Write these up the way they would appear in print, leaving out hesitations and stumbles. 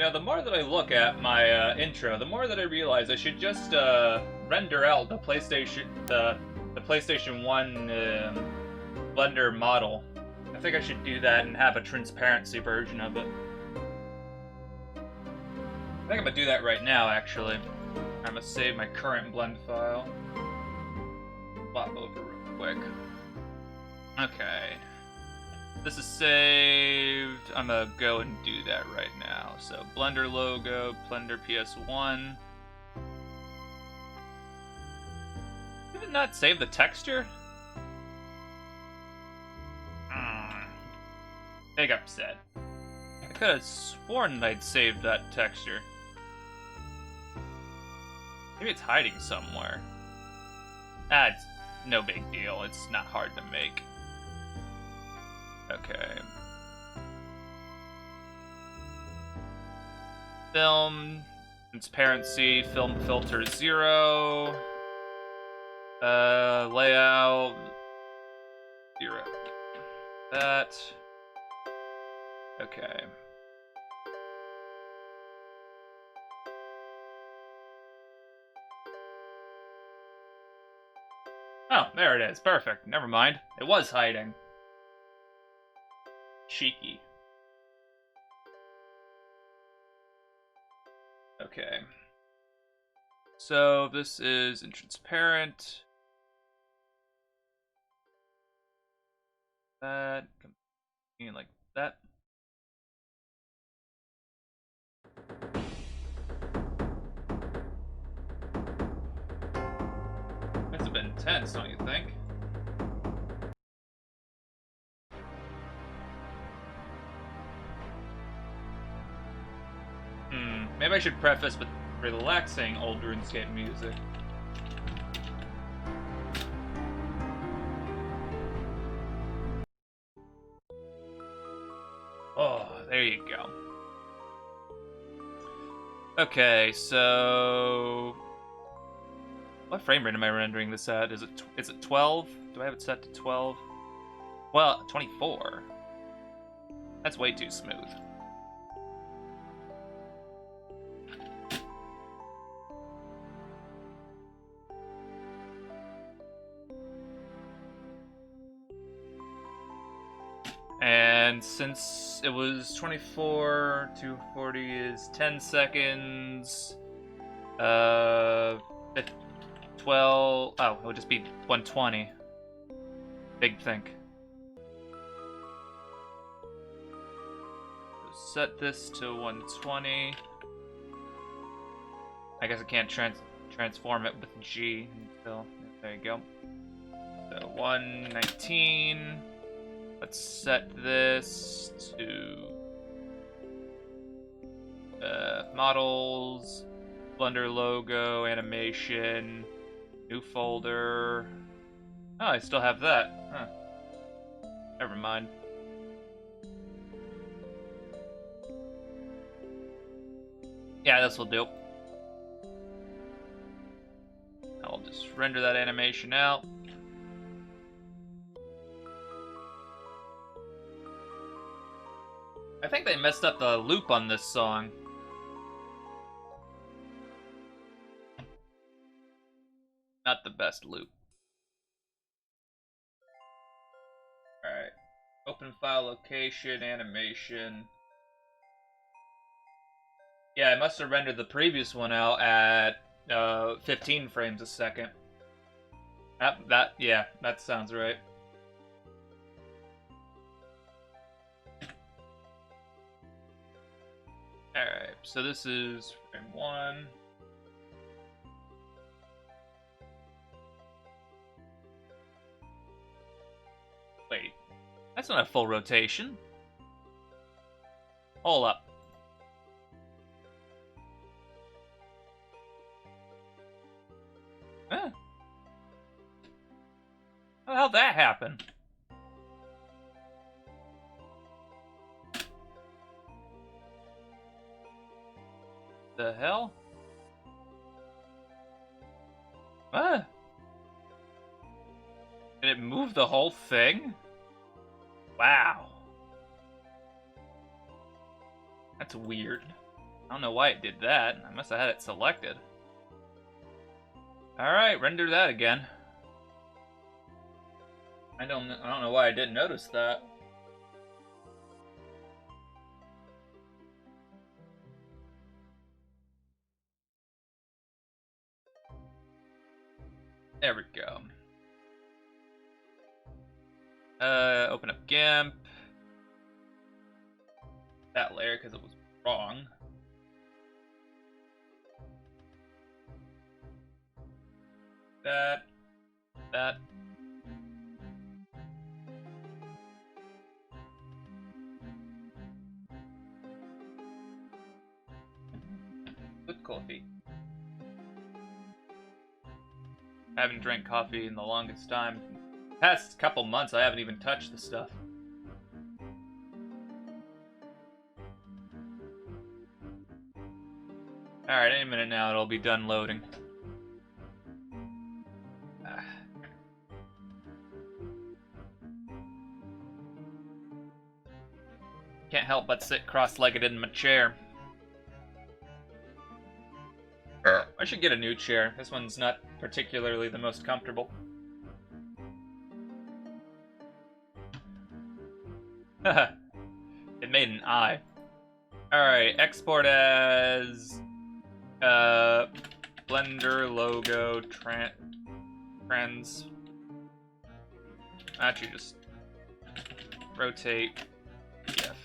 the more that I look at my intro, the more that I realize I should just render out the PlayStation 1 Blender model. I think I should do that and have a transparency version of it. I think I'm gonna do that right now, actually. I'm gonna save my current blend file. Flop over real quick. Okay. This is saved. I'm gonna go and do that right now. So, Blender logo, Blender PS1. Did it not save the texture? Big upset. I could have sworn that I'd saved that texture. Maybe it's hiding somewhere. It's no big deal. It's not hard to make. Okay. Film, transparency, film filter 0. Layout 0. That. Okay. Oh, there it is. Perfect. Never mind. It was hiding. Cheeky. Okay. So this is intransparent. That something like that. Must have been intense, don't you think? Maybe I should preface with relaxing old RuneScape music. Oh, there you go. Okay, so what frame rate am I rendering this at? Is it 12? Do I have it set to 12? Well, 24. That's way too smooth. And since it was 24 to 40 is 10 seconds, 12, oh, it would just be 120. Big think. Set this to 120. I guess I can't transform it with G until, there you go. So 119. Let's set this to models, Blender logo, animation, new folder. Oh, I still have that. Huh. Never mind. Yeah, this will do. I'll just render that animation out. I think they messed up the loop on this song. Not the best loop. Alright. Open file location, animation. Yeah, I must have rendered the previous one out at 15 frames a second. Yeah, that sounds right. Alright, so this is frame 1. Wait, that's not a full rotation. Hold up. Huh. How'd that happen? The hell? What? Did it move the whole thing? Wow. That's weird. I don't know why it did that. I must have had it selected. Alright, render that again. I don't know why I didn't notice that. There we go. Open up GIMP. That layer because it was wrong. That. With coffee. I haven't drank coffee in the longest time. Past couple months, I haven't even touched the stuff. Alright, any minute now it'll be done loading. Can't help but sit cross-legged in my chair. I should get a new chair. This one's not particularly the most comfortable. It made an eye. Alright, export as Blender logo trans. Actually, just rotate GIF.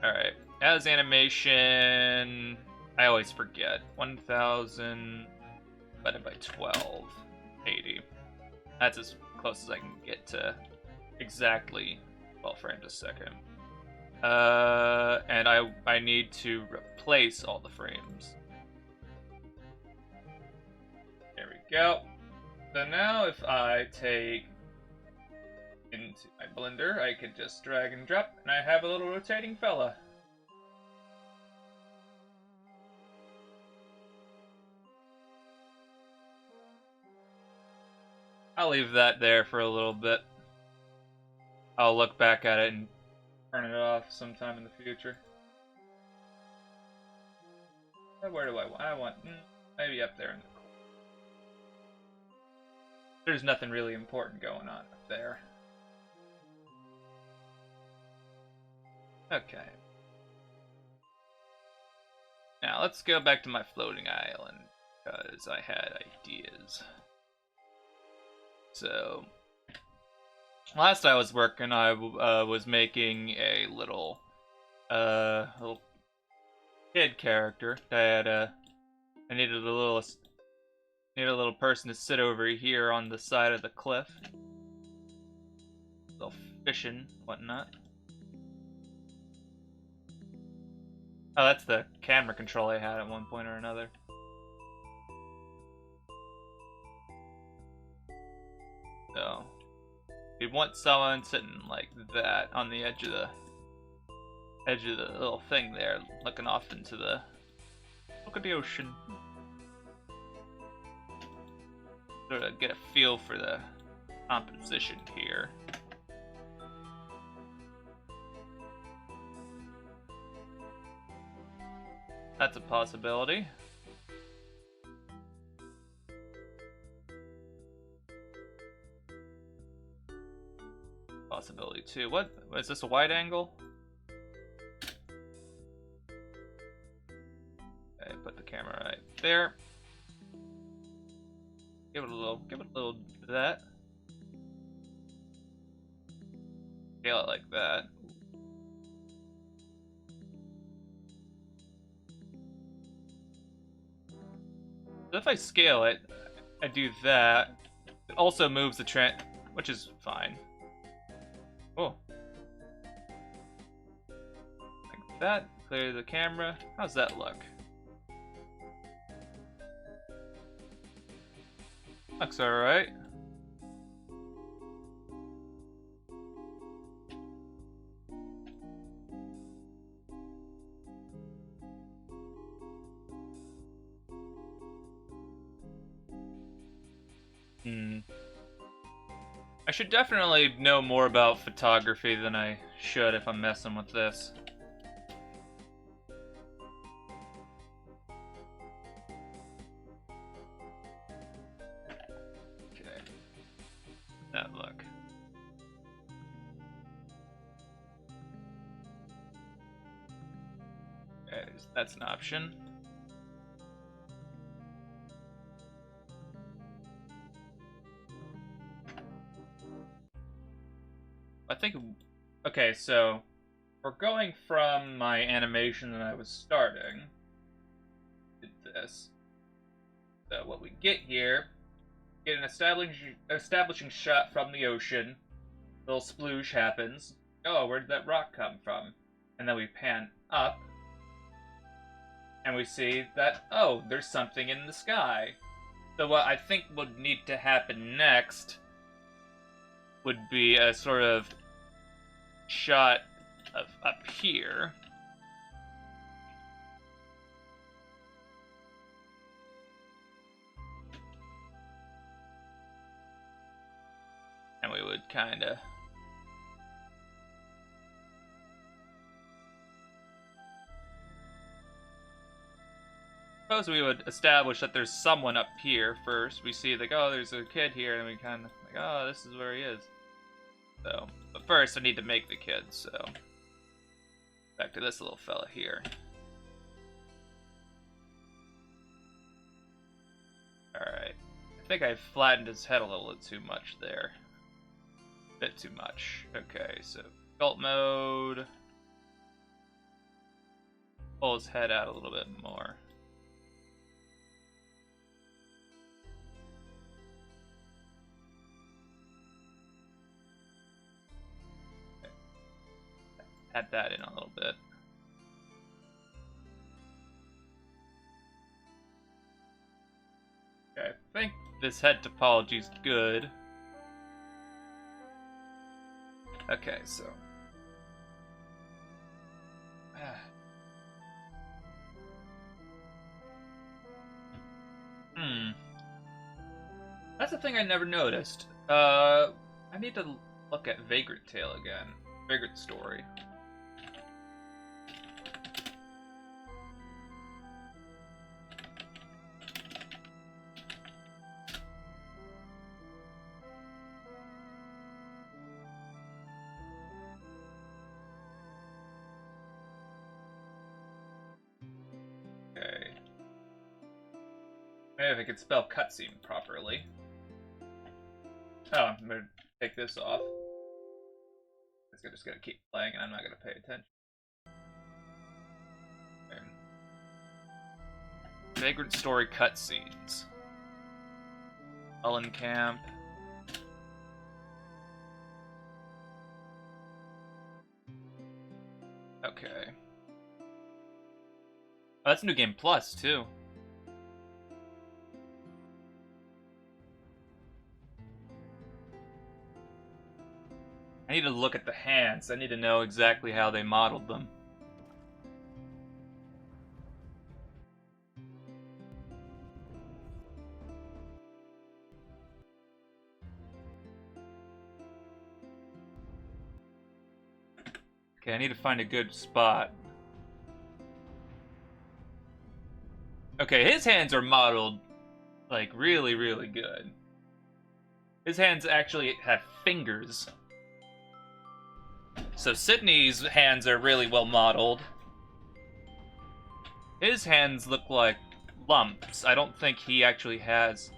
Alright, as animation, I always forget. 1000 divided by 1280. That's as close as I can get to exactly 12 frames a second. And I need to replace all the frames. There we go. So now if I take into my Blender, I can just drag and drop, and I have a little rotating fella. I'll leave that there for a little bit. I'll look back at it and turn it off sometime in the future. Where do I want? I want maybe up there in the corner. There's nothing really important going on up there. Okay. Now let's go back to my floating island because I had ideas. So last I was working, I was making a little kid character that I needed a little person to sit over here on the side of the cliff, little fishing, whatnot. Oh, that's the camera control I had at one point or another. So you'd want someone sitting like that on the edge of the little thing there, looking off into the ocean. Sort of get a feel for the composition here. That's a possibility. Possibility too. What is this, a wide angle? Okay, put the camera right there. Give it a little of that. Scale it like that. So if I scale it, I do that. It also moves the trend, which is fine. Oh. Like that. Clear the camera. How's that look? Looks alright. I should definitely know more about photography than I should if I'm messing with this. Okay, so that's an option. I think... Okay, so... We're going from my animation that I was starting to this. So what we get here, get an establishing shot from the ocean. Little sploosh happens. Oh, where did that rock come from? And then we pan up, and we see that, oh, there's something in the sky. So what I think would need to happen next would be a sort of shot of up here. And we would kind of... Suppose we would establish that there's someone up here first. We see, like, oh, there's a kid here, and we kind of, like, oh, this is where he is. So, but first I need to make the kid, so... Back to this little fella here. Alright. I think I flattened his head a little bit too much there. A bit too much. Okay, so adult mode. Pull his head out a little bit more. Add that in a little bit. Okay, I think this head topology is good. Okay, so... That's the thing I never noticed. I need to look at Vagrant Tale again. Vagrant Story. Okay. Maybe if I could spell cutscene properly. Oh, I'm gonna take this off. It's just gonna keep playing and I'm not gonna pay attention. Okay. Vagrant Story cutscenes. Ellen Camp. Okay. Oh, that's New Game Plus, too. I need to look at the hands. I need to know exactly how they modeled them. Okay, I need to find a good spot. Okay, his hands are modeled, like, really, really good. His hands actually have fingers. So Sydney's hands are really well modeled. His hands look like lumps. I don't think he actually has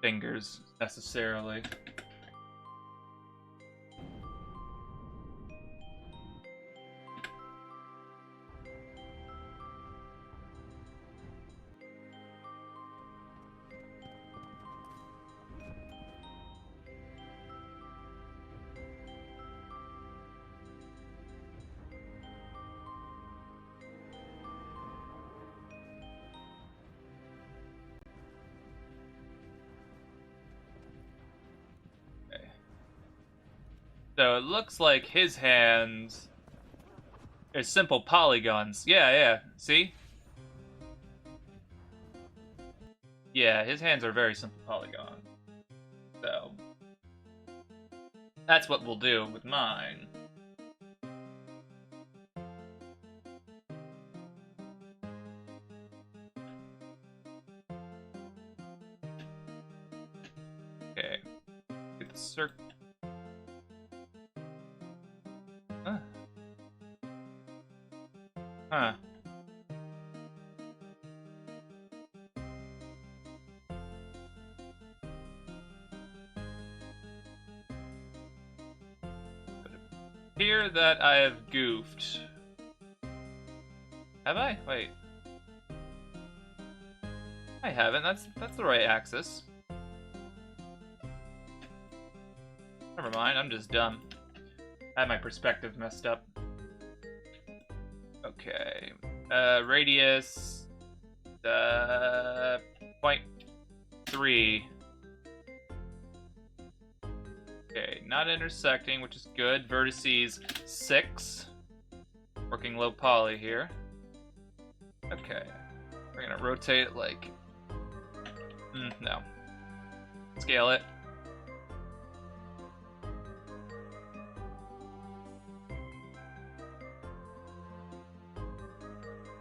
fingers, necessarily. So it looks like his hands are simple polygons. Yeah, see? Yeah, his hands are very simple polygons. So that's what we'll do with mine. Okay. Get the circle. Huh. appear that I have goofed. Have I? Wait. I haven't. That's the right axis. Never mind, I'm just dumb. I had my perspective messed up. Okay. Radius 0.3. Okay, not intersecting, which is good. Vertices 6. Working low poly here. Okay. We're gonna rotate it like... no. Scale it.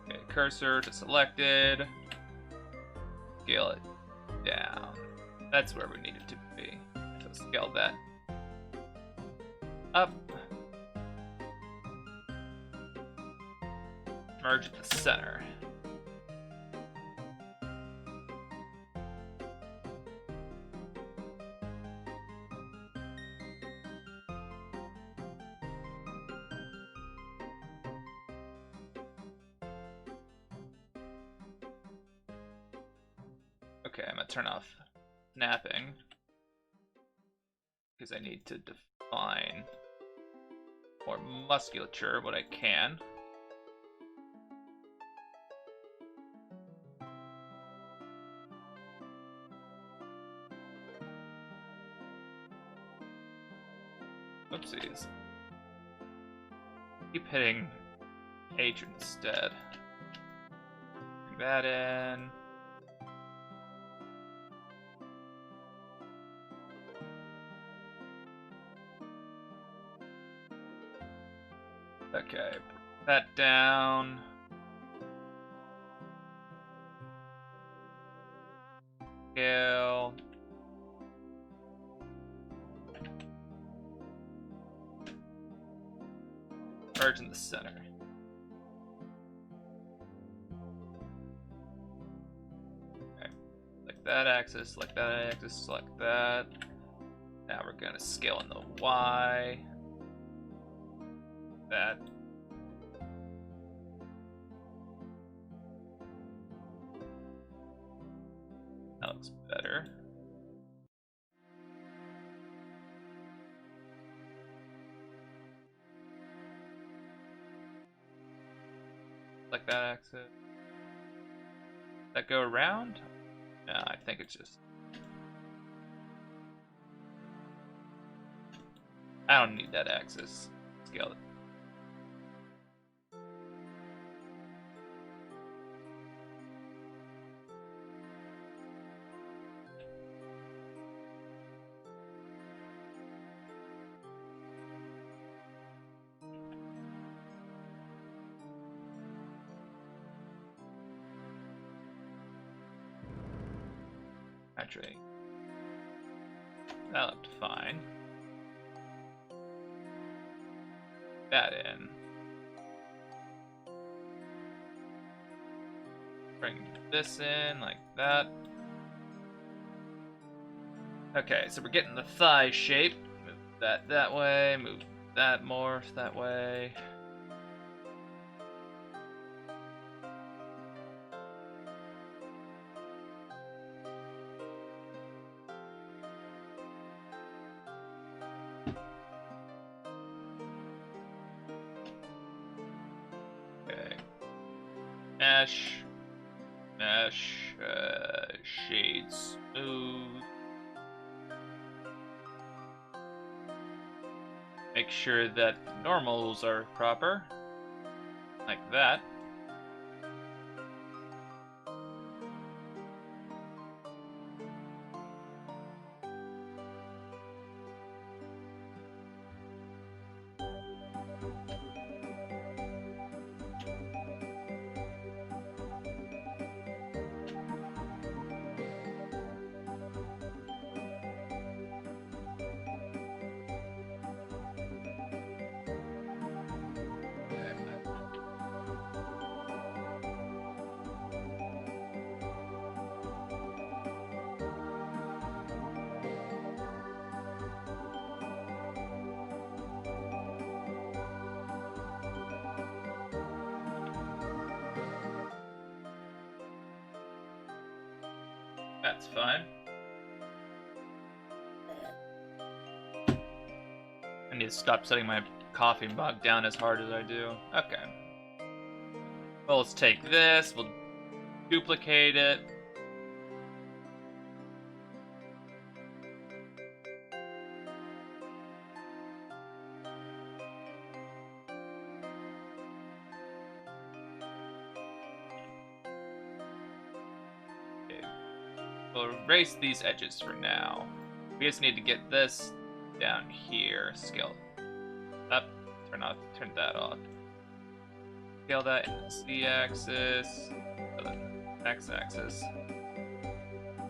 Okay, cursor to selected. Scale it down. That's where we need it to be. So scale that up. Merge at the center. Okay, I'm gonna turn off snapping because I need to define more musculature, what I can. Oopsies. Keep hitting H instead. Bring that in. Okay, put that down. Scale. Merge in the center. Okay, like that axis, like that axis, like that. Now we're gonna scale in the Y. That. That looks better. Like that axis. That go around? No, I think it's just... I don't need that axis. Scale it. Actually, that looked fine. That in. Bring this in like that. Okay, so we're getting the thigh shape. Move that way, move that more that way. Mesh, shade smooth. Make sure that normals are proper, like that. That's fine. I need to stop setting my coffee mug down as hard as I do. Okay. Well, let's take this. We'll duplicate it. Okay. We'll erase these edges for now. We just need to get this down here. Scale up. Turn that off. Scale that in the Z-axis. X-axis.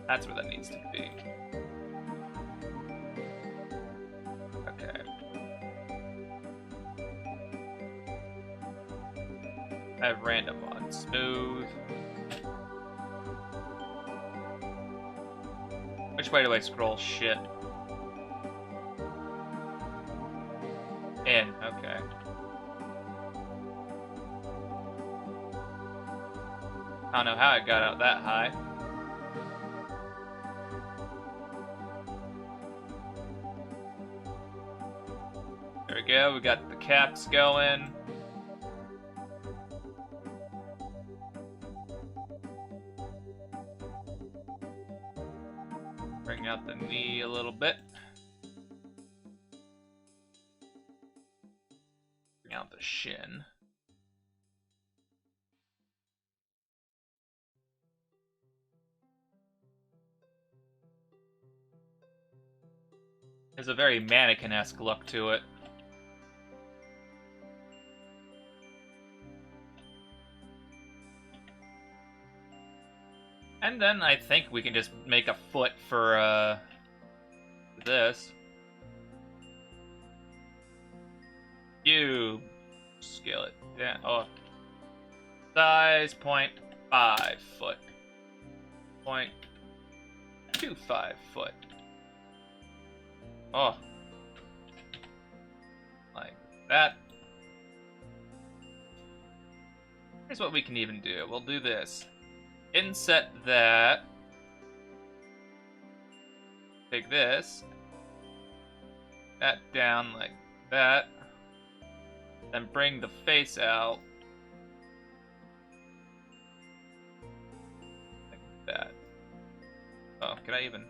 That's where that needs to be. Okay. I have random on smooth. Which way do I scroll? Shit. In. Okay. I don't know how it got out that high. There we go, we got the caps going. Bring out the knee a little bit. Bring out the shin. There's a very mannequin-esque look to it. And then I think we can just make a foot for this. You scale it down. Oh, size 0.5 foot. 0.25 foot. Oh, like that. Here's what we can even do. We'll do this. Inset that. Take this. That down like that. Then bring the face out. Like that. Oh, can I even?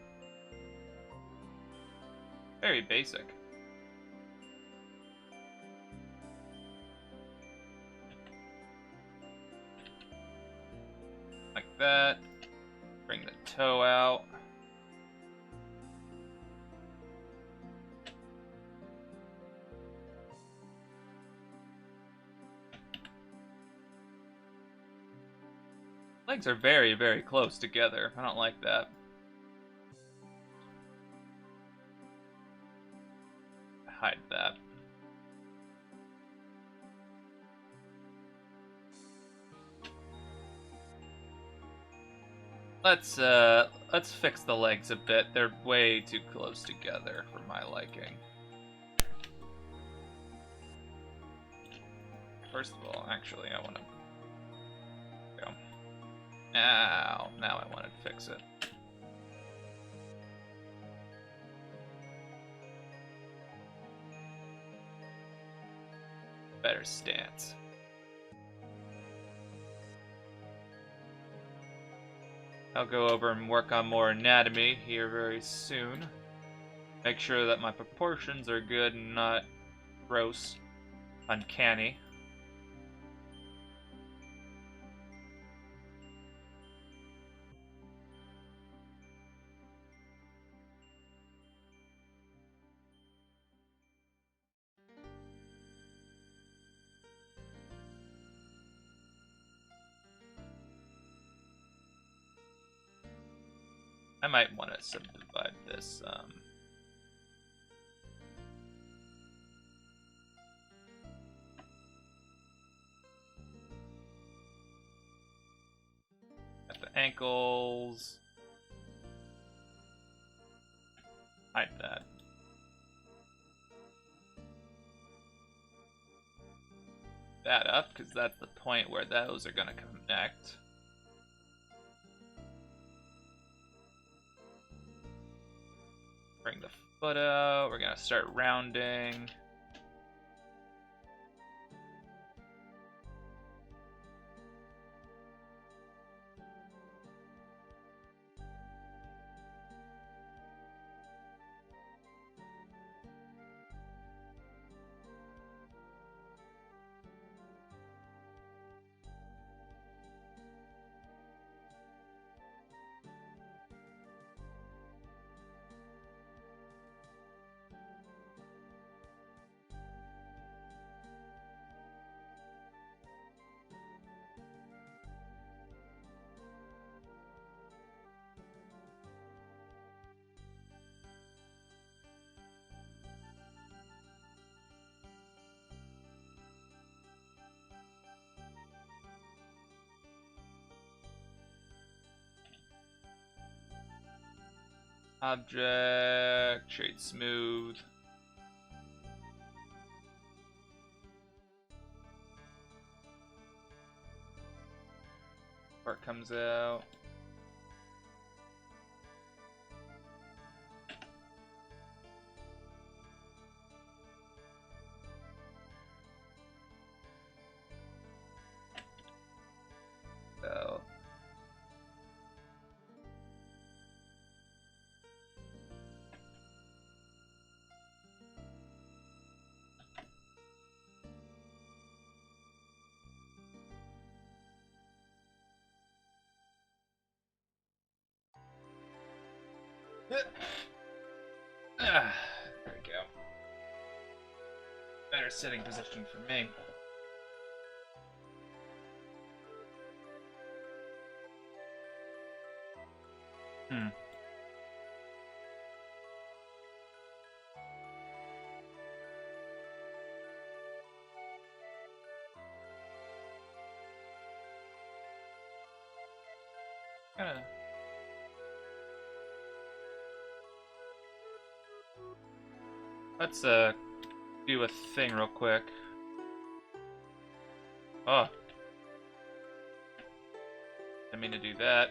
Very basic. Like that. Bring the toe out. Legs are very, very close together. I don't like that. Hide that. Let's fix the legs a bit. They're way too close together for my liking. First of all, actually, I want to go. Now I want to fix it. Better stance. I'll go over and work on more anatomy here very soon. Make sure that my proportions are good and not gross, uncanny. I might want to subdivide this. At the ankles. Hide that. That up, because that's the point where those are going to connect. Bring the foot out. We're gonna start rounding. Object, shade smooth. Part comes out. So. There we go. Better sitting position for me. Kinda. Let's do a thing real quick. Oh. Didn't mean to do that.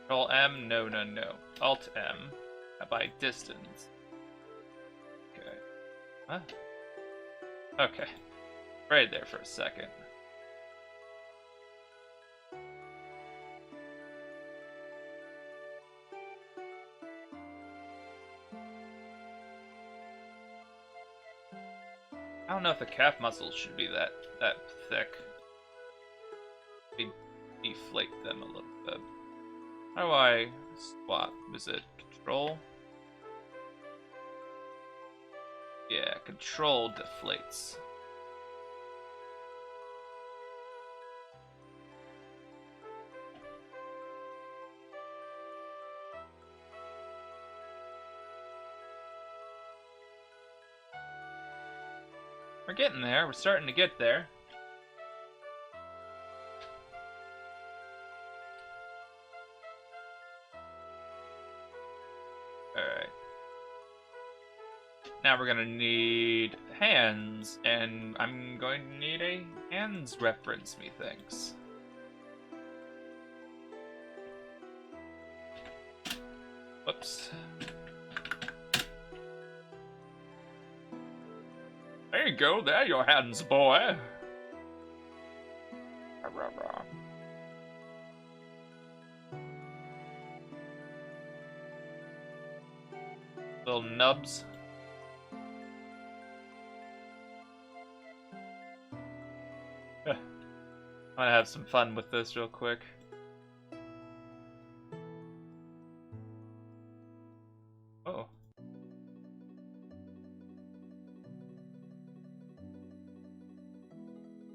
Control M? No, no, no. Alt M. By distance. Okay. Huh? Okay. Right there for a second. I don't know if the calf muscles should be that thick. Maybe deflate them a little bit. How do I swap? Is it control? Yeah, control deflates. We're getting there. We're starting to get there. Alright. Now we're gonna need hands, and I'm going to need a hands reference, methinks. Whoops. There you go, there your hands, boy. Rah, rah, rah. Little nubs. I'm gonna have some fun with this real quick. Oh.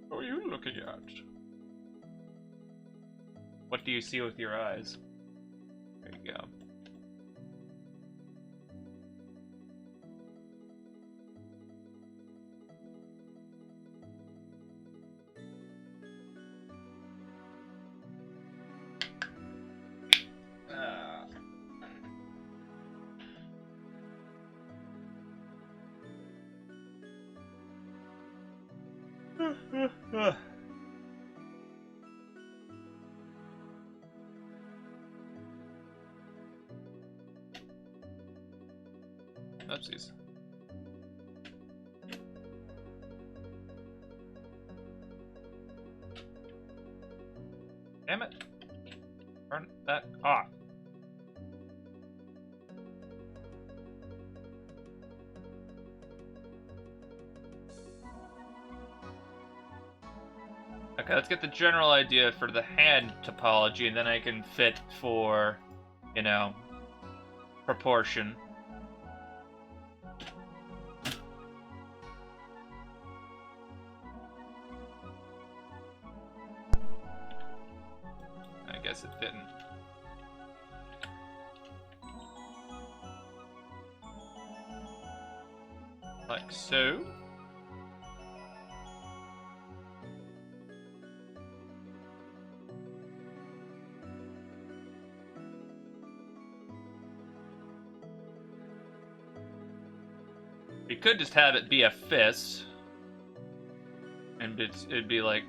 What are you looking at? What do you see with your eyes? There you go. Oopsies. Damn it. Turn that off. Okay, let's get the general idea for the hand topology, and then I can fit for, you know, proportion. I guess it didn't. Like so. We could just have it be a fist, and it'd be like,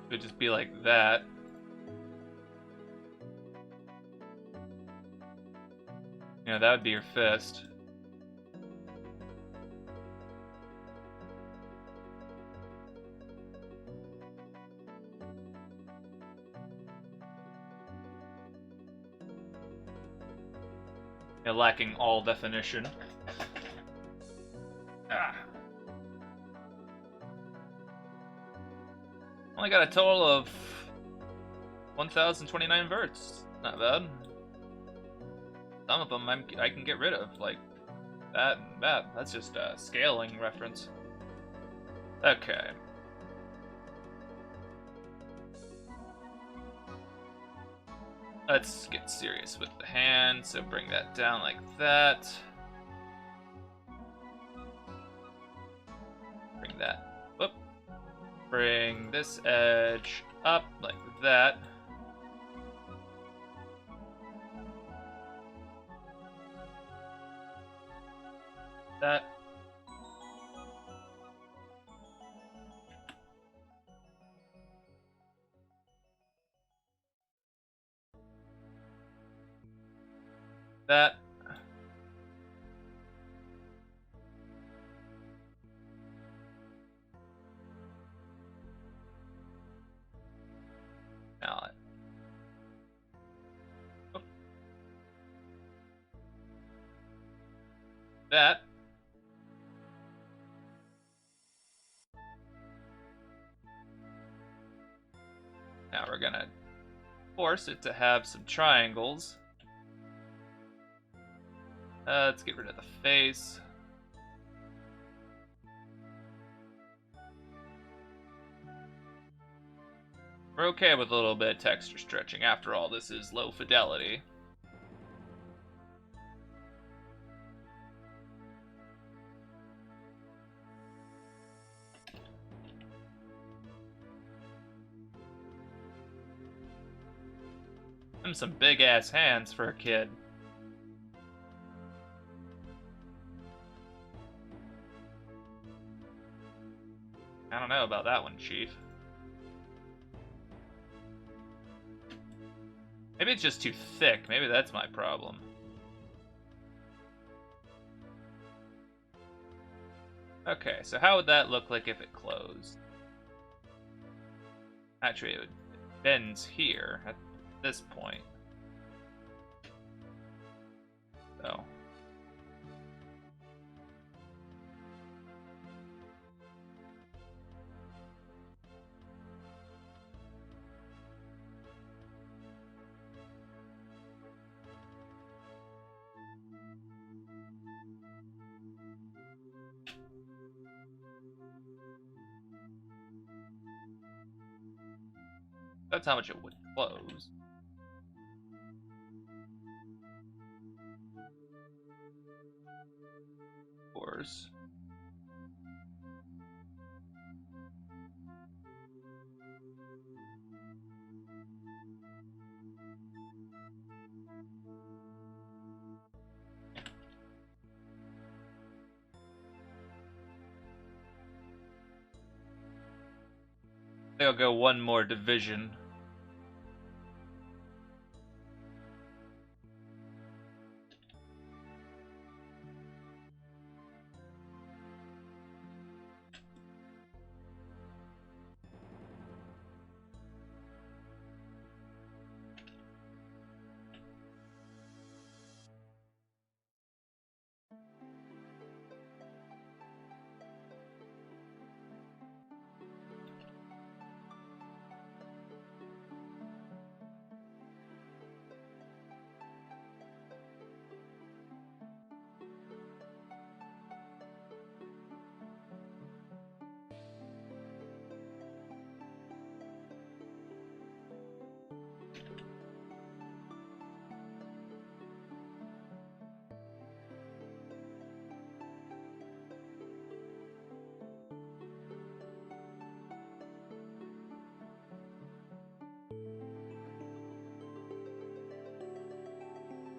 it'd just be like that. You know, that would be your fist. Lacking all definition. Only got a total of 1,029 verts. Not bad. Some of them I can get rid of, like that and that. That's just a scaling reference. Okay. Let's get serious with the hand, so bring that down like that. Bring that up. Bring this edge up like that. That. That. Now, oh. That. Now we're gonna force it to have some triangles. Let's get rid of the face. We're okay with a little bit of texture stretching. After all, this is low fidelity. And some big-ass hands for a kid. I don't know about that one, Chief. Maybe it's just too thick. Maybe that's my problem. Okay, so how would that look like if it closed? Actually, it bends here at this point. So. That's how much it would close. Of course. I think I'll go one more division.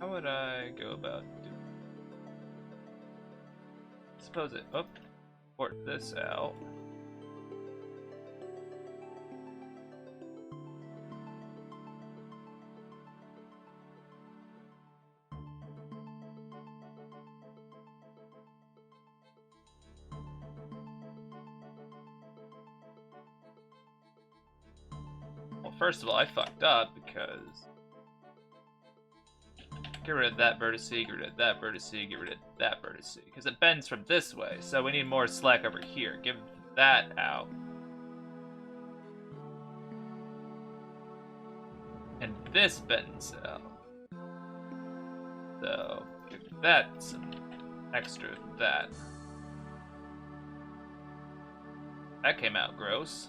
How would I go about doing? Suppose it. Oh, port this out. Well, first of all, I fucked up because get rid of that vertice, get rid of that vertice, get rid of that vertice, because it bends from this way, so we need more slack over here. Give that out. And this bends out. So, give that some extra of that. That came out gross.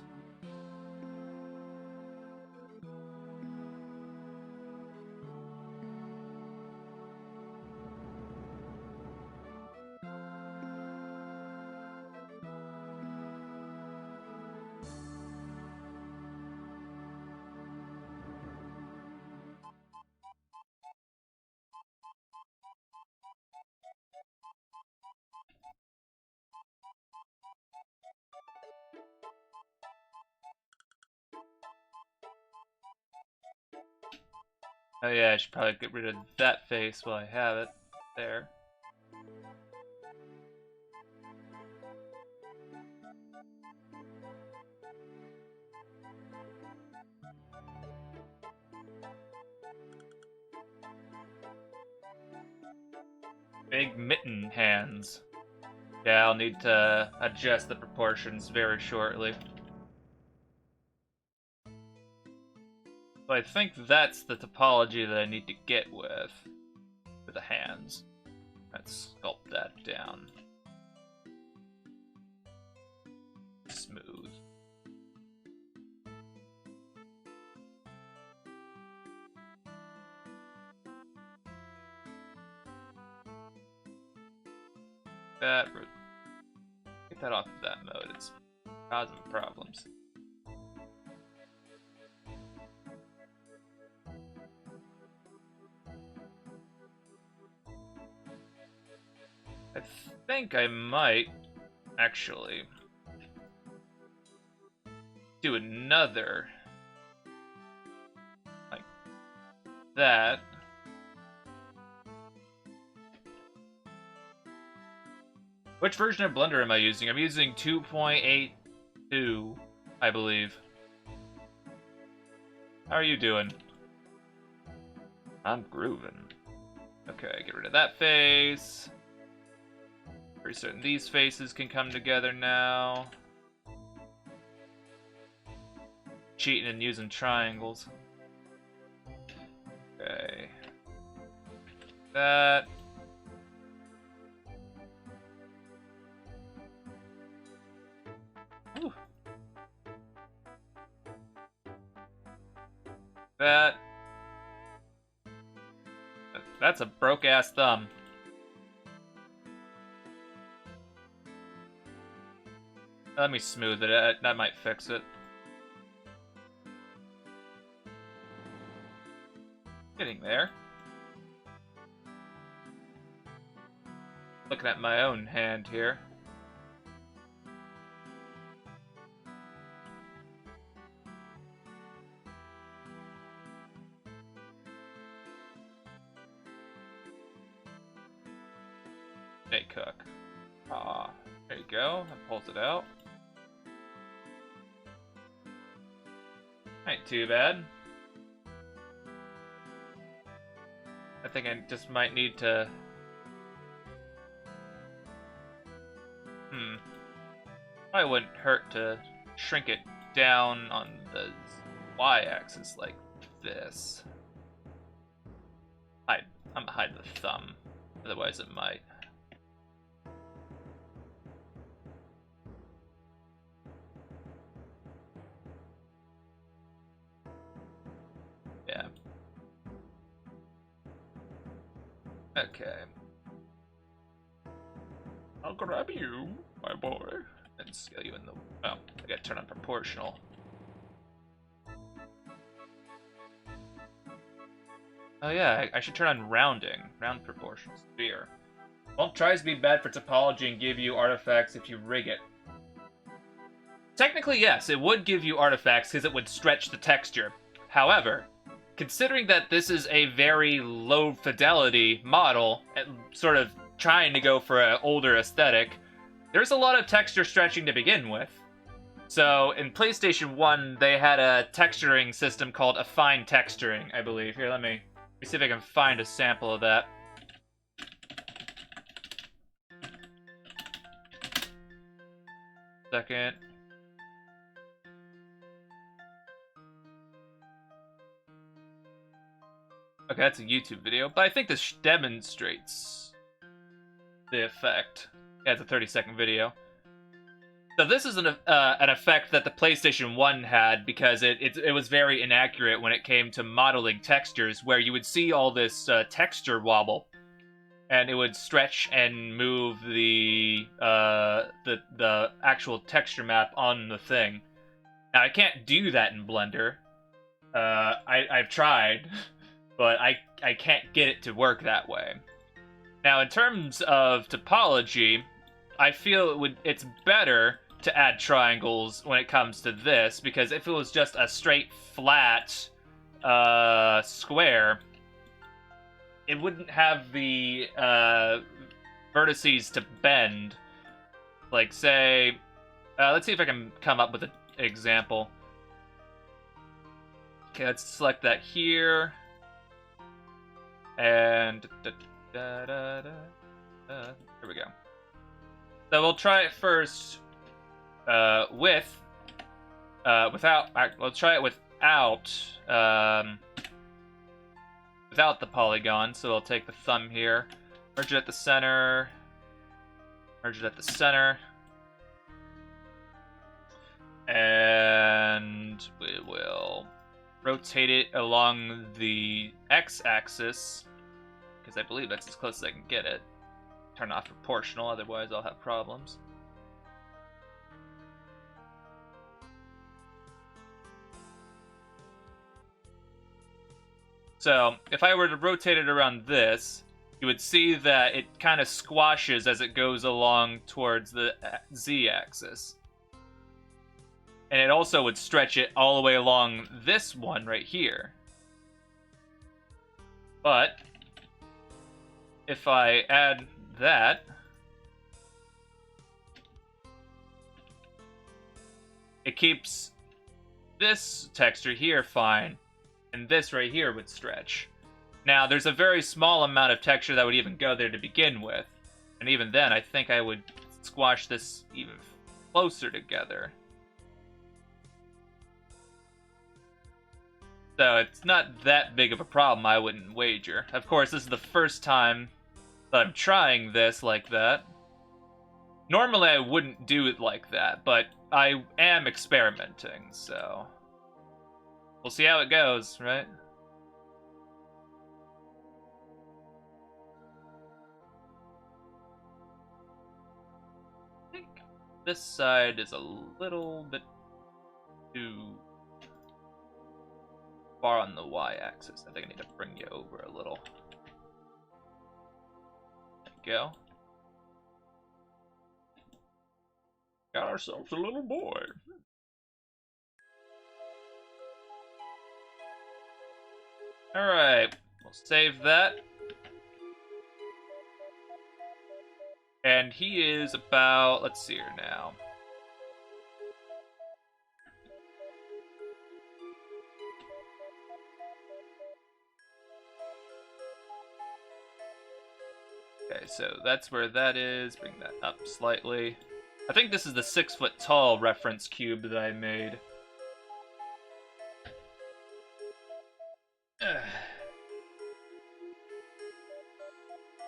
Oh yeah, I should probably get rid of that face while I have it. There. Big mitten hands. Yeah, I'll need to adjust the proportions very shortly. So I think that's the topology that I need to get with for the hands. Let's sculpt that down. Smooth. Get that off of that mode. It's causing problems. I think I might actually do another like that. Which version of Blender am I using? I'm using 2.82, I believe. How are you doing? I'm grooving. Okay, get rid of that face. Pretty certain these faces can come together now. Cheating and using triangles. Okay. That. Ooh. That's a broke-ass thumb. Let me smooth it. That might fix it. Getting there. Looking at my own hand here. Hey, cook. Ah, there you go. That pulls it out. Ain't too bad. I think I just might need to... Probably wouldn't hurt to shrink it down on the y-axis like this. I'm gonna hide the thumb, otherwise it might. Yeah. Okay. I'll grab you, my boy, and scale you in the... Oh, I gotta turn on proportional. Oh yeah, I should turn on rounding. Round proportions. Sphere. Won't tries be bad for topology and give you artifacts if you rig it. Technically, yes, it would give you artifacts because it would stretch the texture. However, considering that this is a very low fidelity model, sort of trying to go for an older aesthetic, there's a lot of texture stretching to begin with. So in PlayStation 1, they had a texturing system called affine texturing, I believe. Here, let me see if I can find a sample of that. Second. Okay, that's a YouTube video, but I think this demonstrates the effect. Yeah, it's a 30-second video. So this is an effect that the PlayStation 1 had because it was very inaccurate when it came to modeling textures, where you would see all this texture wobble, and it would stretch and move the actual texture map on the thing. Now I can't do that in Blender. I've tried, but I can't get it to work that way. Now in terms of topology, I feel it's better to add triangles when it comes to this, because if it was just a straight flat square, it wouldn't have the vertices to bend. Like, say, let's see if I can come up with an example. Okay, let's select that here, and here we go. So we'll try it first without. Let's try it without the polygon. So we'll take the thumb here, merge it at the center, and we will rotate it along the x-axis, because I believe that's as close as I can get it. Turn off proportional, otherwise I'll have problems. So, if I were to rotate it around this, you would see that it kind of squashes as it goes along towards the z-axis. And it also would stretch it all the way along this one right here. But if I add that, it keeps this texture here fine, and this right here would stretch. Now, there's a very small amount of texture that would even go there to begin with, and even then, I think I would squash this even closer together. So it's not that big of a problem, I wouldn't wager. Of course, this is the first time that I'm trying this like that. Normally I wouldn't do it like that, but I am experimenting, so we'll see how it goes, right? I think this side is a little bit too far on the y-axis. I think I need to bring you over a little. There you go. Got ourselves a little boy. Alright, we'll save that. And he is about, let's see here now. Okay, so that's where that is. Bring that up slightly. I think this is the 6-foot tall reference cube that I made.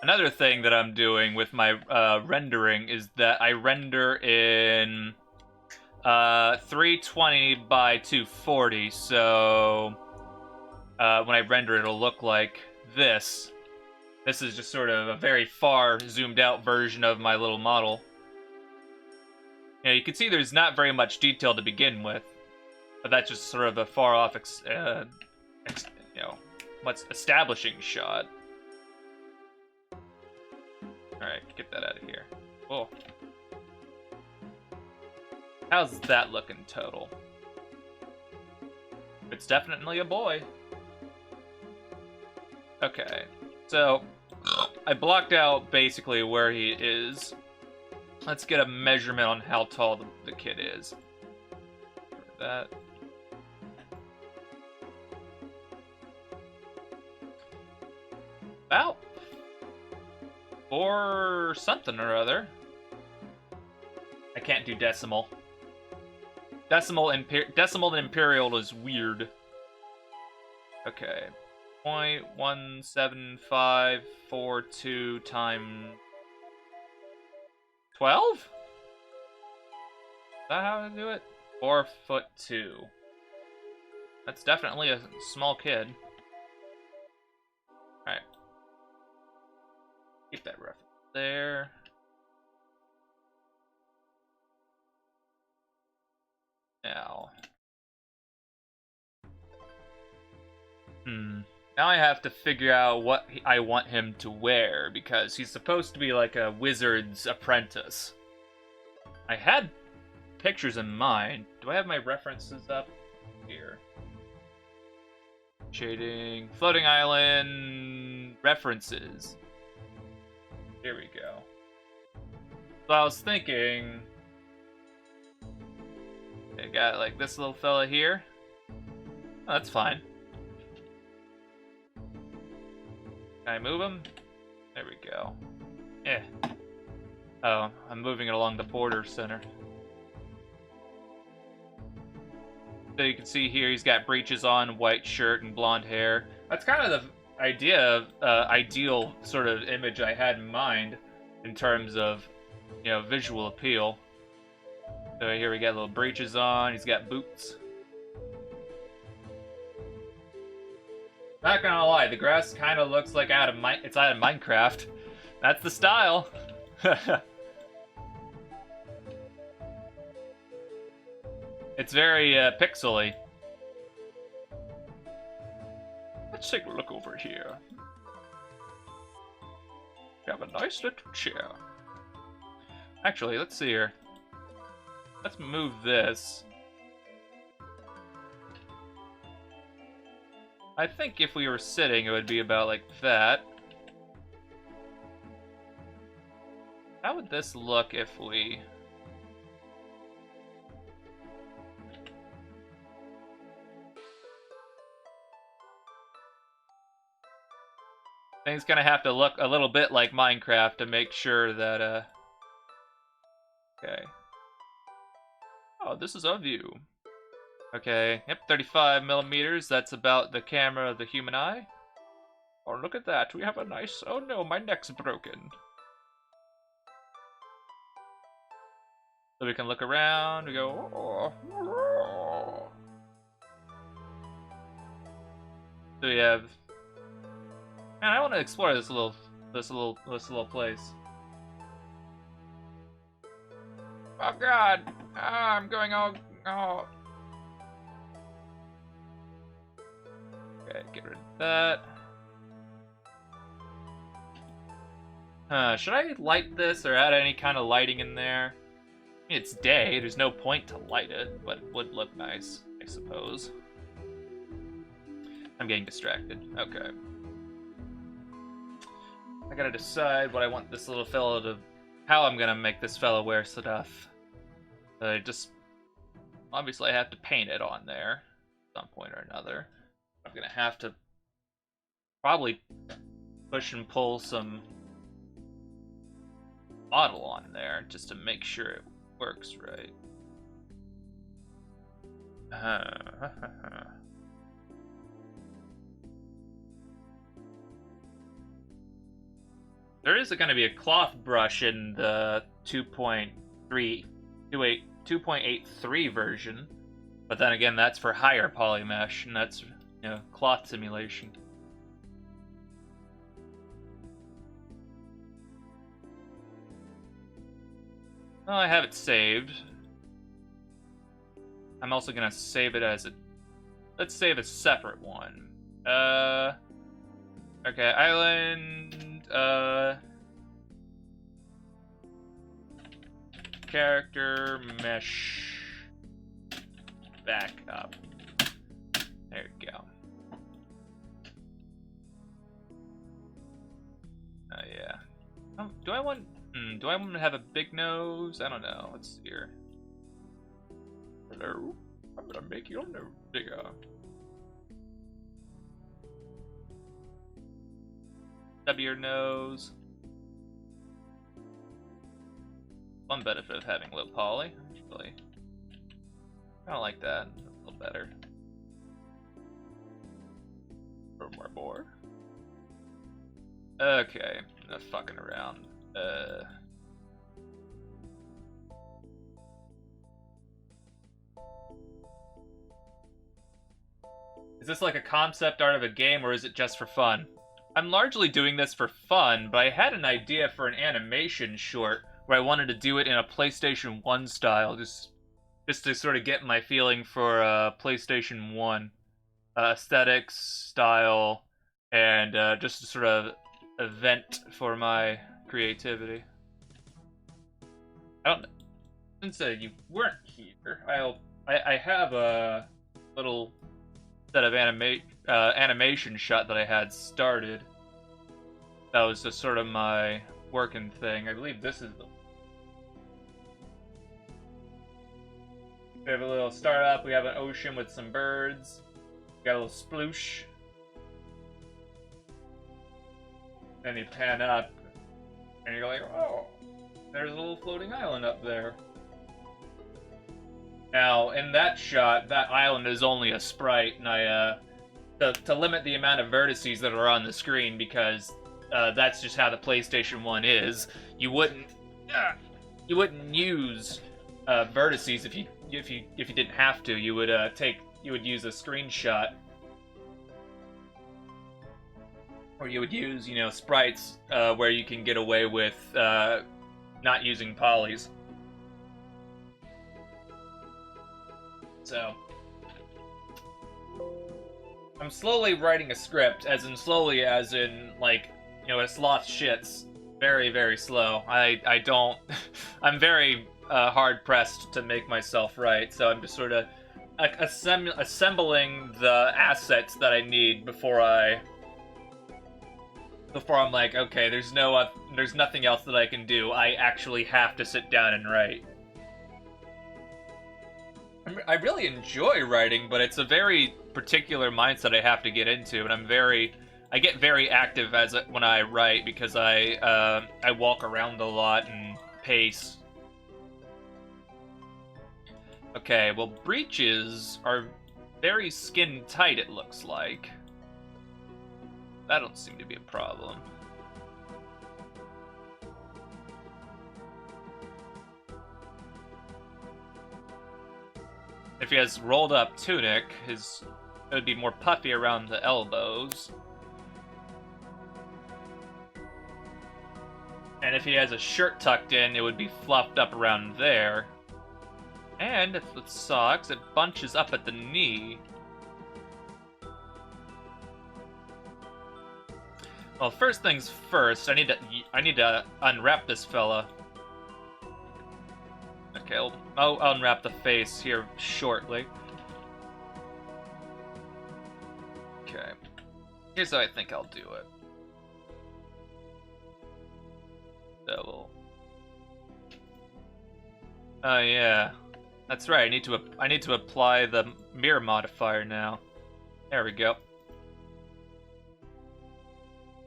Another thing that I'm doing with my rendering is that I render in 320 by 240, so when I render it'll look like this. This is just sort of a very far zoomed out version of my little model. Yeah, you can see there's not very much detail to begin with, but that's just sort of a far off, what's establishing shot. Alright, get that out of here. Cool. How's that looking total? It's definitely a boy. Okay, so I blocked out basically where he is. Let's get a measurement on how tall the kid is. That. About 4 something or other. I can't do decimal. Decimal and imperial is weird. Okay. 0.17542 times 12? Is that how to do it? 4'2". That's definitely a small kid. Alright. Keep that reference there. Now. Now I have to figure out what I want him to wear, because he's supposed to be like a wizard's apprentice. I had pictures in mind. Do I have my references up? Here. Shading. Floating island. References. Here we go. So I was thinking... I got like this little fella here. Oh, that's fine. Can I move him? There we go. Eh. Oh, I'm moving it along the border center. So you can see here he's got breeches on, white shirt, and blonde hair. That's kind of the ideal sort of image I had in mind in terms of, you know, visual appeal. So here we got little breeches on, he's got boots. Not gonna lie, the grass kind of looks like it's out of Minecraft. That's the style. It's very pixely. Let's take a look over here. We have a nice little chair. Actually, let's see here. Let's move this. I think if we were sitting, it would be about like that. How would this look if we... I think it's gonna have to look a little bit like Minecraft to make sure that, okay. Oh, this is our view. Okay, yep, 35 millimeters. That's about the camera of the human eye. Oh, look at that. We have a nice... Oh no, my neck's broken. So we can look around. We go... Oh. So we have... Man, I want to explore this little place. Oh God! Ah, I'm going all... Oh. Okay, get rid of that. Should I light this or add any kind of lighting in there? I mean, it's day, there's no point to light it, but it would look nice, I suppose. I'm getting distracted. Okay. I gotta decide what I want this little fellow to... How I'm gonna make this fellow wear stuff. Obviously I have to paint it on there at some point or another. I'm gonna have to probably push and pull some model on there just to make sure it works right. There is going to be a cloth brush in the 2.83 version, but then again, that's for higher polymesh, and that's, you know, cloth simulation. Well, I have it saved. I'm also going to save it as a... Let's save a separate one. Okay, island, character, mesh, back up. There you go. Oh, yeah. Oh, do I want to have a big nose? I don't know. Let's see here. Hello? I'm gonna make your nose bigger. Stub your nose. One benefit of having low poly, actually. I don't like that. A little better. More. Okay, enough fucking around. Is this like a concept art of a game, or is it just for fun? I'm largely doing this for fun, but I had an idea for an animation short where I wanted to do it in a PlayStation 1 style, just to sort of get my feeling for PlayStation 1 aesthetics, style, and just to sort of vent for my creativity. I don't. Since you weren't here, I have a little set of animation shot that I had started. That was just sort of my working thing. I believe this is the. We have a little startup. We have an ocean with some birds. We got a little sploosh. Then you pan up, and you're like, oh, there's a little floating island up there. Now, in that shot, that island is only a sprite, and I, to limit the amount of vertices that are on the screen, because that's just how the PlayStation 1 is. You wouldn't use vertices if you didn't have to. You would use a screenshot, or you would use sprites where you can get away with not using polys. So, I'm slowly writing a script, as in, like, it's lost shits. Very, very slow. I don't... I'm very hard-pressed to make myself write, so I'm just sort of assembling the assets that I need before I'm like, okay, there's nothing else that I can do. I actually have to sit down and write. I really enjoy writing, but it's a very particular mindset I have to get into, and I get very active when I write, because I walk around a lot and pace. Okay, well, breeches are very skin tight, it looks like. That don't seem to be a problem. If he has rolled up tunic, it would be more puffy around the elbows. And if he has a shirt tucked in, it would be fluffed up around there. And if with socks, it bunches up at the knee. Well, first things first, I need to unwrap this fella. Okay, I'll unwrap the face here shortly. Okay. Here's how I think I'll do it. Double. Oh yeah. That's right, I need to apply the mirror modifier now. There we go.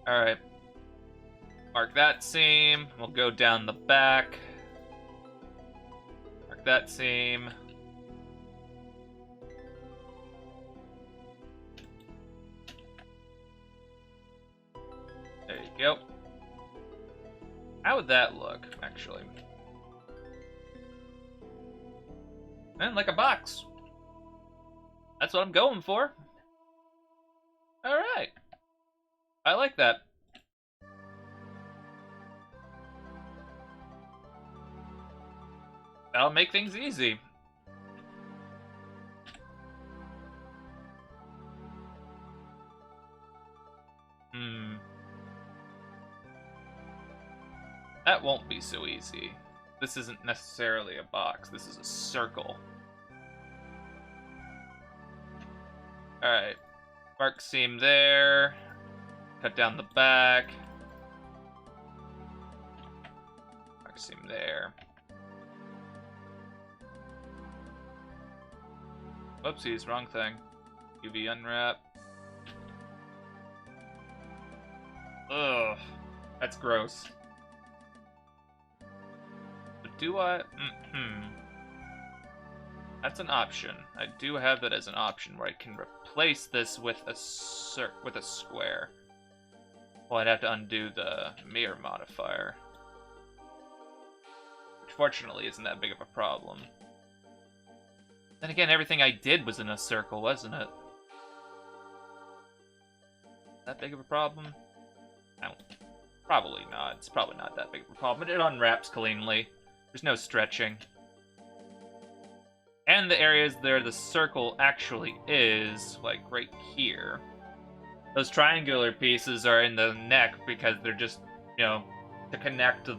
Alright. Mark that seam. We'll go down the back. Mark that seam. There you go. How would that look, actually? And like a box. That's what I'm going for. Alright. I like that. That'll make things easy. Hmm. That won't be so easy. This isn't necessarily a box. This is a circle. Alright. Mark seam there. Cut down the back. Mark seam there. Whoopsies, wrong thing. UV unwrap. Ugh. That's gross. But do I? That's an option. I do have that as an option where I can replace this with a square. Well, I'd have to undo the mirror modifier, which fortunately isn't that big of a problem. Then again, everything I did was in a circle, wasn't it? That big of a problem? Probably not. It's probably not that big of a problem. It unwraps cleanly. There's no stretching. And the areas there the circle actually is, like right here. Those triangular pieces are in the neck because they're just, you know, to connect the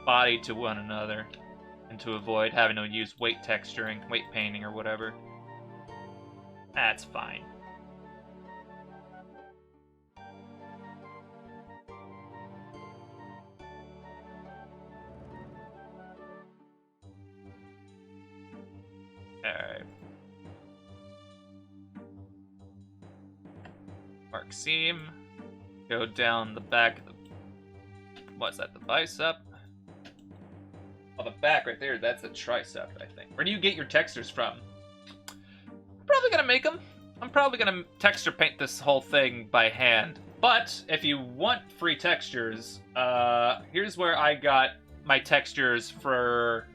body to one another and to avoid having to use weight texturing, weight painting, or whatever. That's fine. Alright. Mark seam. Go down the back of the... What's that, the bicep? Oh, the back right there, that's the tricep, I think. Where do you get your textures from? I'm probably gonna make them. I'm probably gonna texture paint this whole thing by hand. But, if you want free textures, here's where I got my textures for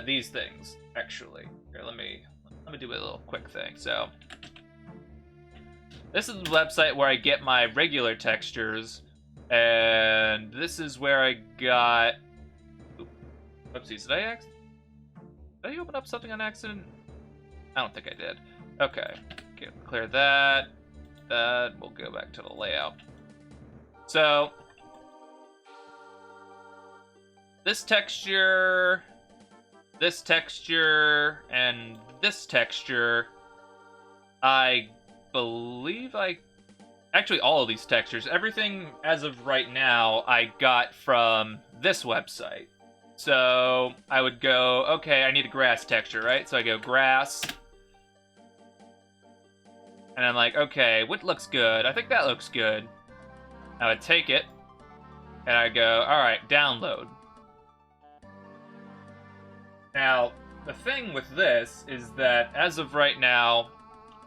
these things, actually. Here, let me do a little quick thing. So, this is the website where I get my regular textures, and this is where I got... Oopsies, did I open up something on accident? I don't think I did. Okay, clear that. We'll go back to the layout. So, this texture, and this texture, I believe actually all of these textures, everything as of right now, I got from this website. So I would go, okay, I need a grass texture, right? So I go grass, and I'm like, okay, what looks good? I think that looks good. I would take it, and I go, all right, download. Now, the thing with this is that, as of right now,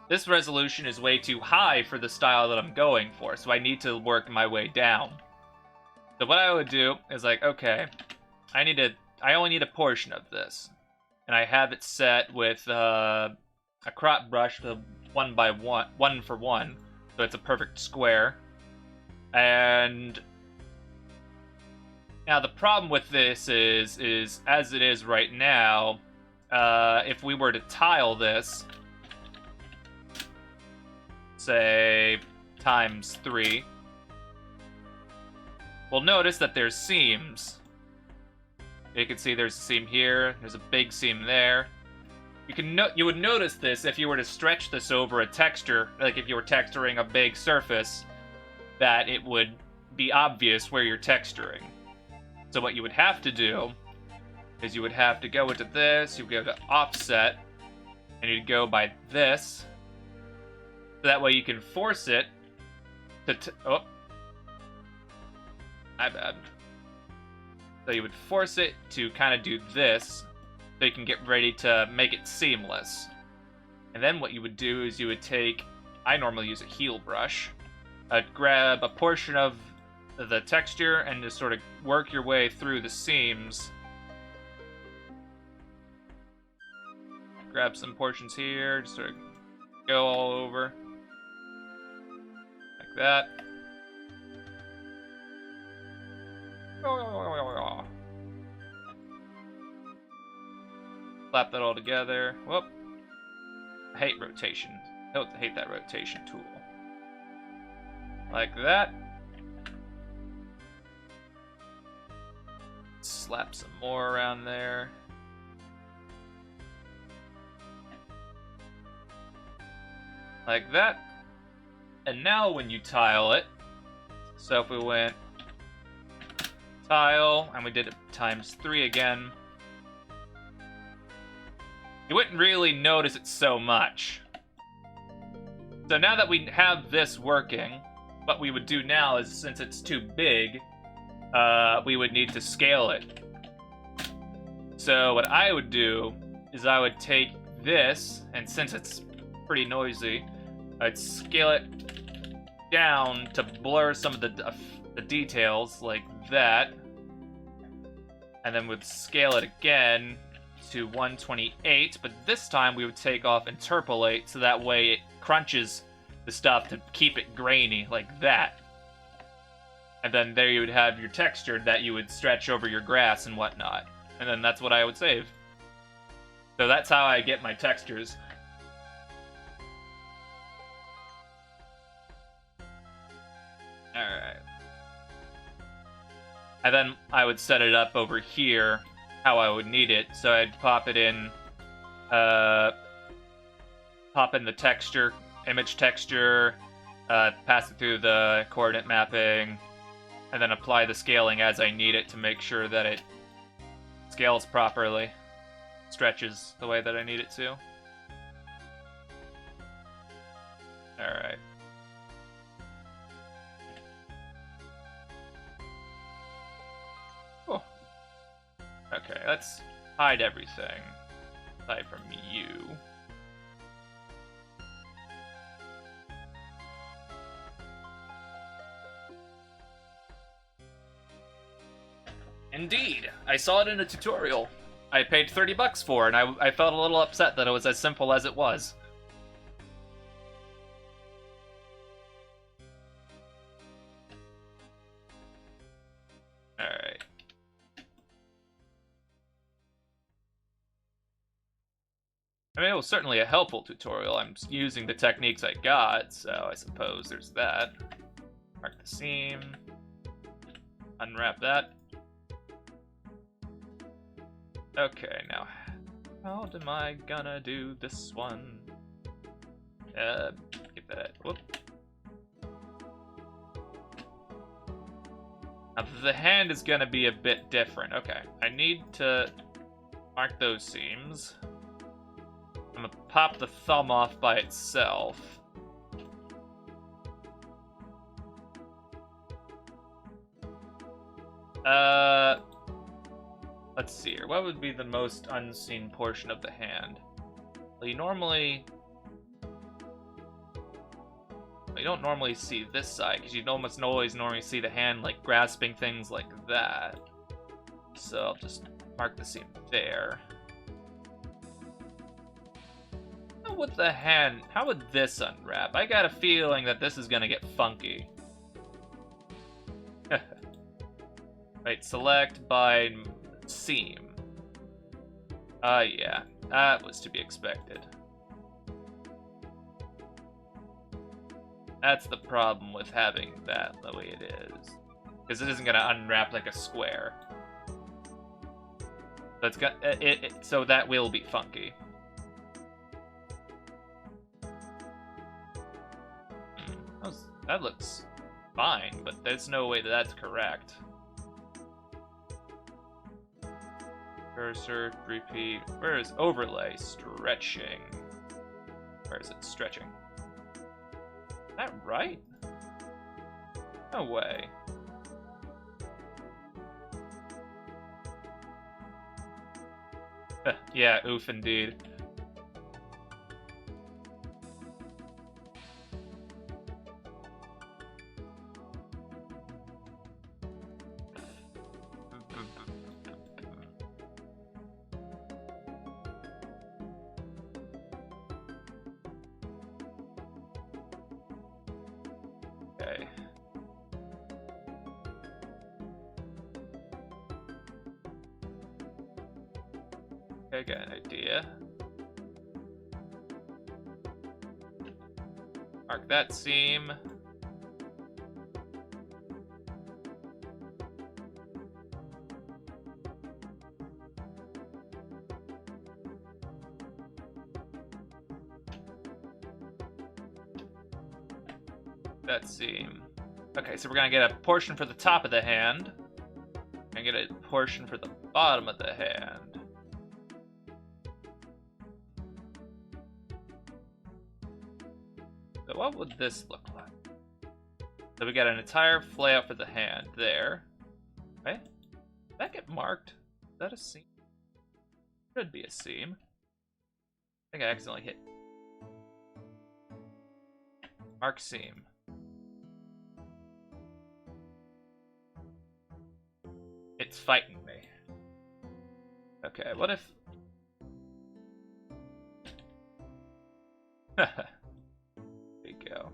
this resolution is way too high for the style that I'm going for, so I need to work my way down. So what I would do is like, okay, I only need a portion of this. And I have it set with a crop brush, the 1x1, 1-for-1, so it's a perfect square. And now the problem with this is as it is right now, if we were to tile this, say times 3, we'll notice that there's seams. You can see there's a seam here, there's a big seam there. You would notice this if you were to stretch this over a texture, like if you were texturing a big surface, that it would be obvious where you're texturing. So what you would have to do is you would have to go into this, you would go to offset, and you'd go by this. So that way you can force it to oh. My bad. So you would force it to kind of do this, so you can get ready to make it seamless. And then what you would do is you would take, I normally use a heel brush, grab a portion of the texture and just sort of work your way through the seams. Grab some portions here, just sort of go all over, like that. Slap that all together. Whoop. I hate rotation. I hate that rotation tool. Like that. slap some more around there. Like that. And now when you tile it, so if we went tile, and we did it ×3 again, you wouldn't really notice it so much. So now that we have this working, what we would do now is, since it's too big, we would need to scale it. So what I would do is I would take this, and since it's pretty noisy, I'd scale it down to blur some of the details, like that. And then we'd scale it again to 128, but this time we would take off interpolate, so that way it crunches the stuff to keep it grainy, like that. And then there you would have your texture that you would stretch over your grass and whatnot. And then that's what I would save. So that's how I get my textures. Alright. And then I would set it up over here how I would need it. So I'd pop it in, pop in the texture, image texture, pass it through the coordinate mapping, and then apply the scaling as I need it to make sure that it scales properly, stretches the way that I need it to. Alright. Cool. Okay, let's hide everything, aside from you. Indeed, I saw it in a tutorial. I paid $30 for it, and I felt a little upset that it was as simple as it was. Alright. I mean, it was certainly a helpful tutorial. I'm using the techniques I got, so I suppose there's that. Mark the seam. Unwrap that. Okay, now, how am I gonna do this one? Get that, whoop. Now, the hand is gonna be a bit different. Okay, I need to mark those seams. I'm gonna pop the thumb off by itself. Let's see here. What would be the most unseen portion of the hand? Well, you don't normally see this side, because you'd almost always normally see the hand, like, grasping things like that. So I'll just mark the seam there. How would the hand... How would this unwrap? I got a feeling that this is gonna get funky. Right, select by seam. Yeah, that was to be expected. That's the problem with having that the way it is, because it isn't gonna unwrap like a square. So it's got so that will be funky. That looks fine, but there's no way that that's correct. Cursor, repeat. Where is overlay? Stretching. Where is it? Stretching. Is that right? No way. Yeah, oof indeed. Okay. I got an idea. Mark that seam. that seam. Okay, so we're gonna get a portion for the top of the hand. And get a portion for the bottom of the hand. So what would this look like? So we got an entire flayout for the hand there. Right? Did that get marked? Is that a seam? Should be a seam. I think I accidentally hit. Mark seam. It's fighting me. Okay, what if... There you go.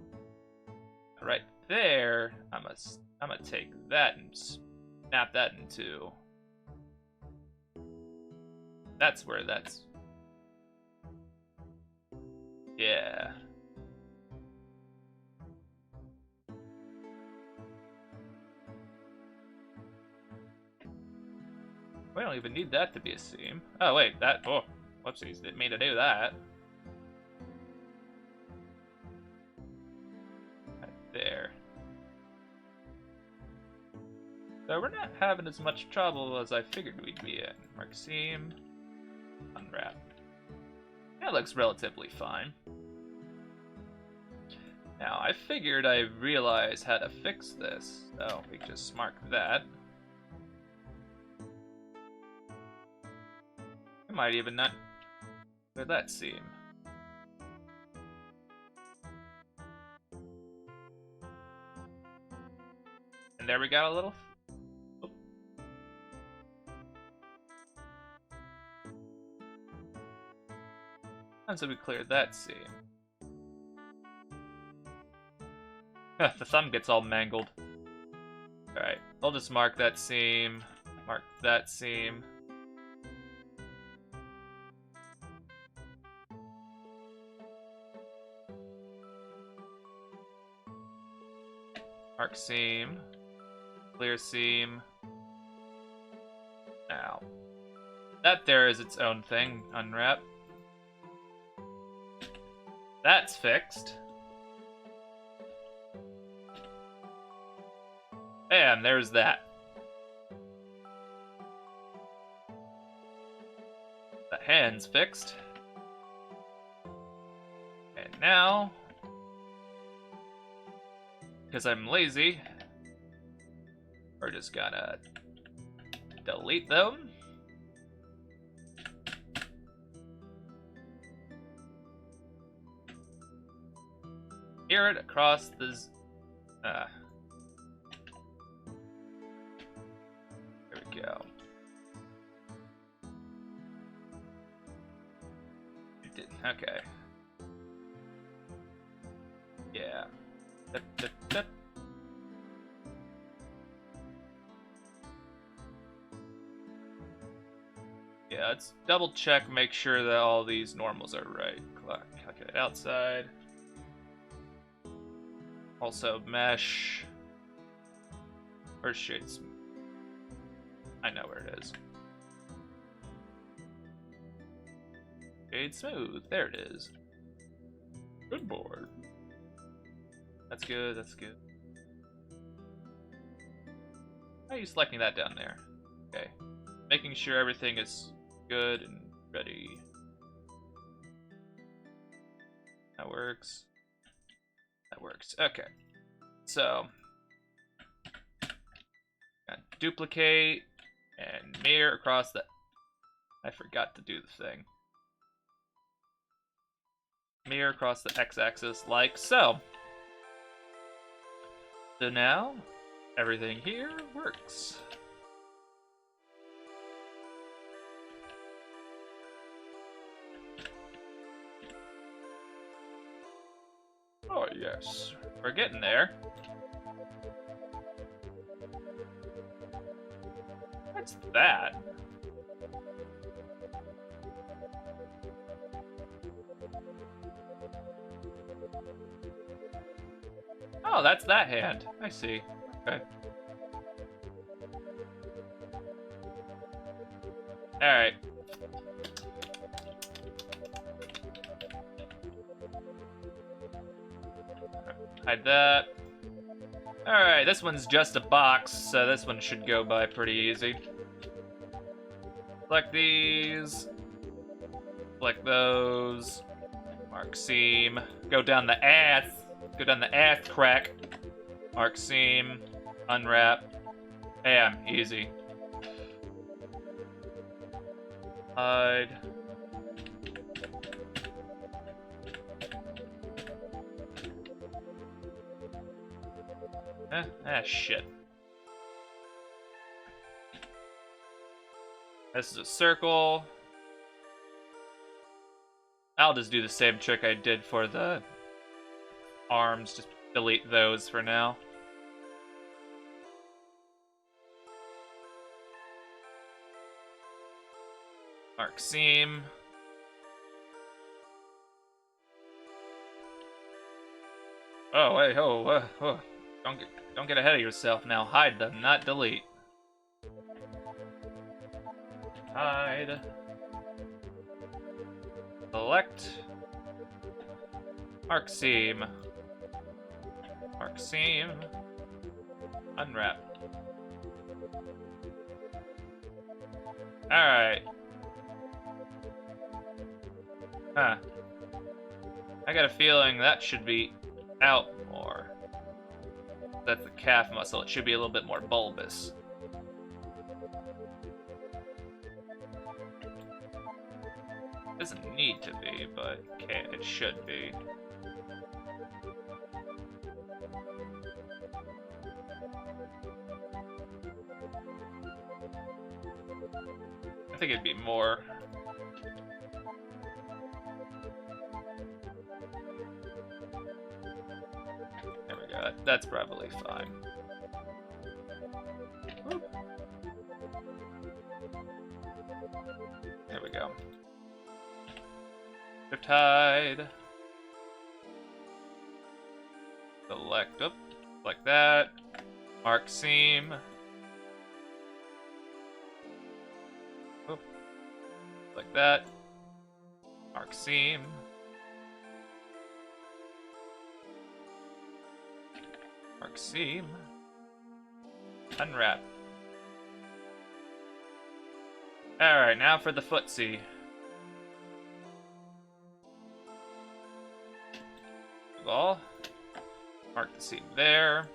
Right there, I'm gonna take that and snap that in two. That's where that's... Yeah. We don't even need that to be a seam. Oh, wait, that... Oh, whoopsies, didn't mean to do that. Right there. So we're not having as much trouble as I figured we'd be in. Mark seam. Unwrap. That looks relatively fine. Now, I figured I realized how to fix this. So we just mark that. I might even not clear that seam. And there we got a little... Oh. And so we cleared that seam. The thumb gets all mangled. Alright, I'll just mark that seam. Mark that seam. Mark seam. Clear seam. Now, that there is its own thing. Unwrap. That's fixed. And there's that. The hand's fixed. And now, because I'm lazy, we're just gonna delete them. Here it across the... there we go. It didn't. Okay. Yeah. Yeah, let's double check, make sure that all these normals are right. Calculate outside. Also mesh. Where's shades? I know where it is. Shade smooth. There it is. Good board. That's good, that's good. How are you selecting that down there? Okay. Making sure everything is good and ready. That works. That works. Okay. So, duplicate and mirror across the... I forgot to do the thing. Mirror across the x-axis like so. So now, everything here works. Oh yes, we're getting there. What's that? Oh, that's that hand. I see. Okay. Alright. Hide that. Alright, this one's just a box, so this one should go by pretty easy. Select these. Select those. Mark seam. Go down the ass. Go down the ass crack. Mark seam. Unwrap. Bam. Easy. Hide. Shit. This is a circle. I'll just do the same trick I did for the arms. Just delete those for now. Mark seam. Oh, wait, oh. Don't get ahead of yourself now. Hide them, not delete. Hide. Select. Mark seam. Mark seam. Unwrap. Alright. Huh. I got a feeling that should be out more. That's the calf muscle. It should be a little bit more bulbous. Doesn't need to be, but it should be. I think it'd be more. There we go. That's probably fine. Whoop. There we go. Shift hide. Select up, like that. Mark seam. Oop. Like that. Mark seam. Mark seam. Unwrap. Alright, now for the footsie. Ball. Mark the seam there.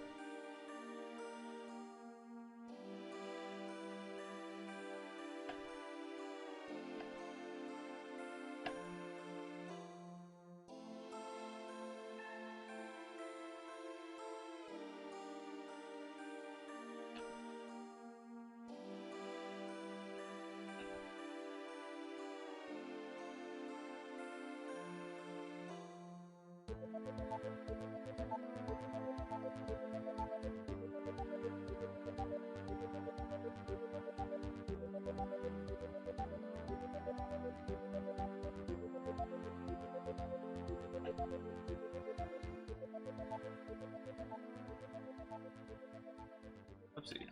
Oopsie.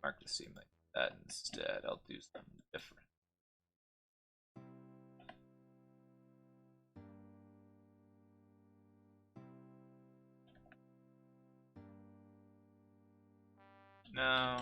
Mark the seam like that instead. I'll do something different. No.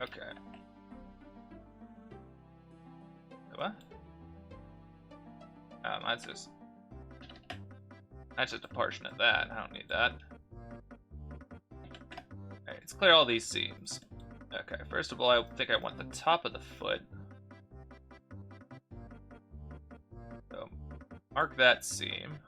Okay. What? That's just a portion of that. I don't need that. Alright, let's clear all these seams. Okay, first of all, I think I want the top of the foot. Mark that seam.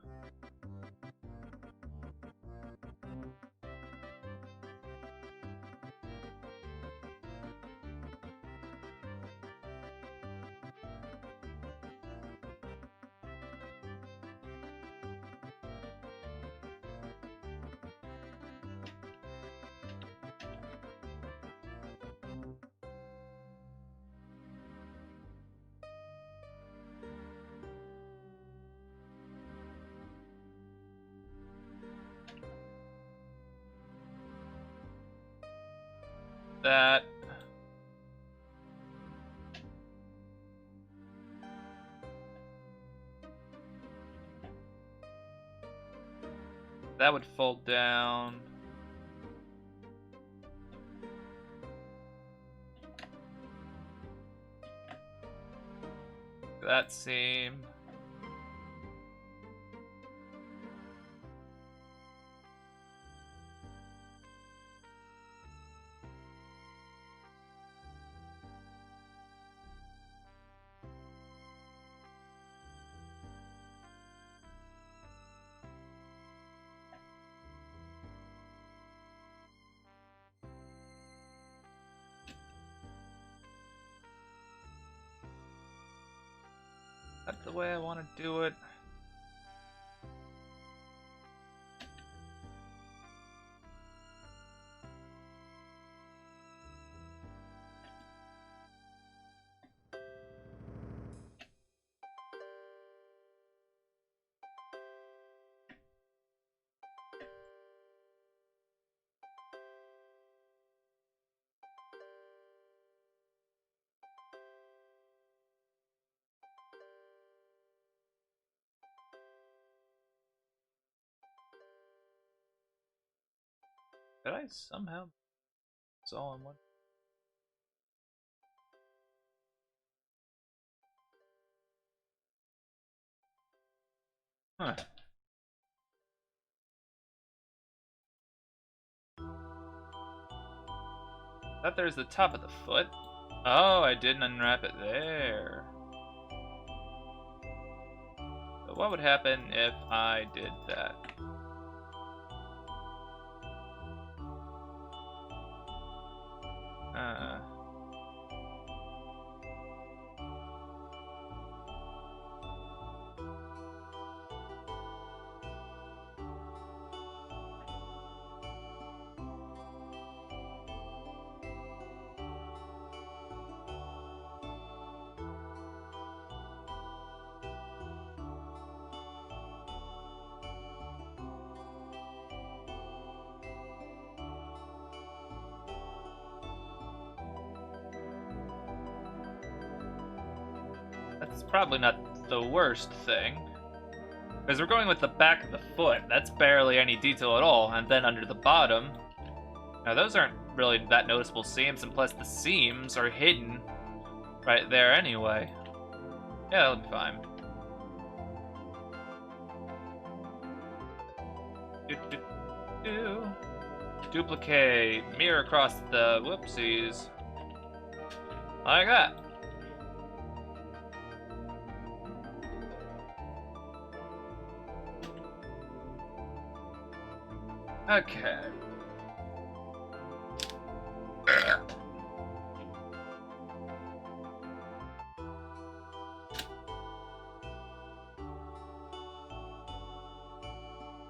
That. That would fold down. That seam. That's the way I want to do it. Did I somehow? It's all in one. Huh. Thought there's the top of the foot. Oh, I didn't unwrap it there. But what would happen if I did that? That's probably not the worst thing. Because we're going with the back of the foot. That's barely any detail at all. And then under the bottom, now those aren't really that noticeable seams, and plus the seams are hidden right there anyway. Yeah, that'll be fine. Duplicate, mirror across the whoopsies. Like that. Okay.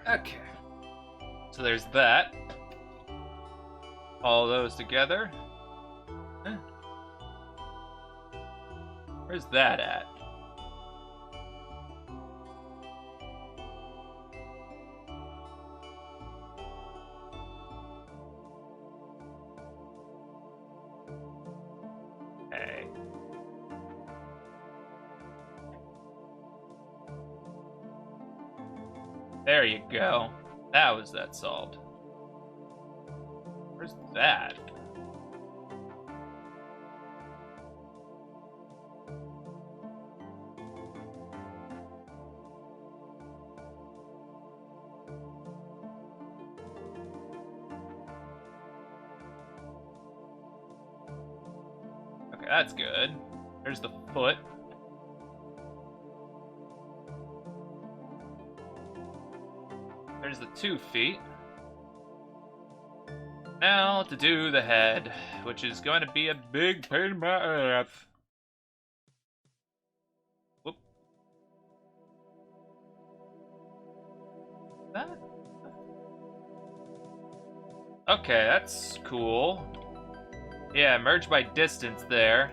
Okay. So there's that. All those together. Where's that at? Okay. There you go. That was that solved. Where's that? Okay, that's good. There's the foot. There's the 2 feet. Now to do the head, which is going to be a big pain in my ass. Whoop. That? Okay, that's cool. Yeah, merge by distance there.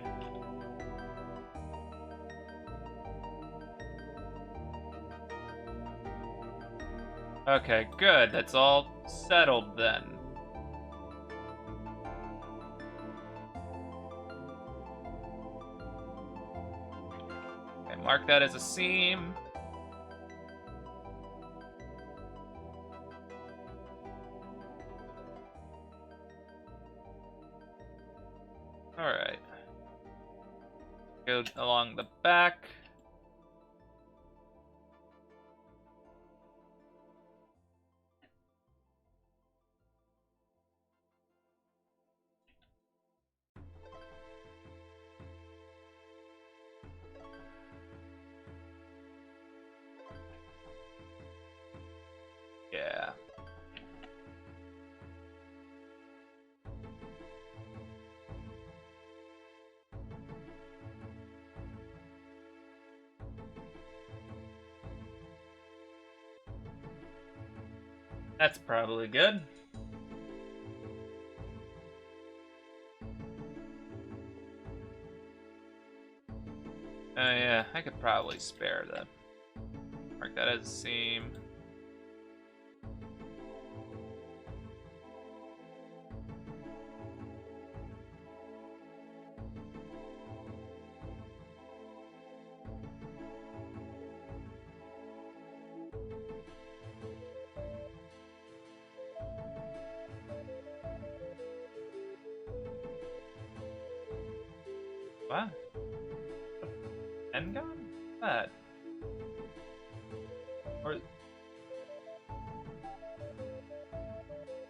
Okay, good. That's all settled then. Okay, mark that as a seam. Alright. Go along the back. Yeah. That's probably good. Yeah, I could probably spare that. Mark that as a seam. What? End gun? What's that? Or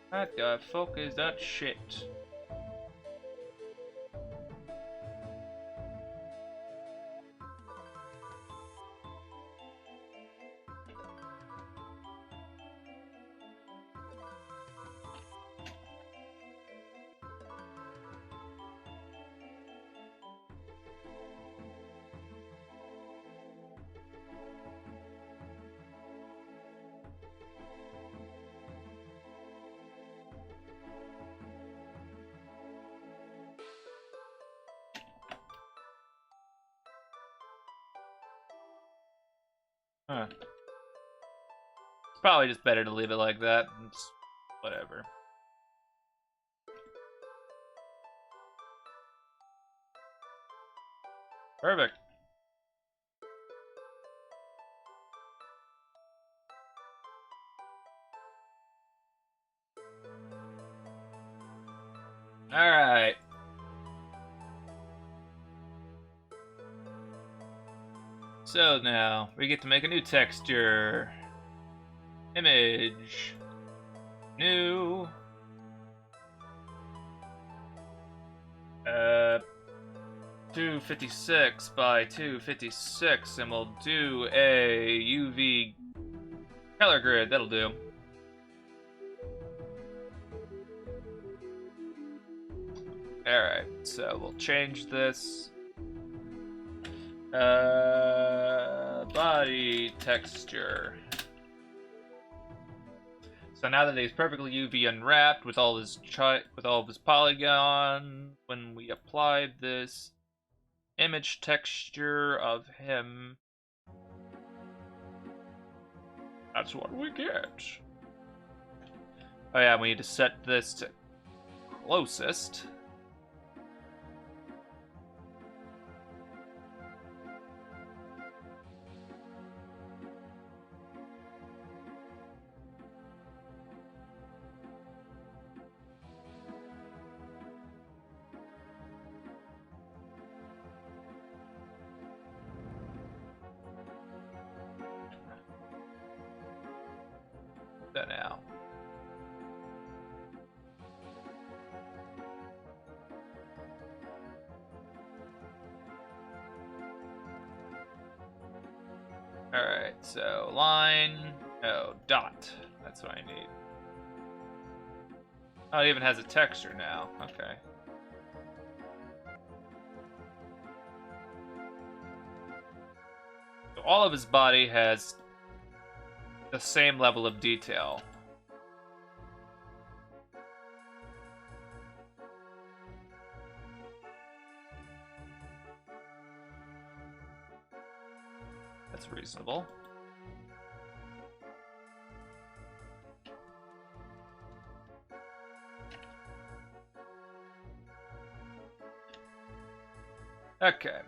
what the fuck is that shit? Huh. It's probably just better to leave it like that. It's whatever. Perfect. Alright. So now, we get to make a new texture. Image. New. 256 by 256, and we'll do a UV color grid. That'll do. Alright, so we'll change this. Body texture. So now that he's perfectly UV unwrapped with all his polygon, when we applied this image texture of him, that's what we get. Oh yeah, we need to set this to closest. That now. Alright, so line, no, dot. That's what I need. Oh, it even has a texture now. Okay. So all of his body has the same level of detail. That's reasonable. Okay.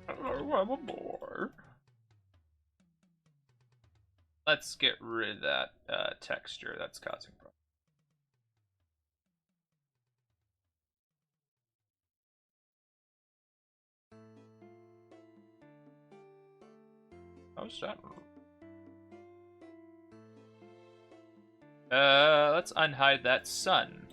Hello, I'm a boar. Let's get rid of that texture that's causing problems. How's that? Let's unhide that sun.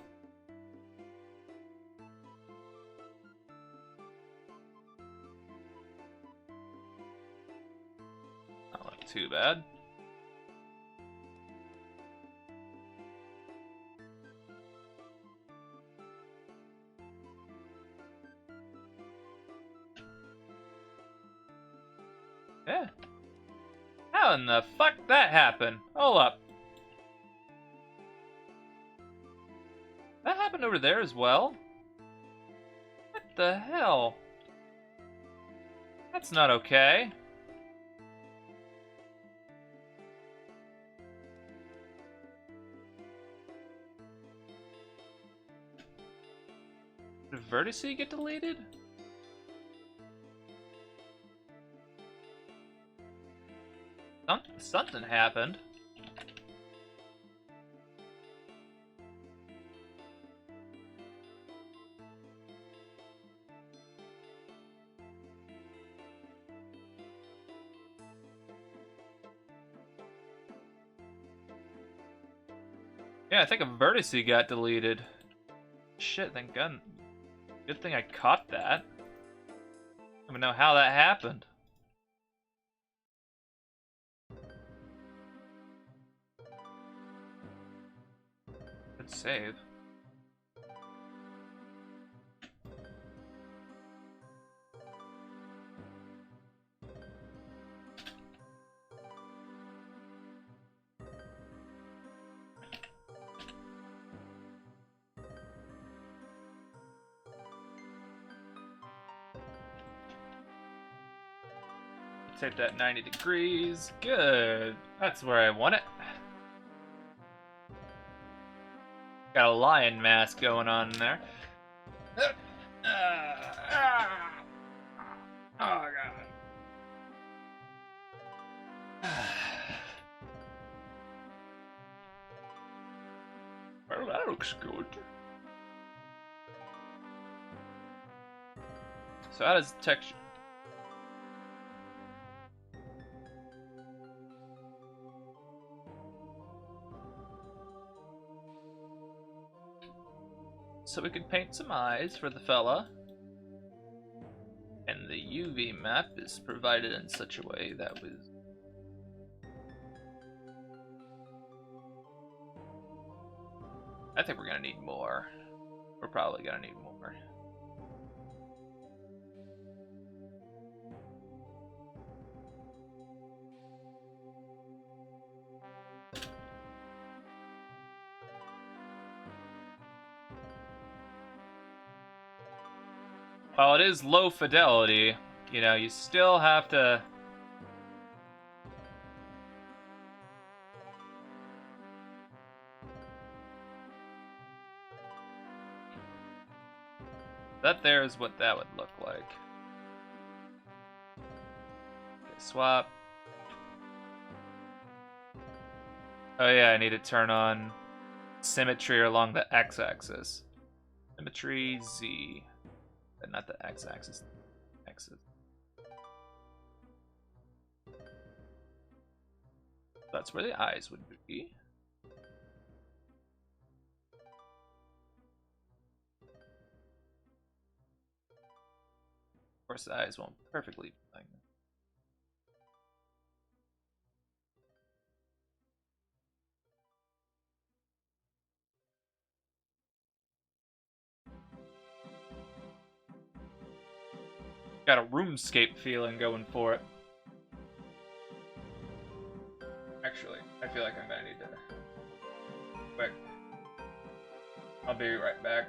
Not look too bad. Yeah. How in the fuck that happened? Hold up. That happened over there as well? What the hell? That's not okay. Did vertice get deleted? Something happened. Yeah, I think a vertice got deleted. Shit, thank God. Good thing I caught that. I don't even know how that happened. Good save. Take that 90 degrees. Good. That's where I want it. Got a lion mask going on in there. Oh, God. Well, that looks good. So how does texture... So we can paint some eyes for the fella. And the UV map is provided in such a way that was... I think we're gonna need more. We're probably gonna need more. While it is low fidelity, you know, you still have to... That there is what that would look like. Okay, swap. Oh yeah, I need to turn on symmetry along the x-axis. Symmetry Z. But not the x-axis. Axis. That's where the eyes would be. Of course, the eyes won't perfectly be like that. Got a RuneScape feeling going for it. Actually, I feel like I'm gonna need to... Quick. I'll be right back.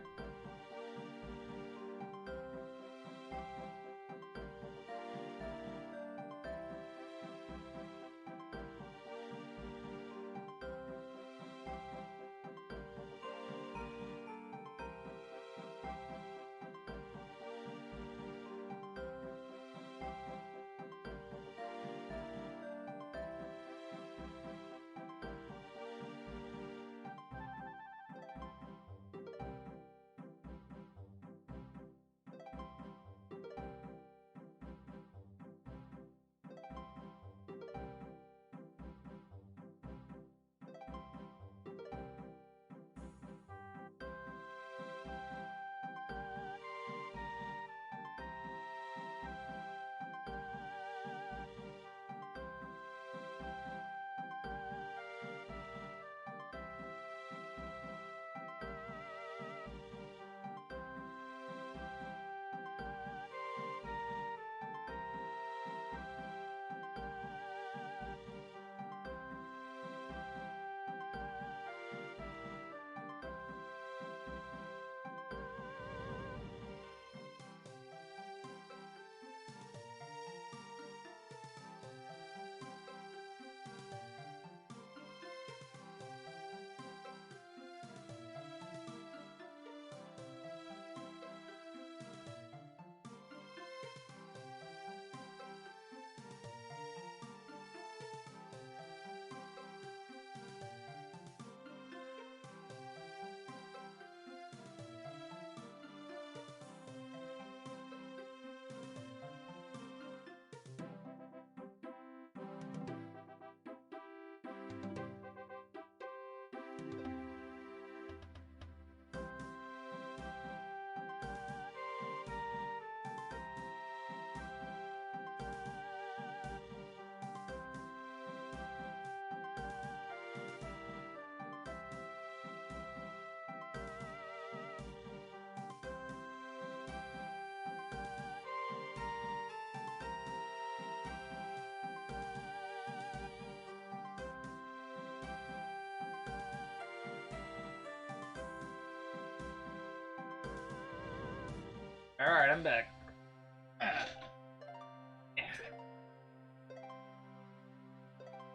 Alright, I'm back.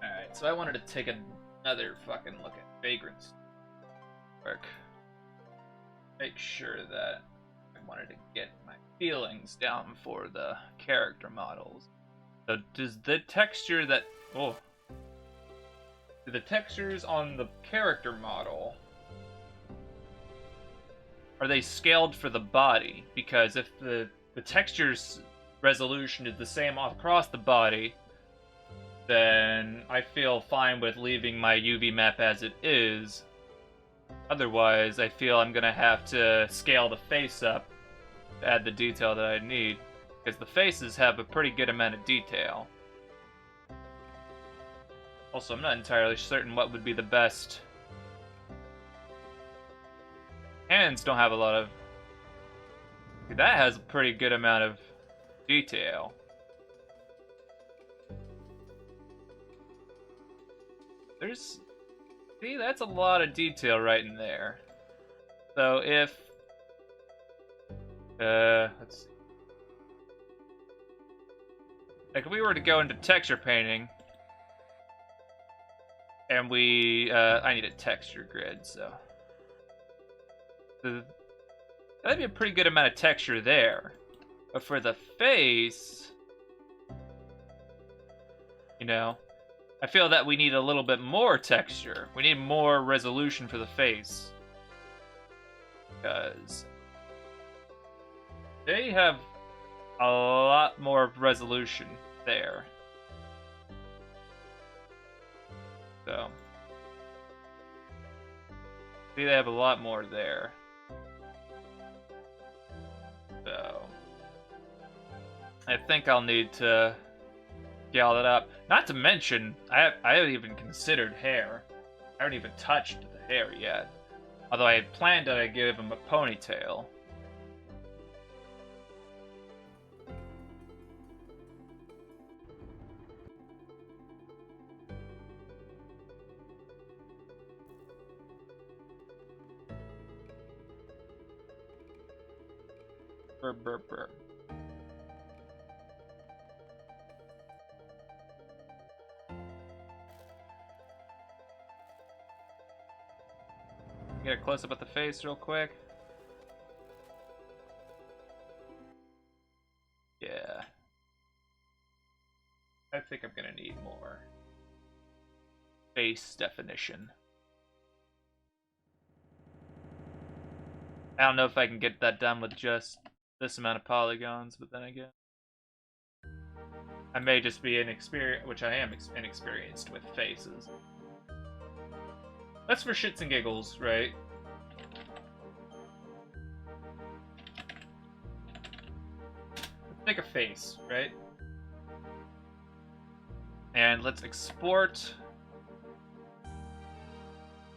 Alright, so I wanted to take another fucking look at Vagrant's work. Make sure that I wanted to get my feelings down for the character models. So does the texture that... Oh. Do the textures on the character model... Are they scaled for the body? Because if the texture's resolution is the same across the body, then I feel fine with leaving my UV map as it is. Otherwise, I feel I'm gonna have to scale the face up to add the detail that I need, because the faces have a pretty good amount of detail. Also, I'm not entirely certain what would be the best. Hands don't have a lot of... That has a pretty good amount of detail. There's... See, that's a lot of detail right in there. So if... let's see. Like, if we were to go into texture painting, and we... I need a texture grid, so... That'd be a pretty good amount of texture there. But for the face... You know... I feel that we need a little bit more texture. We need more resolution for the face. Because... they have a lot more resolution there. So... see, they have a lot more there. So... I think I'll need to scale it up. Not to mention, I haven't even considered hair. I haven't even touched the hair yet. Although I had planned to give him a ponytail. Burr, burr, burr. Get a close up at the face real quick. Yeah. I think I'm gonna need more face definition. I don't know if I can get that done with just this amount of polygons, but then again, I may just be inexperienced, which I am inexperienced with faces. That's for shits and giggles, right? Let's make a face, right? And let's export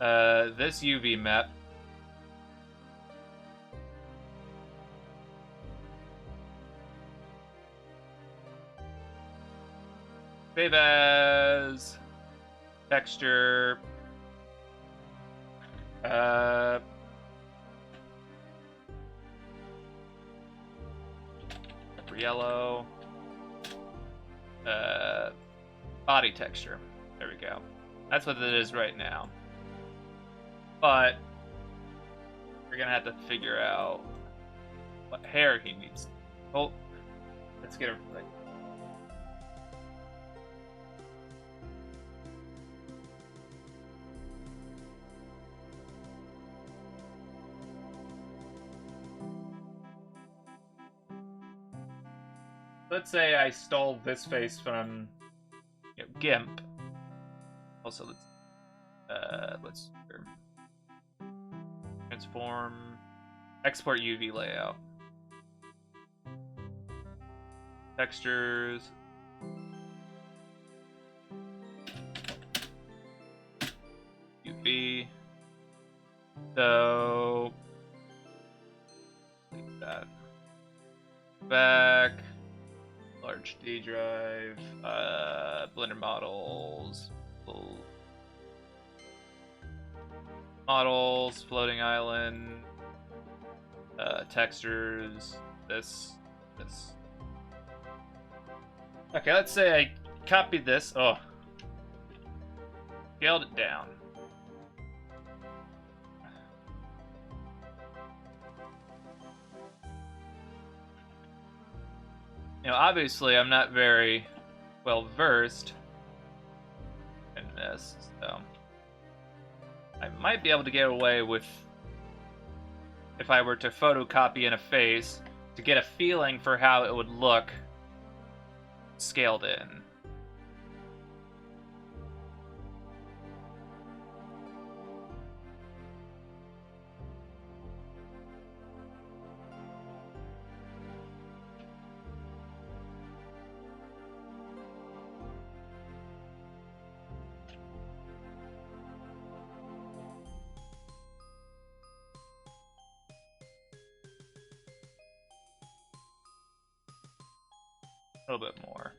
this UV map. Save as texture. Capreillo. Body texture. There we go. That's what it is right now. But we're gonna have to figure out what hair he needs. Oh, let's get everything. Let's say I stole this face from GIMP. Also, let's transform, export UV layout, textures, UV. So leave that back. Large D drive, Blender models, floating island, textures, this. Okay, let's say I copied this. Oh, scaled it down. You know, obviously, I'm not very well versed in this, so I might be able to get away with, if I were to photocopy in a face, to get a feeling for how it would look scaled in. A little bit more.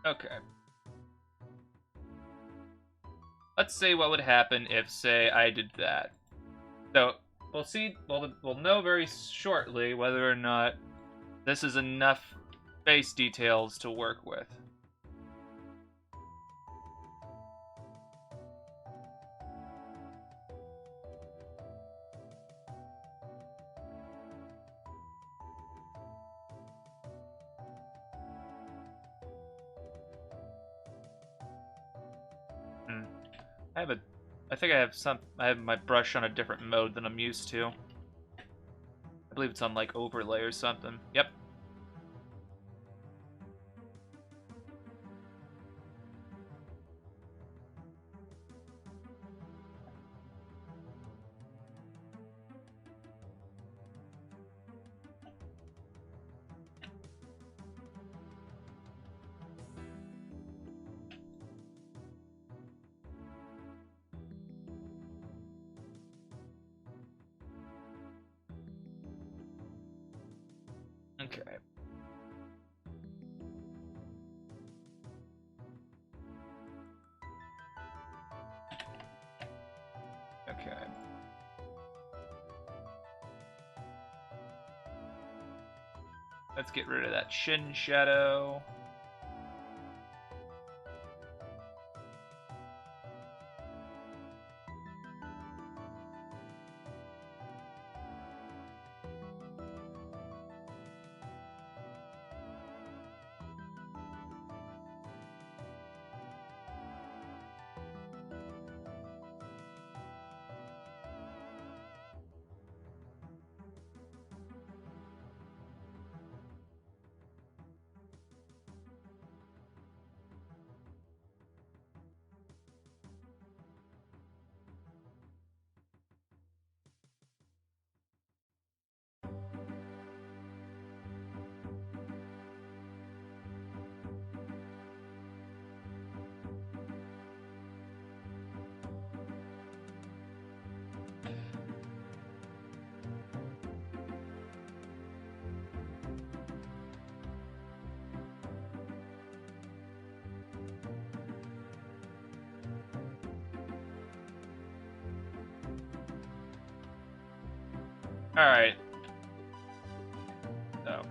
Okay. Let's see what would happen if, say, I did that. So, we'll see, we'll know very shortly whether or not this is enough face details to work with. I think I have my brush on a different mode than I'm used to. I believe it's on like overlay or something. Yep. Okay. Okay. Let's get rid of that shin shadow. Alright. So,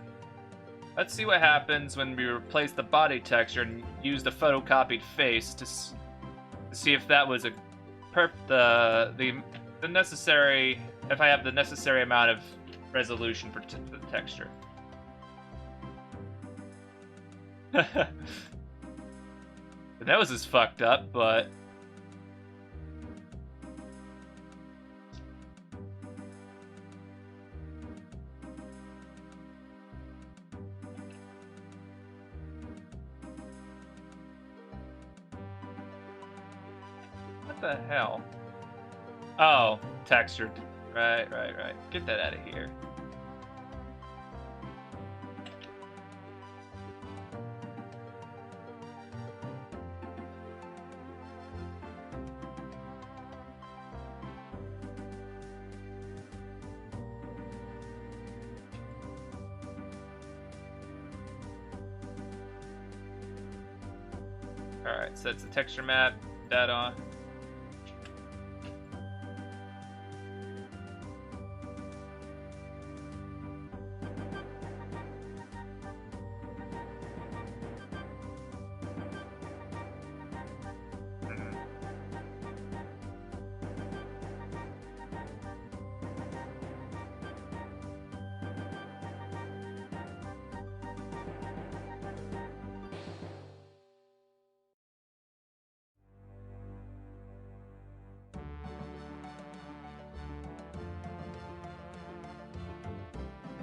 let's see what happens when we replace the body texture and use the photocopied face to see if that was the necessary, if I have the necessary amount of resolution for the texture. The nose is fucked up, but what the hell? Oh, textured. Right. Get that out of here. Alright, so that's the texture map. That on.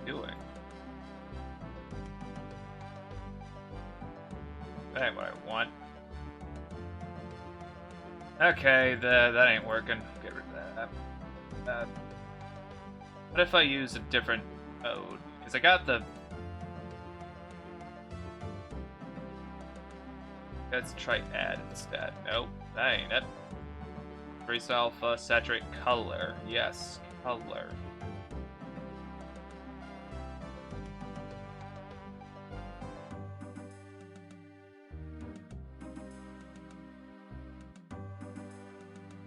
Doing. That ain't what I want. Okay, that ain't working. Get rid of that. What if I use a different mode? Because I got the... Let's try add instead. Nope, that ain't it. Trace alpha, saturate color. Yes, color.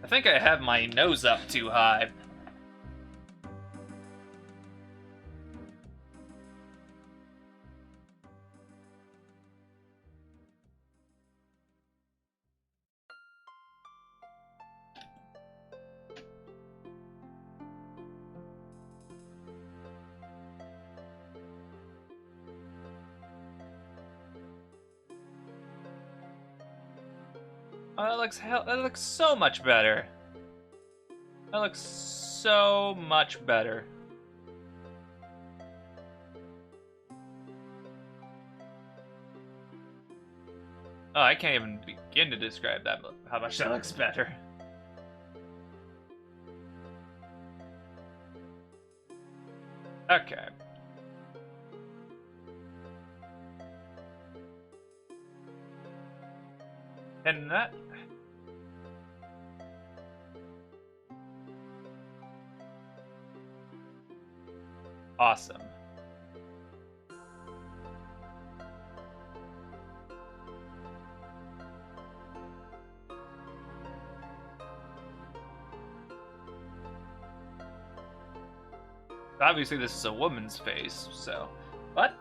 I think I have my nose up too high. Oh, that looks so much better. That looks so much better. Oh, I can't even begin to describe that, how much that looks better. Okay. And that... Awesome. obviously this is a woman's face, so... But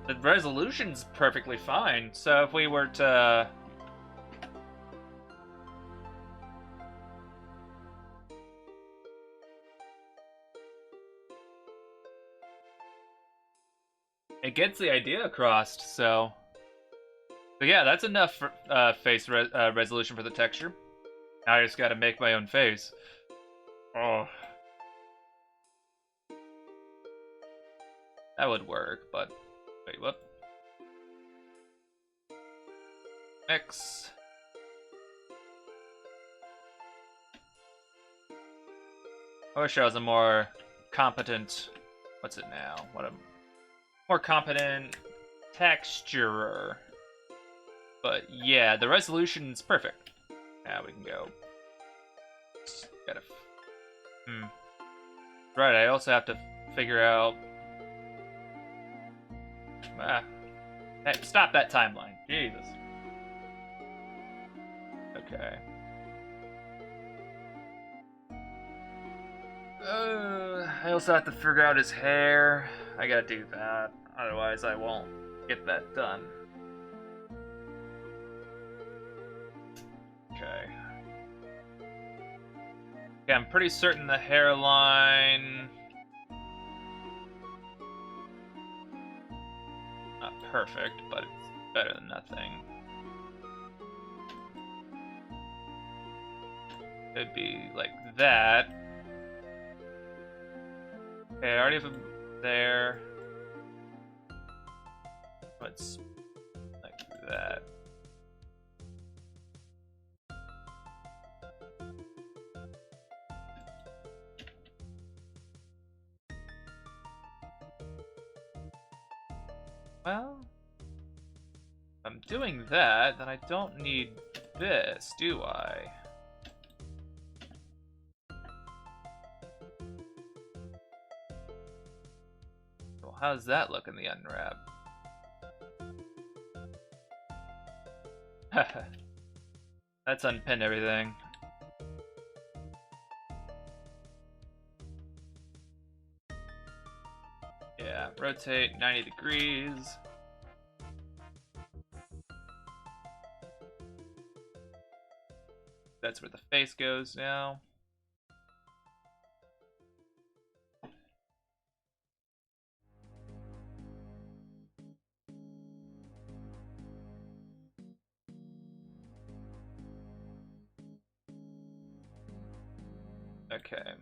the resolution's perfectly fine, so if we were to... It gets the idea across, so... But yeah, that's enough for, face resolution for the texture. Now I just gotta make my own face. Oh. That would work, but... Wait, what? Mix. I wish I was a more competent... What's it now? What a... More competent texturer. But yeah, the resolution's perfect. Now we can go. Gotta... Right, I also have to figure out... Hey, stop that timeline. Jesus. Okay. I also have to figure out his hair. I gotta do that. Otherwise, I won't get that done. Okay. Yeah, I'm pretty certain the hairline... Not perfect, but it's better than nothing. It'd be like that. Okay, I already have him there. Let's like that. Well, if I'm doing that, then I don't need this, do I? Well, how's that look in the unwrap? Let's unpin everything. Yeah, rotate 90 degrees. That's where the face goes now. Okay.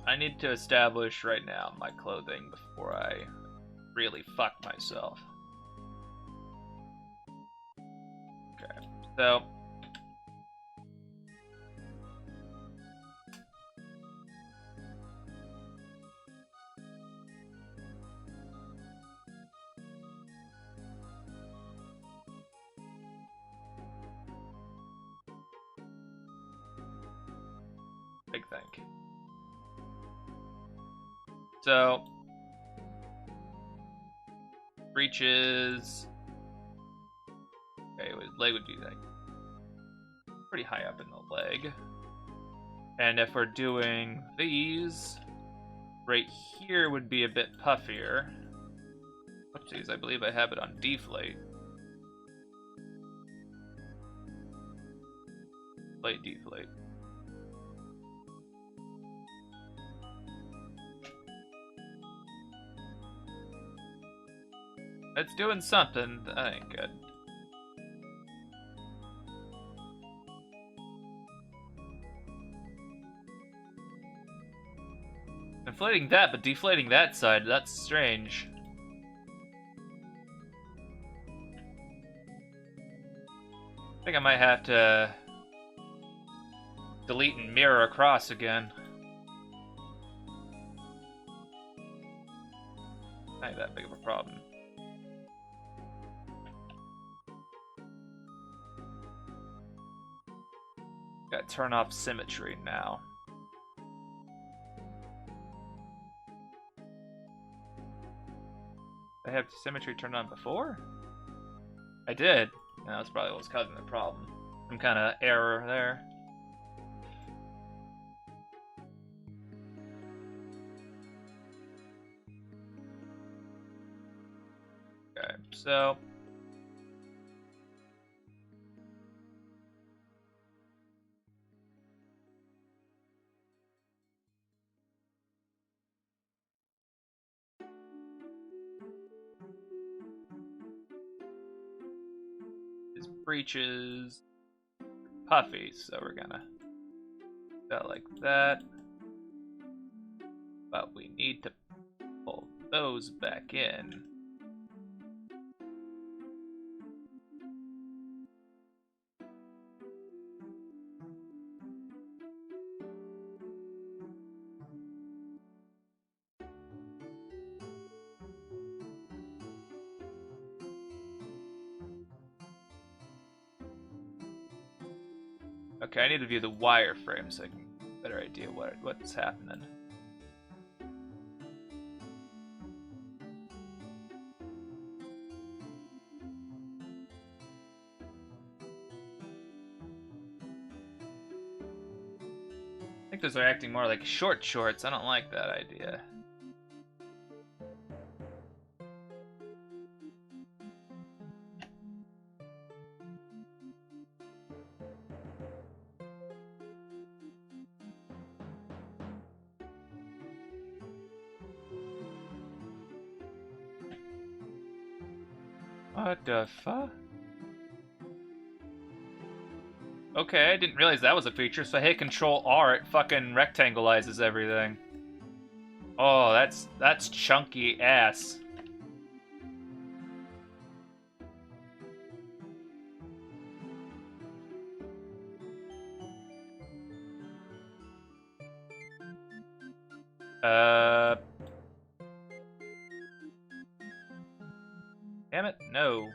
I need to establish right now my clothing before I really fuck myself. Okay, so... Big thing. So, breeches. Okay, leg would be like pretty high up in the leg. And if we're doing these, right here would be a bit puffier. Whoopsies, I believe I have it on deflate. Light deflate. It's doing something. That ain't good. Inflating that, but deflating that side, that's strange. I think I might have to delete and mirror across again. Not that big of a problem. Gotta turn off symmetry now. I have symmetry turned on before? I did. No, that's probably what was causing the problem. Some kind of error there. so. His breeches puffy, so we're gonna do that like that. But we need to pull those back in. Okay, I need to view the wireframe so I can get a better idea what's happening. I think those are acting more like short shorts. I don't like that idea. What the fuck? Okay, I didn't realize that was a feature, so I hit Control R, it fucking rectangleizes everything. Oh, that's chunky ass. Damn it, no.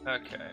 Okay.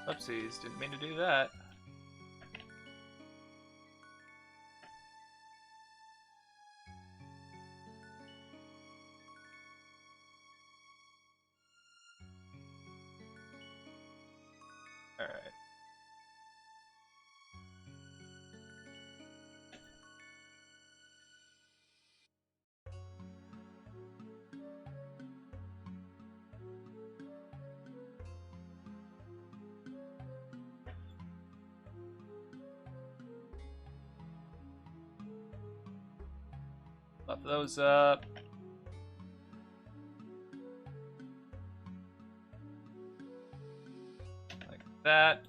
Oopsies, didn't mean to do that. Alright. Buff those up. Like that.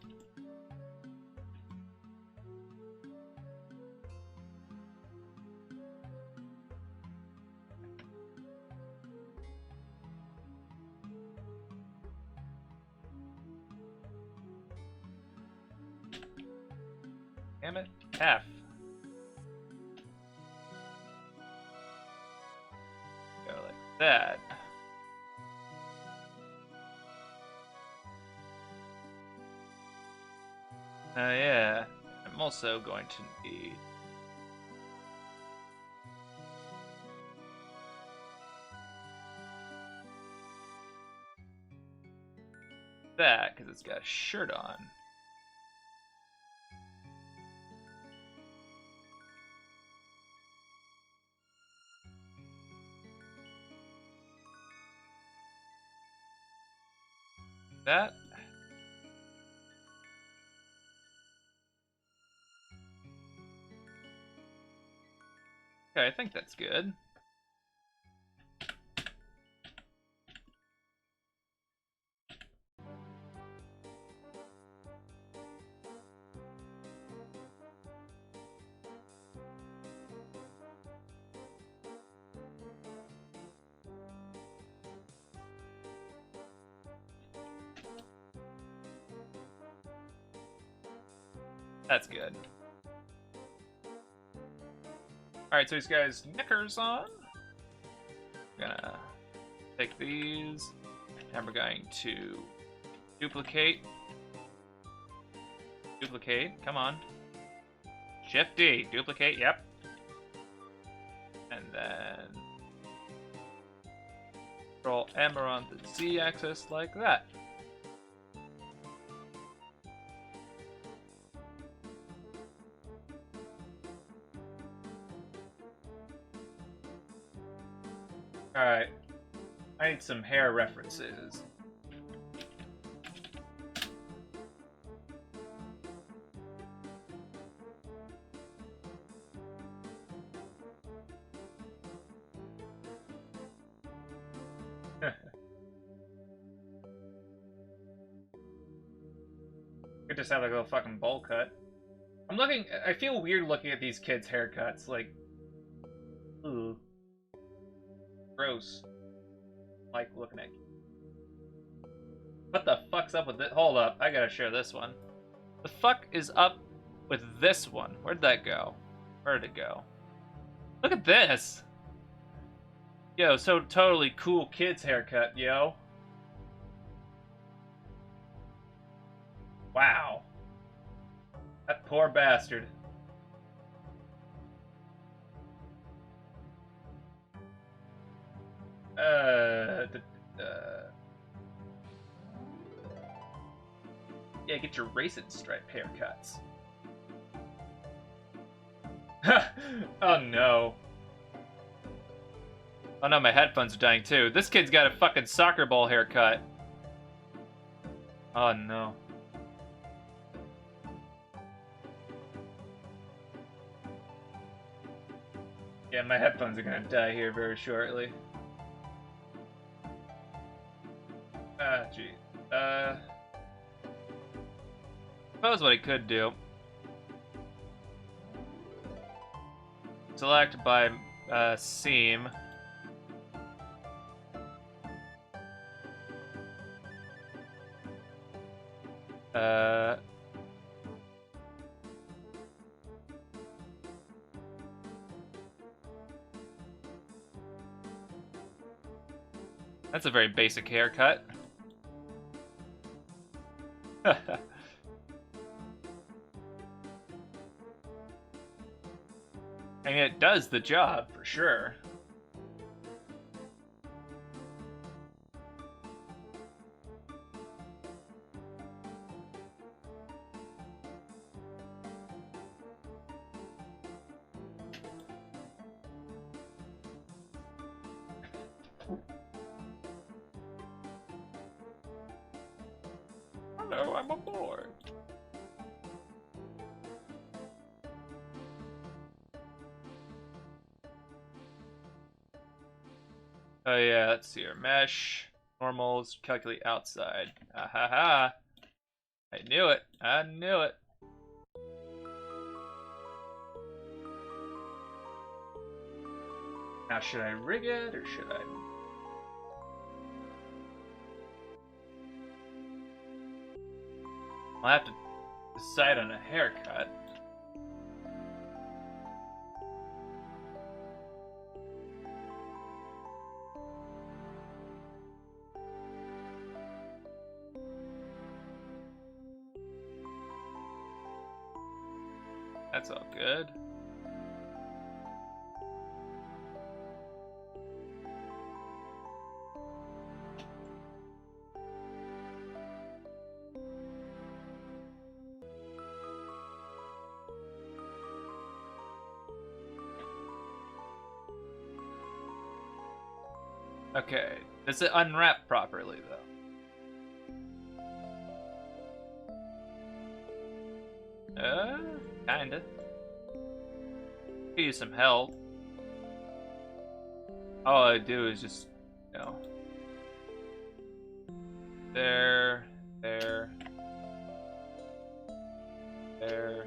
Damn it. F. Go like that. Yeah. I'm also going to need that because it's got a shirt on. That. Okay, I think that's good. That's good. Alright, so he's got his knickers on. We're gonna take these, and we're going to duplicate. Duplicate, come on. Shift D, duplicate, yep. And then Control M around the Z axis like that. Alright. I need some hair references. Could just have like a little fucking bowl cut. I feel weird looking at these kids' haircuts, like, ooh. Gross. Like looking at. What the fuck's up with it? Hold up, I gotta share this one. The fuck is up with this one? Where'd that go? Where'd it go? Look at this! Yo, so totally cool kid's haircut, yo. Wow. That poor bastard. Yeah, get your racing stripe haircuts. Oh no. Oh no, my headphones are dying too. This kid's got a fucking soccer ball haircut. Oh no. Yeah, my headphones are gonna die here very shortly. Ah, gee. Suppose what I could do. Select by seam. That's a very basic haircut. I mean, it does the job, for sure. Hello, I'm aboard. Oh yeah, let's see here. Mesh, normals, calculate outside. Ah ha ha. I knew it. I knew it. Now should I rig it or should I? I'll have to decide on a haircut. That's all good. Okay, does it unwrap properly, though? Kinda. Could use some help. All I do is just, you know... There... There... There...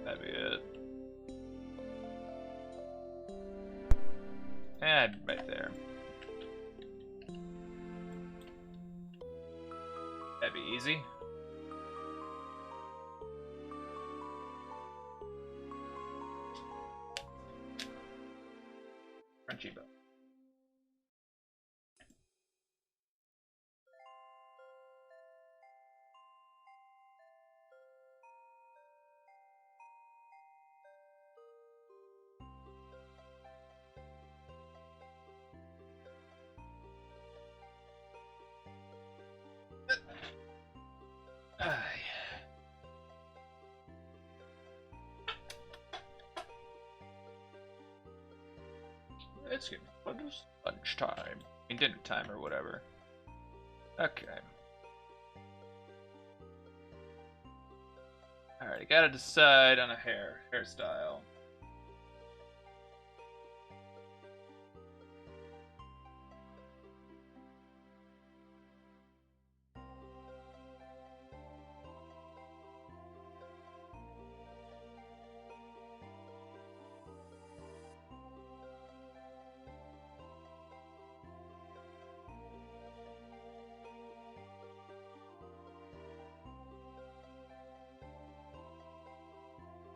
That'd be it. And right there. That'd be easy. Crunchy bone. It's getting lunchtime. I mean, dinner time or whatever. Okay. Alright, I gotta decide on a hairstyle.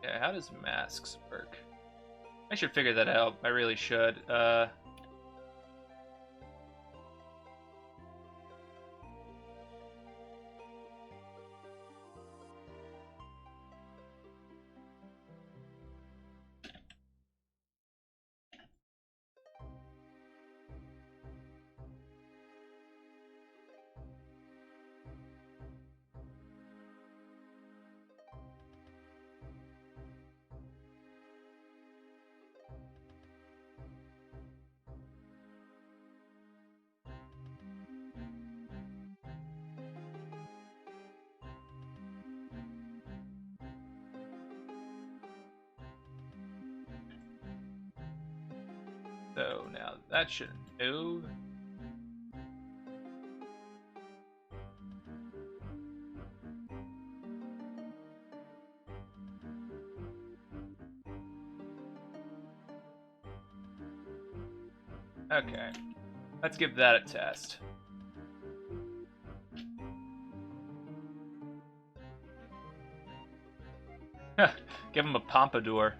Yeah, how does masks work? I should figure that out. I really should. So now that shouldn't move. Okay, let's give that a test. Give him a pompadour.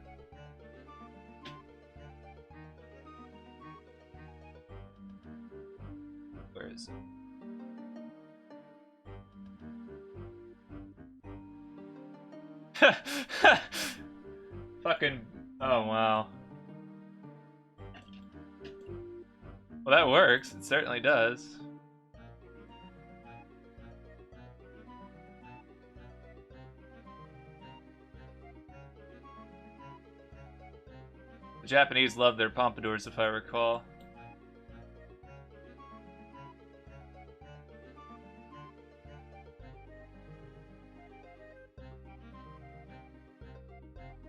Where is it? Fucking... Oh, wow. Well, that works. It certainly does. The Japanese love their pompadours, if I recall.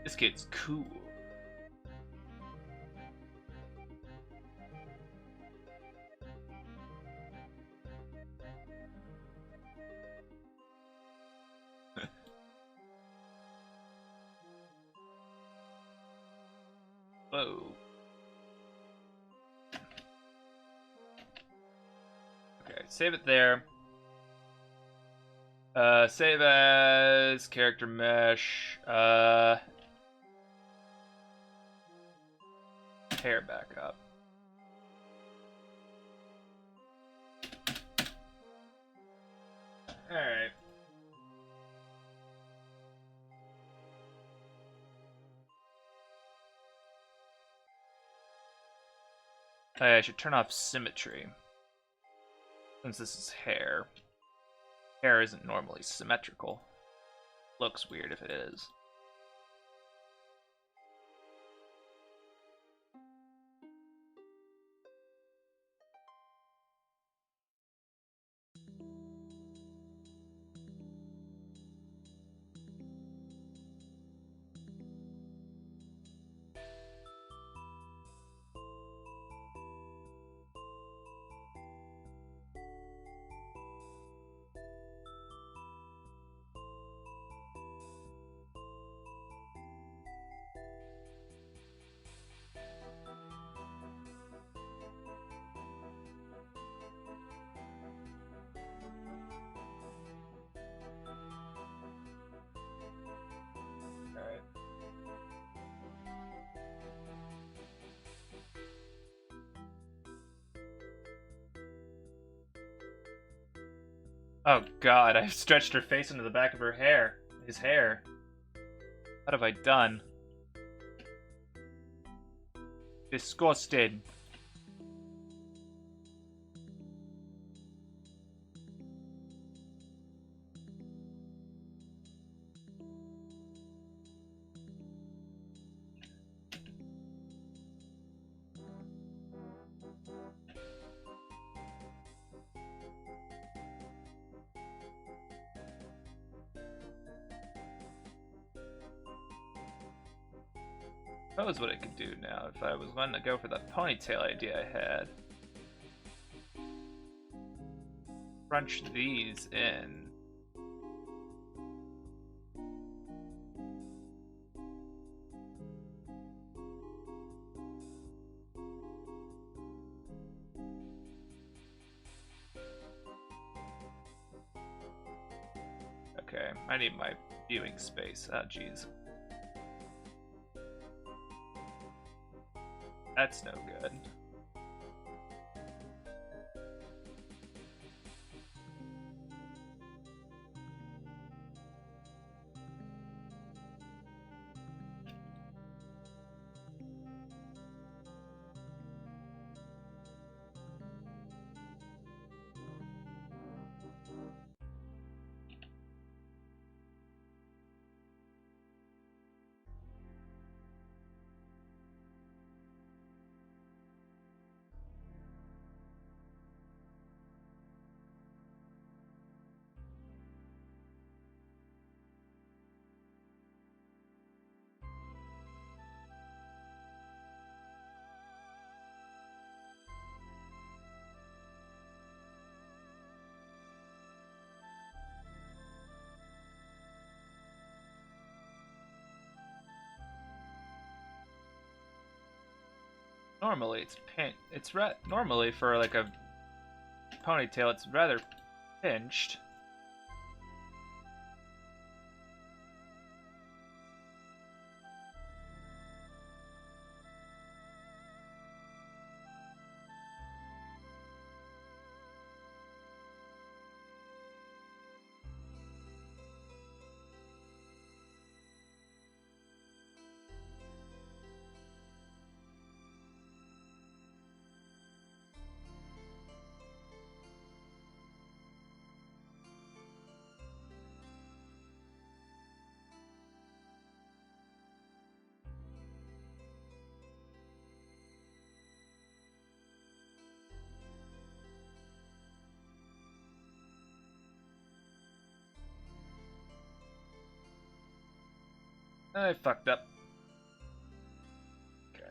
This kid's cool. Whoa. Okay, save it there. Save as character mesh. Hair back up. Alright. I should turn off symmetry. Since this is hair. Hair isn't normally symmetrical. Looks weird if it is. Oh god, I've stretched her face into the back of her hair. His hair. What have I done? Disgusted. Suppose what I could do now if I was wanting to go for that ponytail idea I had. Crunch these in. Okay, I need my viewing space. Oh, jeez. That's no good. Normally it's normally for like a ponytail it's rather pinched. I fucked up. Okay.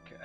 Okay.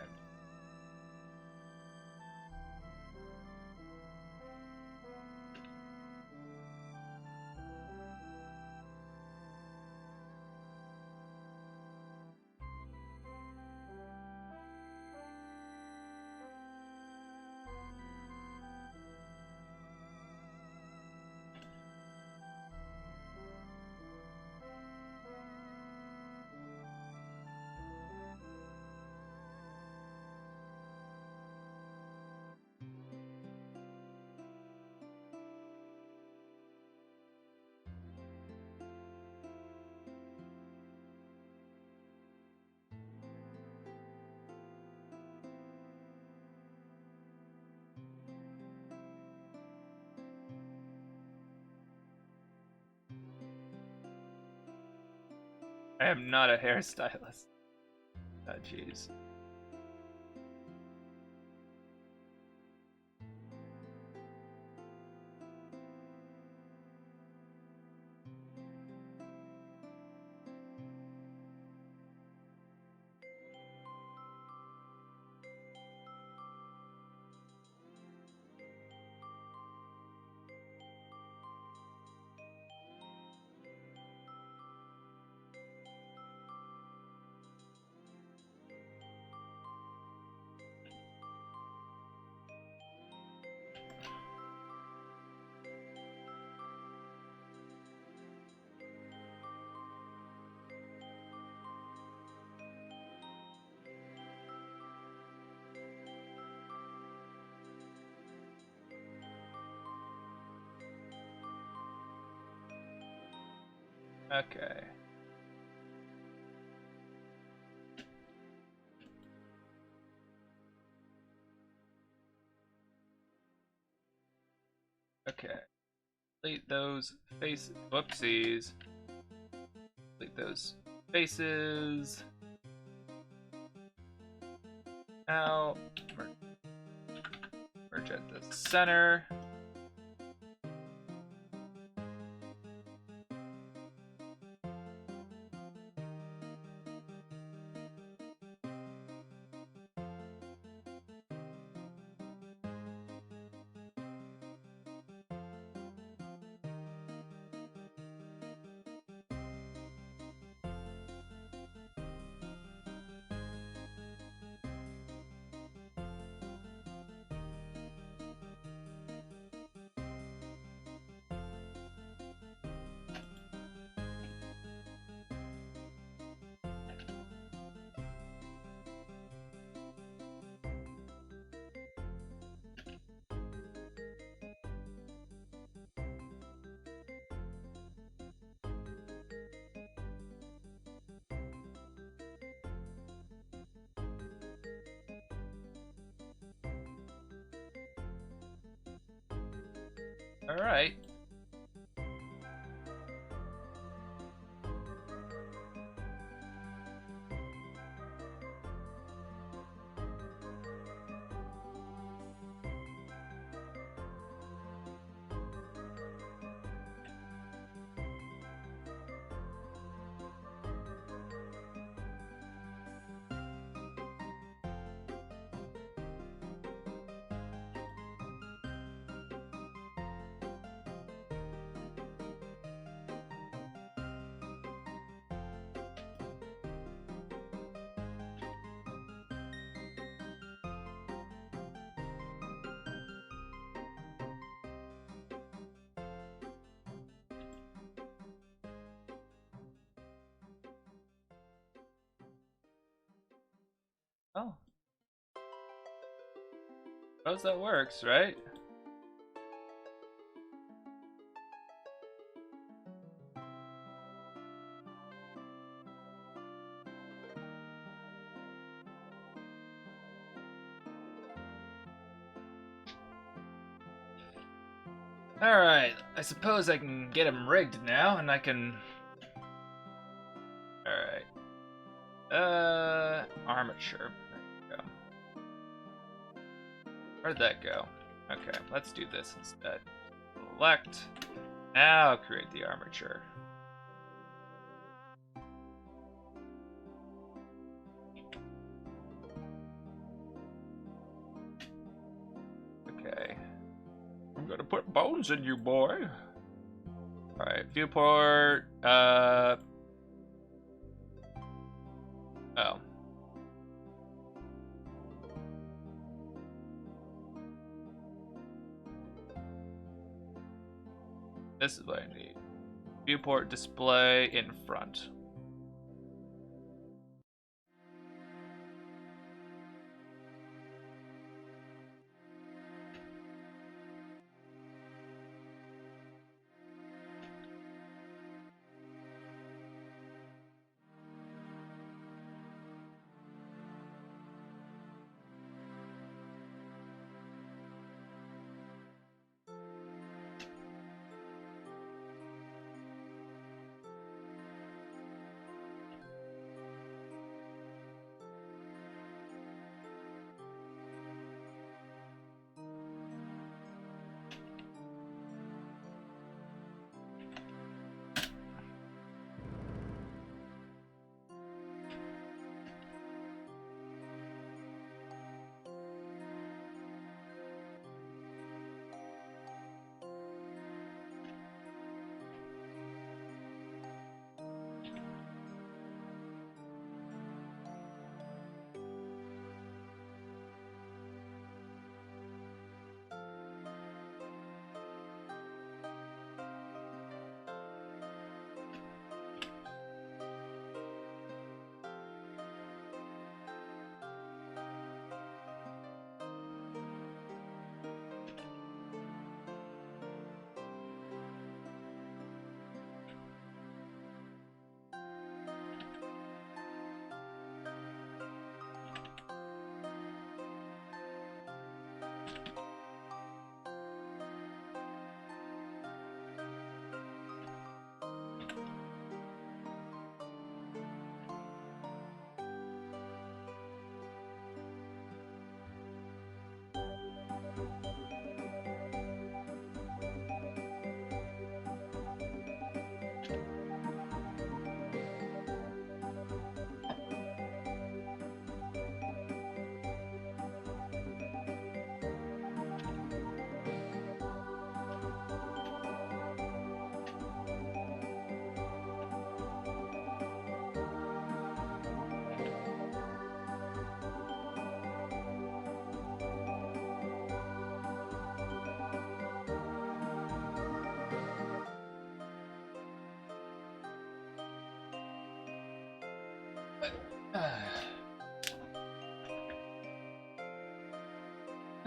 I am not a hairstylist. Oh, jeez. Okay. Okay. Delete those faces. Whoopsies. Delete those faces. Out. Merge at the center. Alright. Oh. Suppose that works, right? Alright, I suppose I can get him rigged now, and I can... Alright. Armature. There we go. Where'd that go? Okay, let's do this instead. Select. Now create the armature. Okay. I'm gonna put bones in you, boy. Alright, viewport, Oh. This is what I need. Viewport display in front.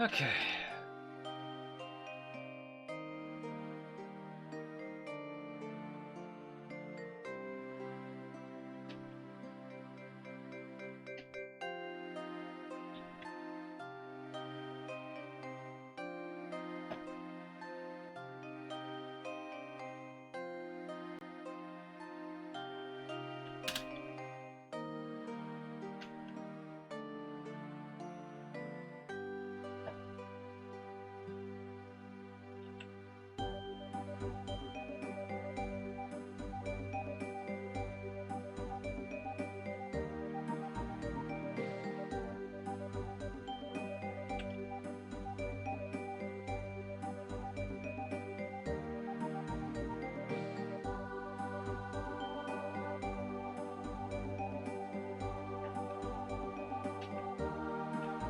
Okay.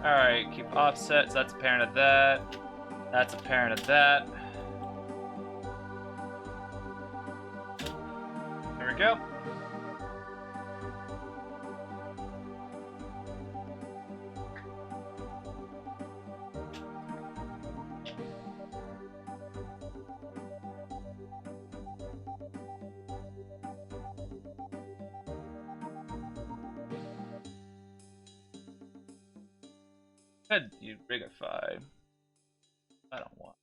Alright, keep offset, so that's a parent of that. That's a parent of that. There we go. Good, you rigify. I don't want.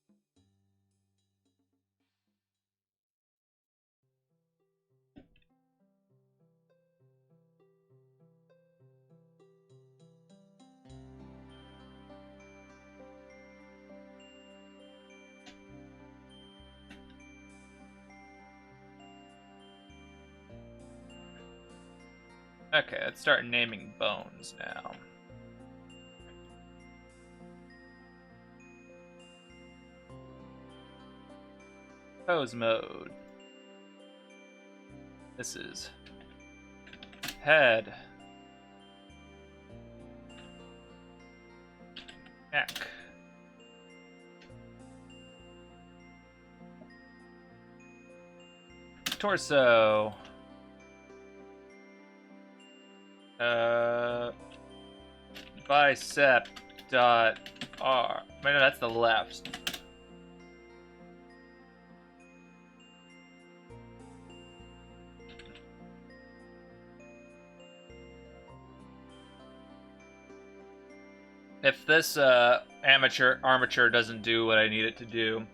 Okay, let's start naming bones now. Pose mode. This is head, neck, torso, bicep dot R. Wait, no, that's the left. If this armature doesn't do what I need it to do,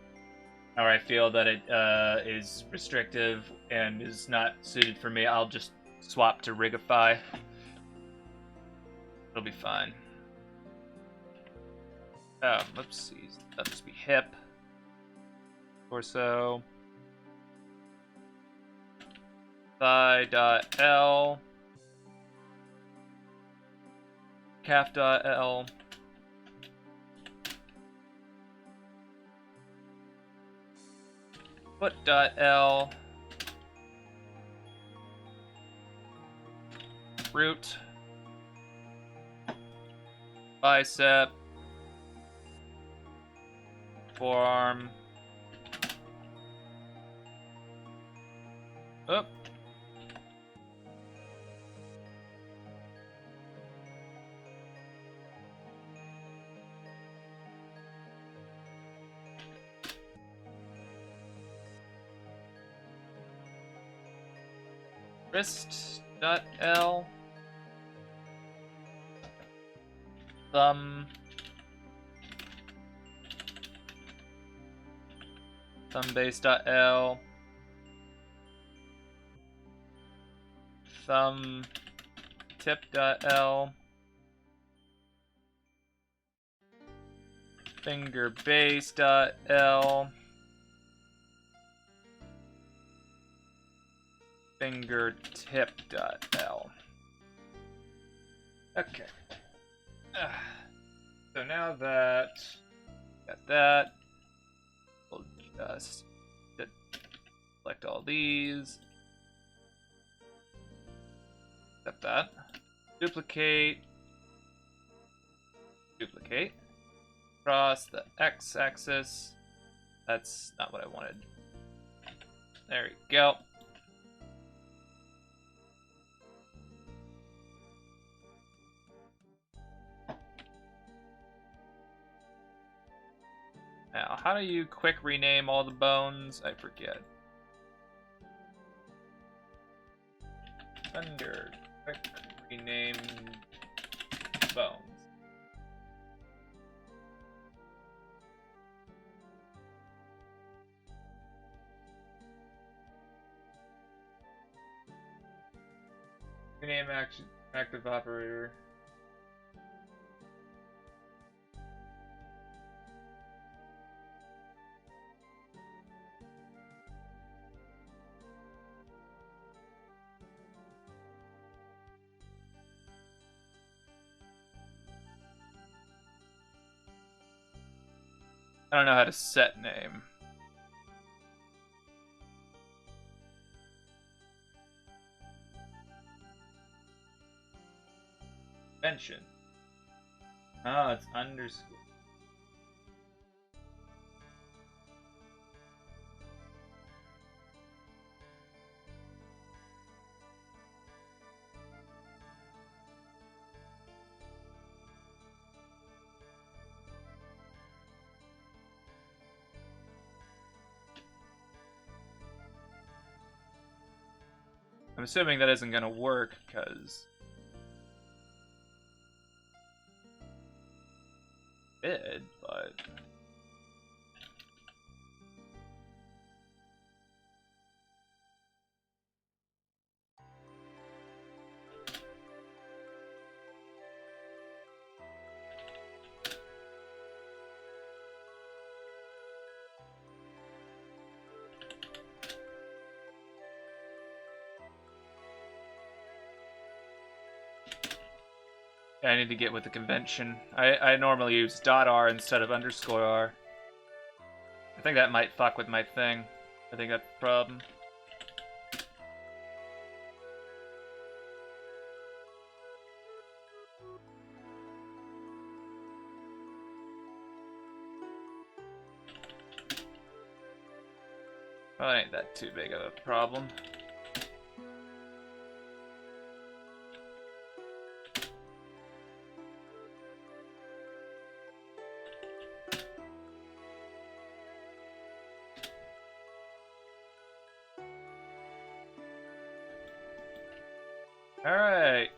or I feel that it is restrictive and is not suited for me, I'll just swap to rigify. It'll be fine. Let's see. That'll just be hip, torso, thigh.L, calf.L, foot.L, root, bicep, forearm, up, wrist.L, thumb, base.L, thumb tip.L, finger base.L, fingertip.L. Okay. So now that got that, we'll just select all these. Accept that. Duplicate. Duplicate. Cross the x-axis. That's not what I wanted. There we go. Now, how do you quick rename all the bones? I forget. Thunder, quick rename bones. Rename action, active operator. I don't know how to set name. Convention. Oh, it's underscore. I'm assuming that isn't gonna work because it did, but I need to get with the convention. I normally use .r instead of _r. I think that might fuck with my thing. I think that's the problem. Well, it ain't that too big of a problem. Alright.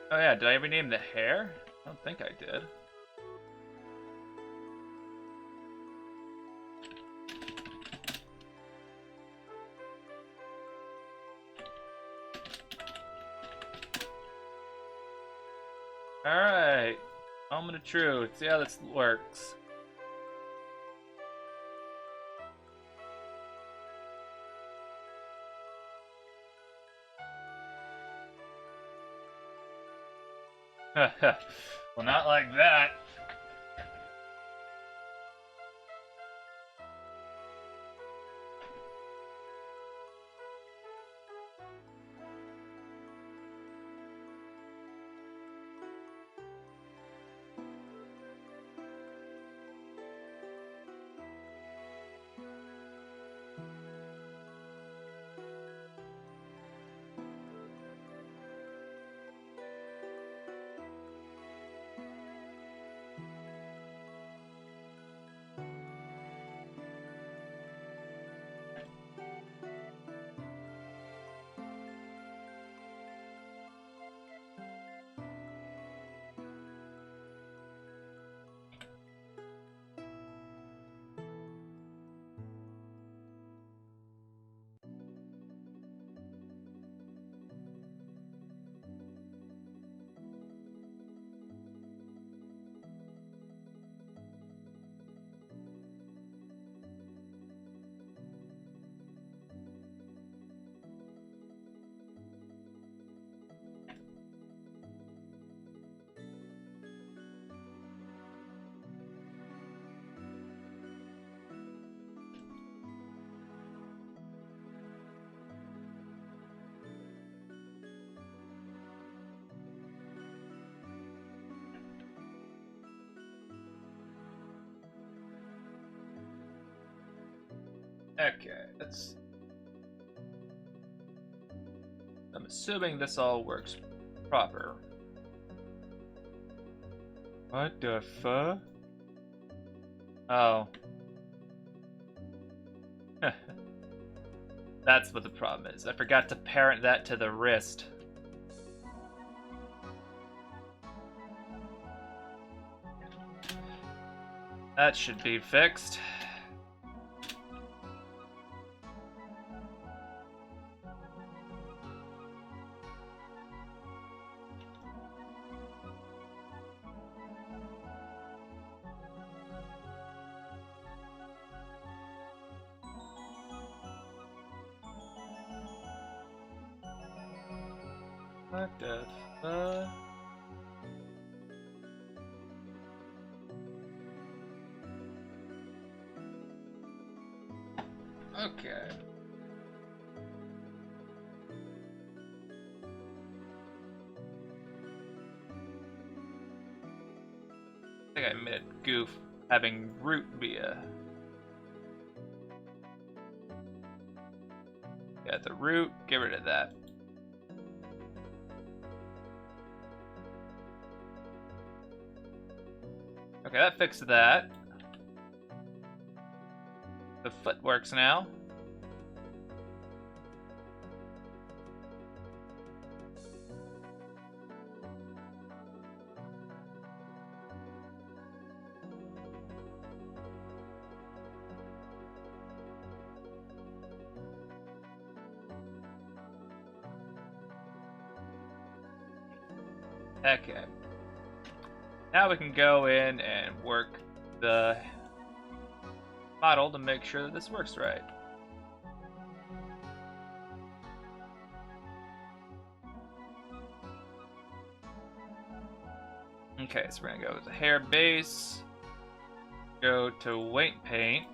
Oh yeah, did I rename the hair? I don't think I did. Alright. Moment of truth. See how this works. Well, not like that. Okay, I'm assuming this all works proper. What the fuck? Oh. That's what the problem is. I forgot to parent that to the wrist. That should be fixed. What the fuck? Okay. I think I made a goof having root be a... Got the root, get rid of that. Okay, that fixed that. The foot works now. Okay. Now we can go in and work the model to make sure that this works right. Okay, so we're gonna go with the hair base, go to weight paint.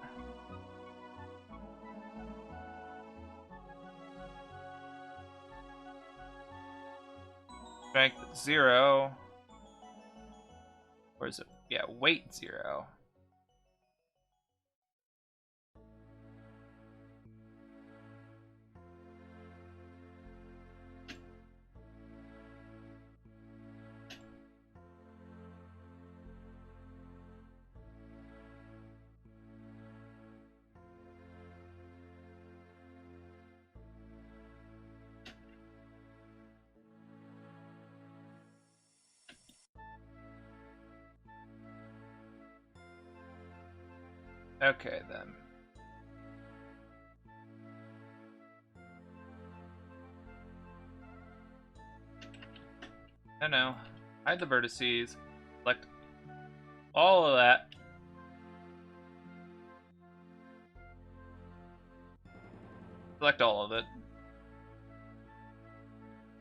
Strength 0. Or is it? Yeah, weight 0. Okay, then. No. Hide the vertices. Select all of that. Select all of it.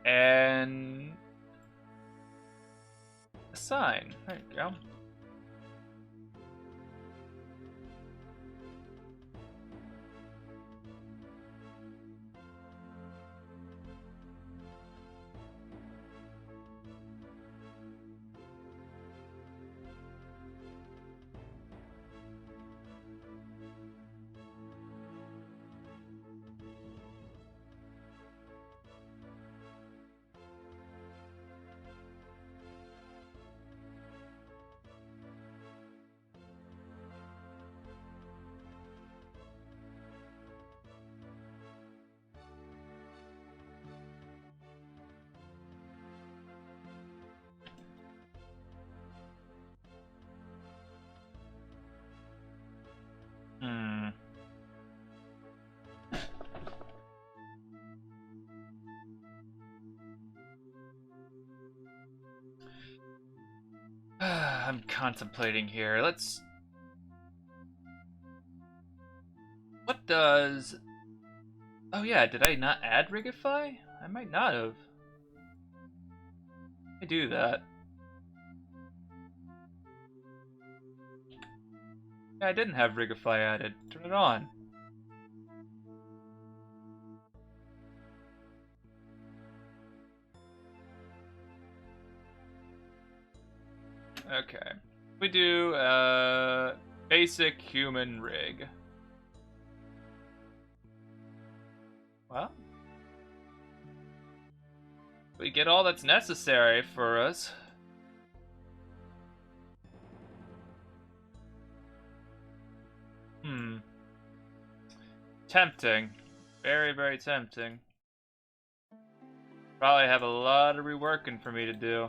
And... assign. There you go. I'm contemplating here. Let's... What does... Oh yeah, did I not add Rigify? I might not have. I do that. Yeah, I didn't have Rigify added. Turn it on. Okay. We do basic human rig. Well, We get all that's necessary for us. Tempting. Very, very tempting. Probably have a lot of reworking for me to do.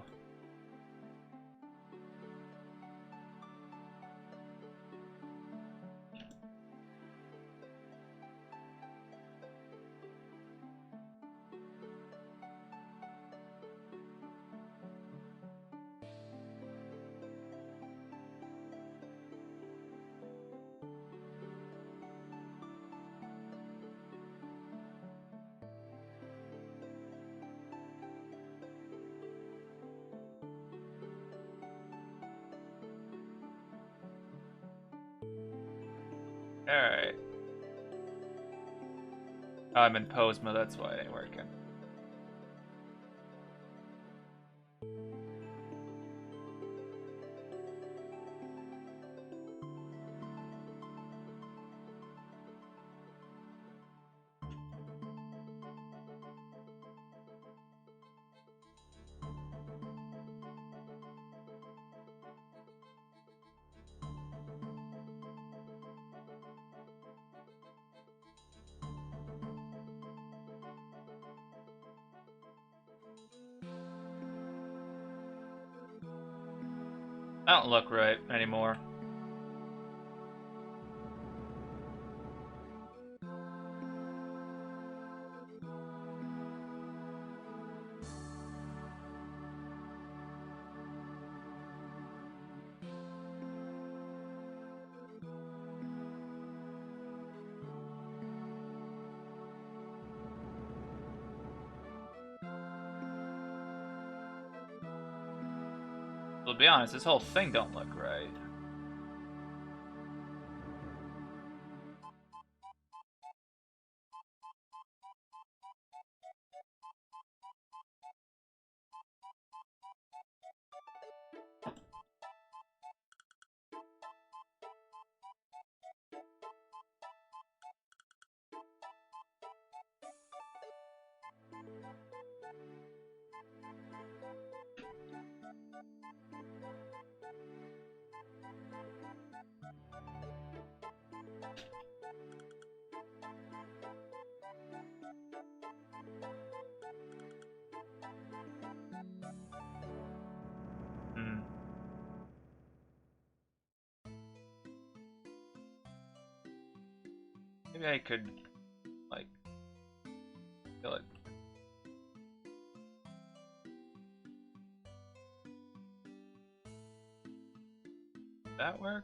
Alright. Oh, I'm in pose mode, that's why it ain't working. I don't look right anymore. To be honest, this whole thing don't look right. Maybe I could, like, kill it. Does that work?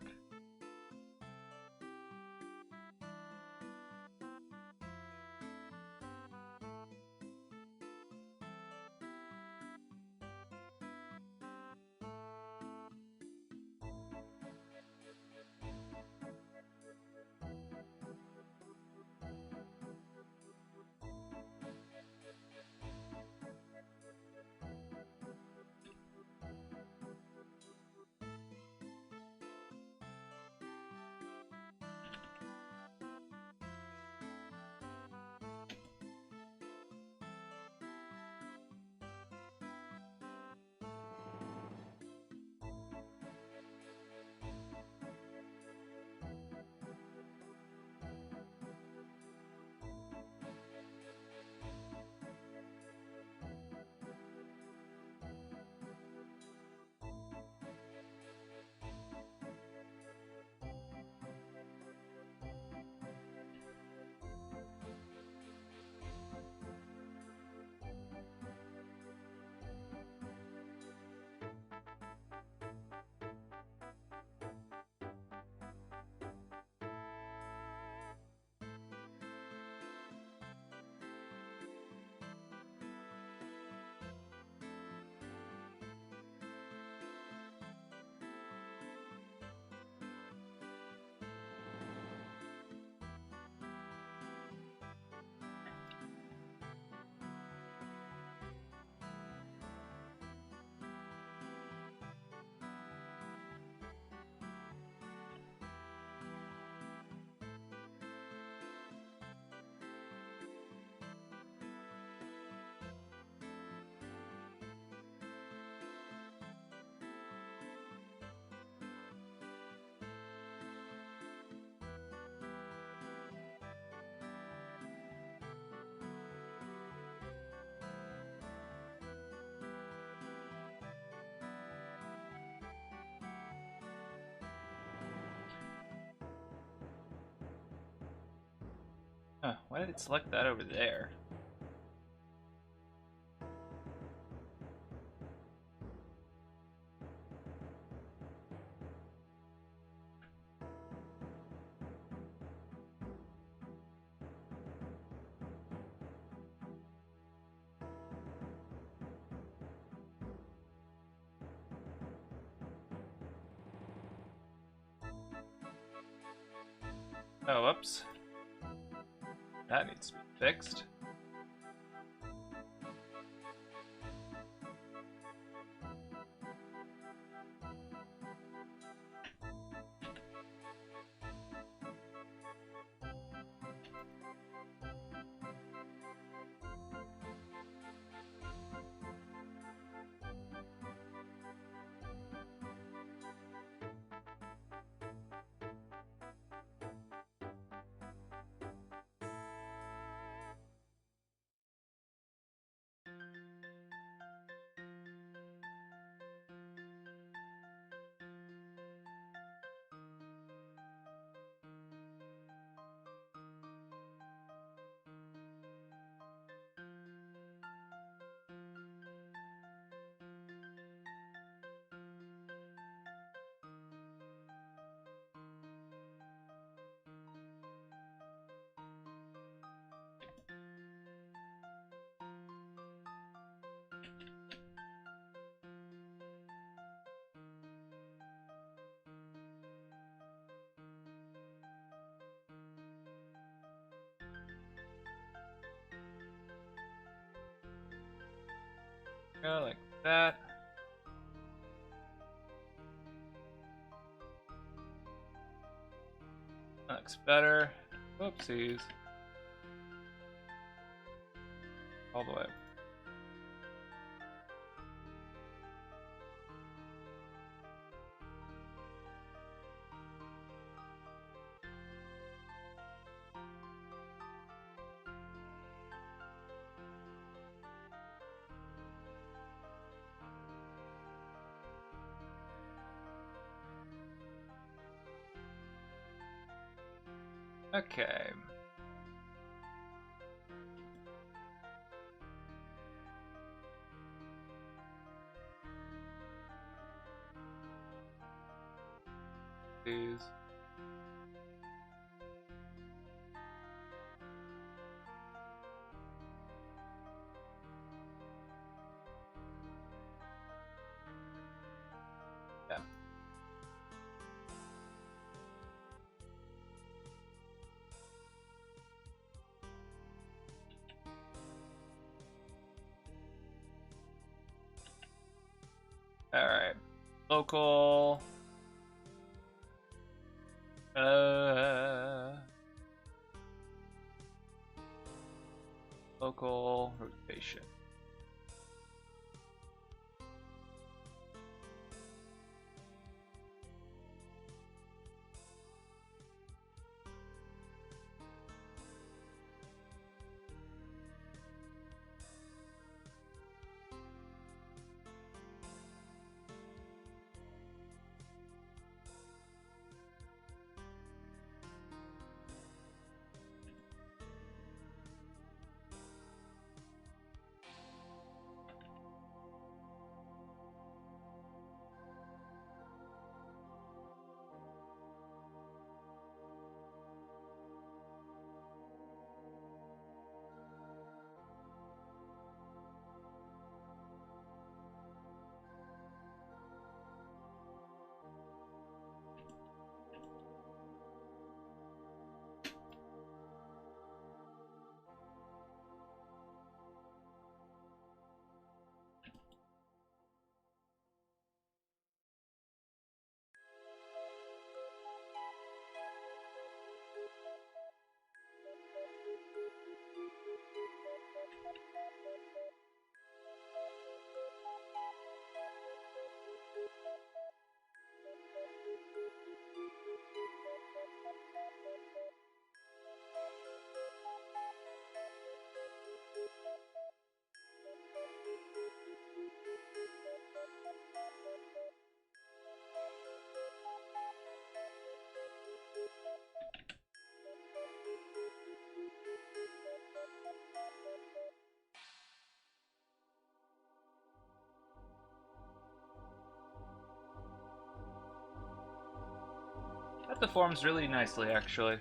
Huh, why did it select that over there? Oh, whoops. That needs to be fixed. Go like that. That looks better. Whoopsies. All the way. Okay. These. Yeah. Alright. Local. Local rotation. That deforms really nicely, actually.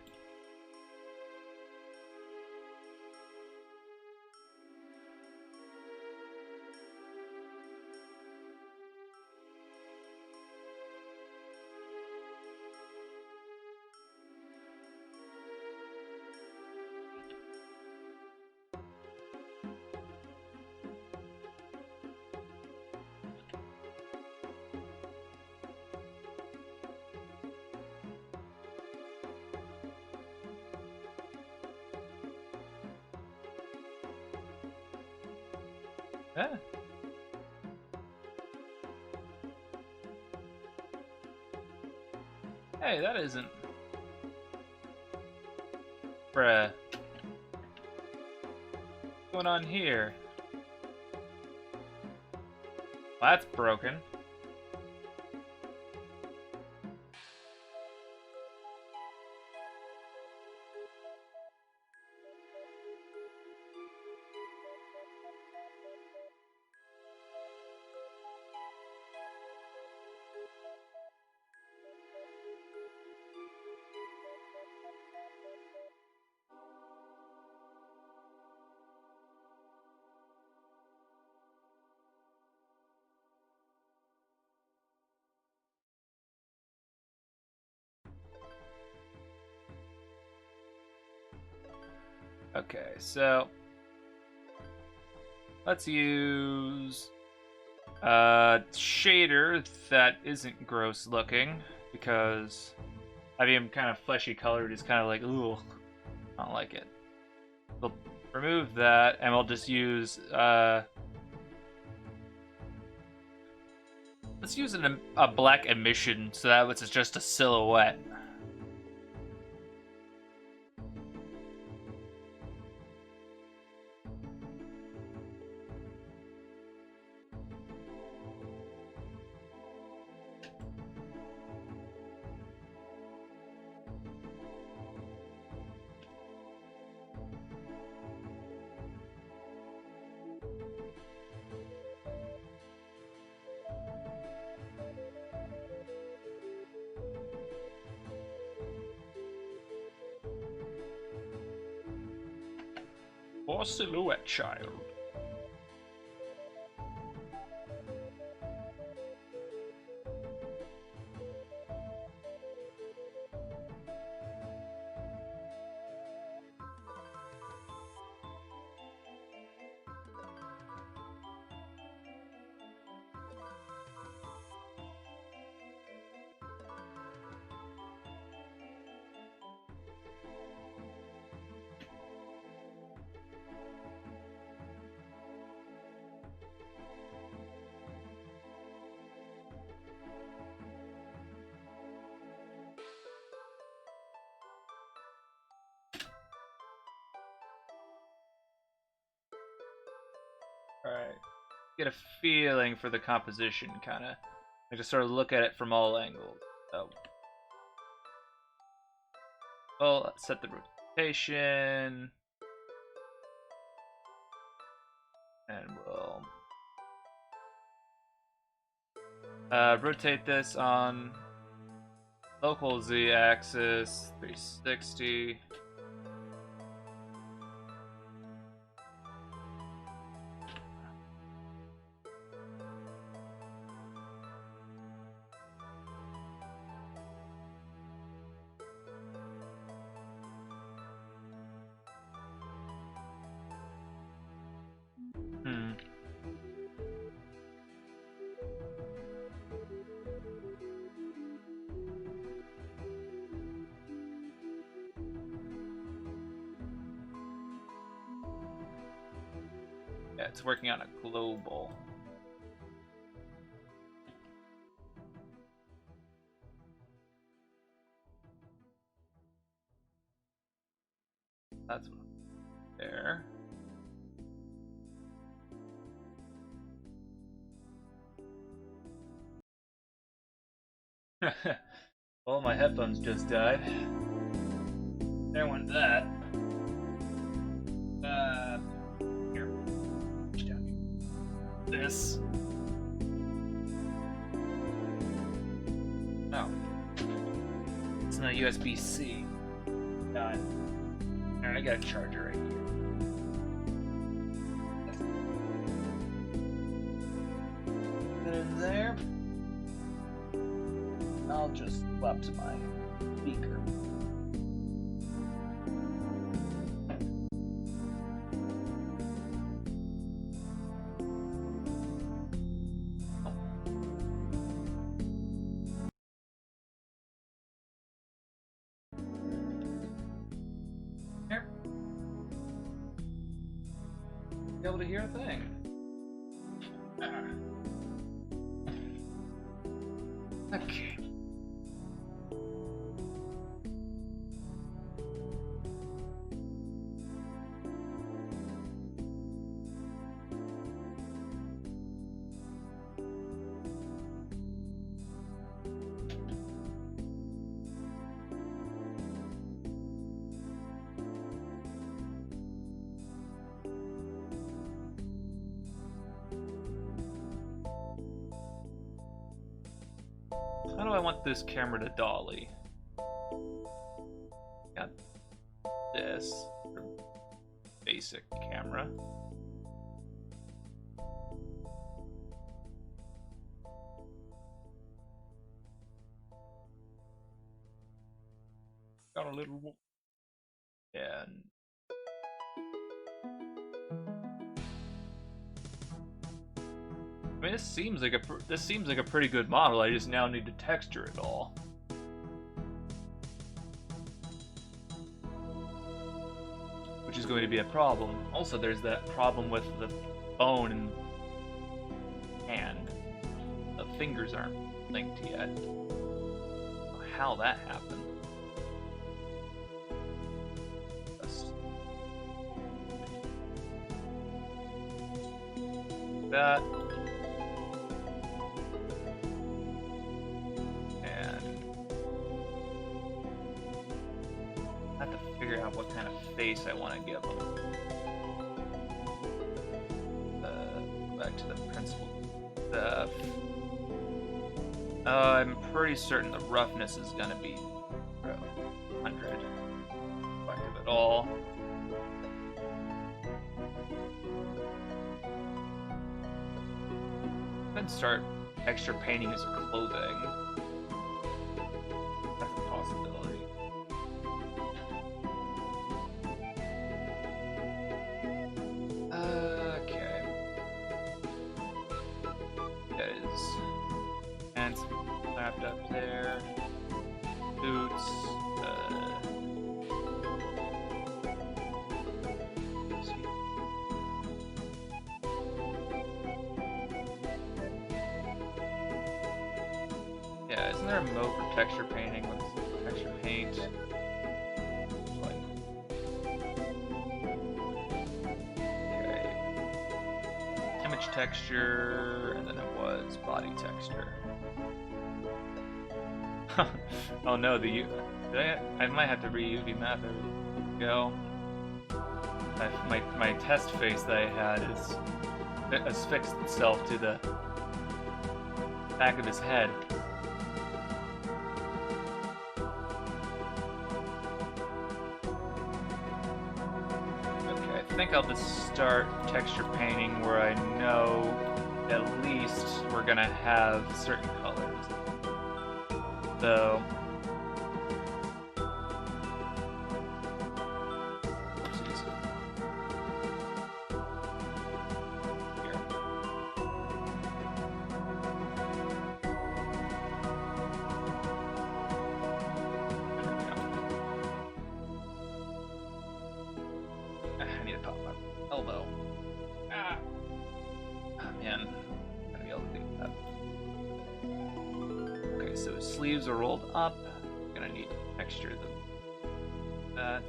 Yeah. Hey, that isn't... Bruh. What's going on here? Well, that's broken. Okay, so let's use a shader that isn't gross looking, because having kind of fleshy colored is kind of like, ooh, I don't like it. We'll remove that, and we'll just use let's use a black emission, so that it's just a silhouette. Or silhouette child. Alright. Get a feeling for the composition, kind of. I just sort of look at it from all angles. So, well, let's set the rotation. And we'll rotate this on local z-axis, 360. Yeah, it's working on a global. That's there. Well, my headphones just died. There went that. Here. This. Oh. it's not USB-C. Done. Alright, I got a charger right here. Put it in there. I'll just swap to my speaker. Be able to hear a thing. Okay. How do I want this camera to dolly? Got this basic camera. Got a little, and I mean, this seems like a pretty good model. I just now need to texture it all. Which is going to be a problem. Also, there's that problem with the phone and hand. The fingers aren't linked yet. I don't know how that happened. That. Figure out what kind of face I want to give them. Back to the principal stuff. I'm pretty certain the roughness is going to be 100. Reflective at all. Then start extra painting his clothing. That's a possibility. Hands slapped up there. Boots. Yeah, isn't there a mode for texture painting with texture paint? Okay. Image texture, and then it was body texture. Oh no, I might have to re-UV map. There we go. My test face that I had has fixed itself to the back of his head. Okay, I think I'll just start texture painting where I know at least we're gonna have certain colors. So, oopsies. Here. I need to pop my elbow. Ah, man, I'm gonna be able to do that. Okay, so his sleeves are rolled up. I'm gonna need to texture that.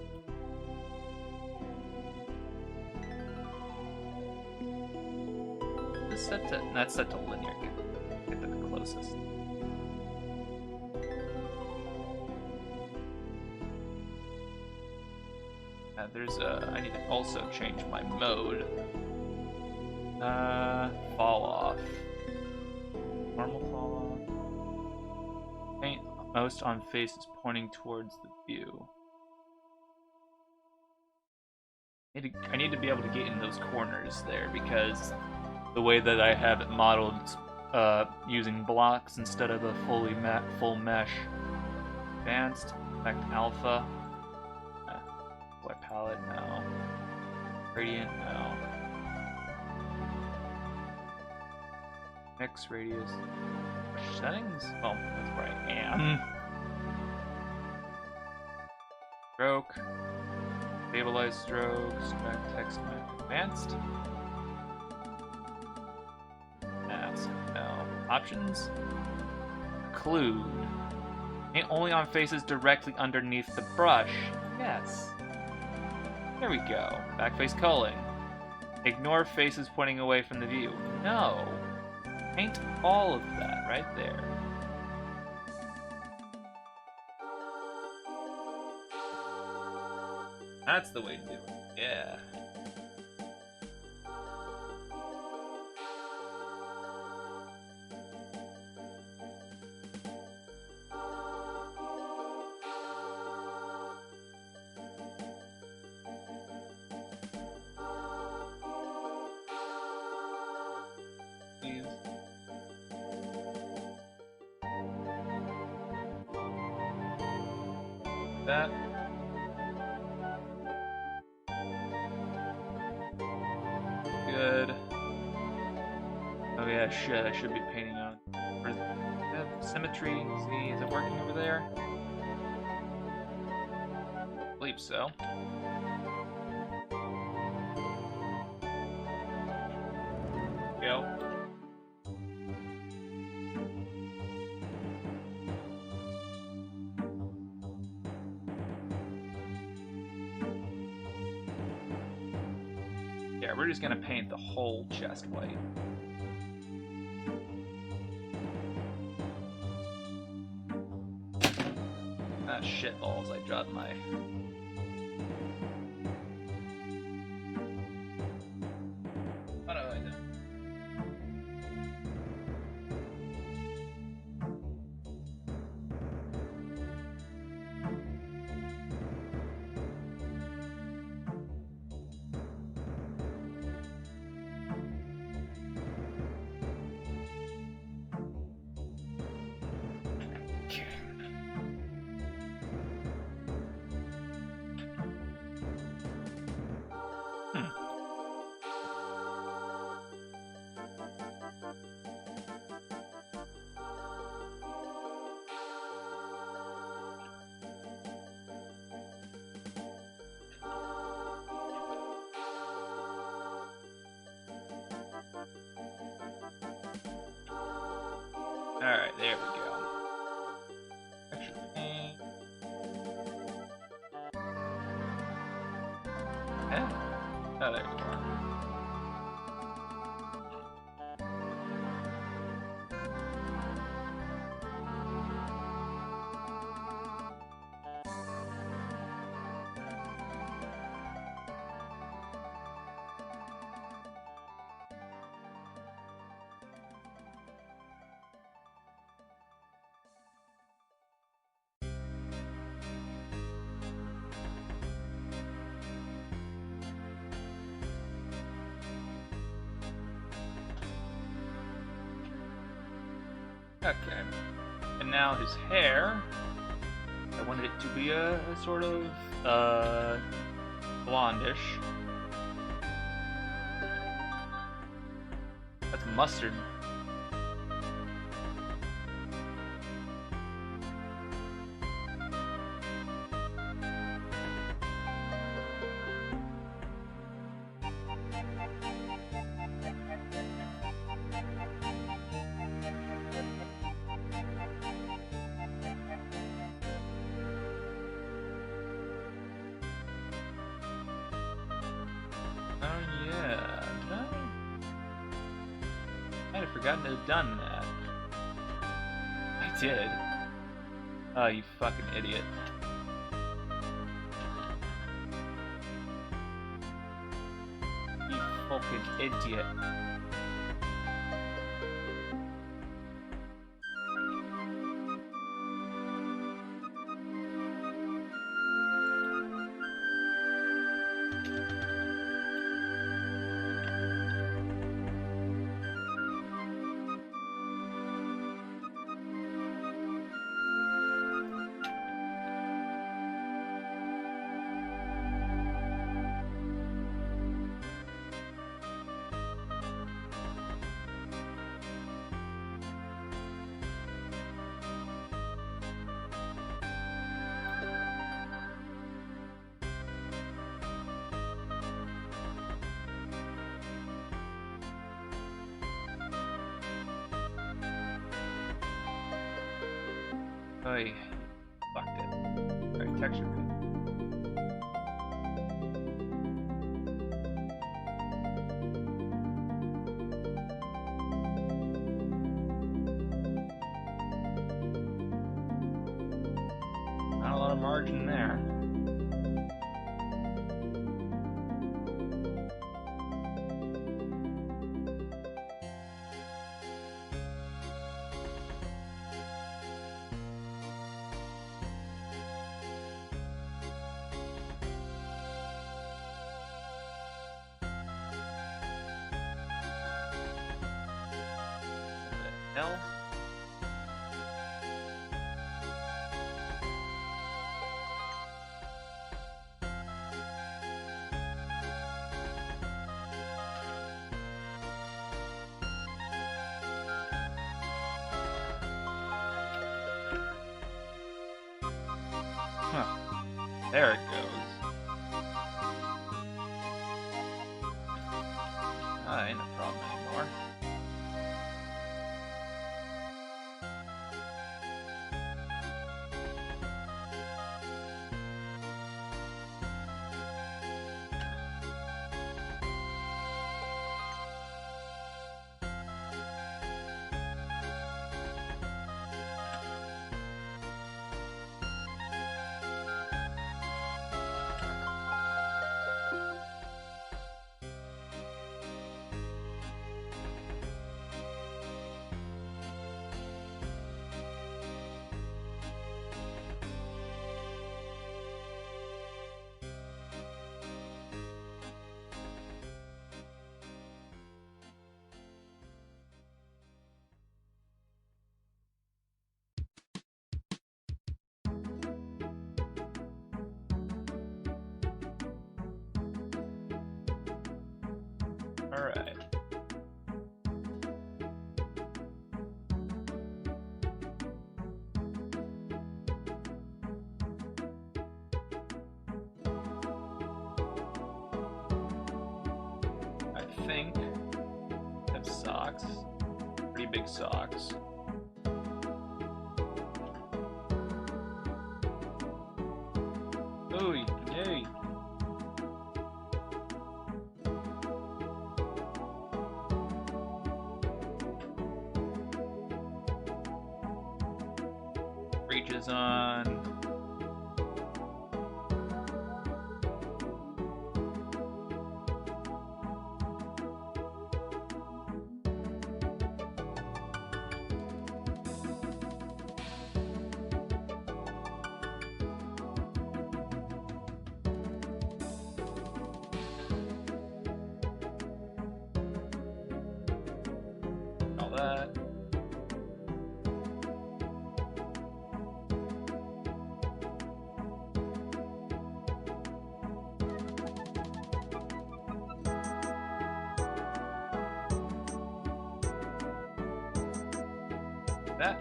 This set to not set to linear. Get the closest. I need to also change my mode. Fall off. Normal fall off. Paint. most on faces pointing towards the view. I need to be able to get in those corners there because the way that I have it modeled, using blocks instead of a full mesh. Advanced, effect alpha. White palette, no. Gradient, no. Mix radius. Settings? Oh, that's where I am. Stroke. Stabilize stroke. Select text advanced. Mask, no. Options? Occlude. Paint only on faces directly underneath the brush. Yes. There we go. Backface culling. Ignore faces pointing away from the view. No. Paint all of that right there. That's the way to do it. Yeah. That. Good. Oh yeah, shit, I should be painting on. Symmetry, see, is it working over there? I believe so. Go. Yeah, we're just gonna paint the whole chest white. Ah, shitballs, I dropped my... What do I do? Alright, there we go. Actually, oh, there we are. Okay, and now his hair, I wanted it to be a sort of, blondish. That's mustard. I'd have forgotten to have done that. I did. Oh, you fucking idiot. You fucking idiot. I fucked it. Alright, texture paint. Not a lot of margin there. Hell? Huh. There it goes. Ain't a problem anymore. Alright. I think I have socks. Pretty big socks. Ooh, yay. Breeches on. All that. That.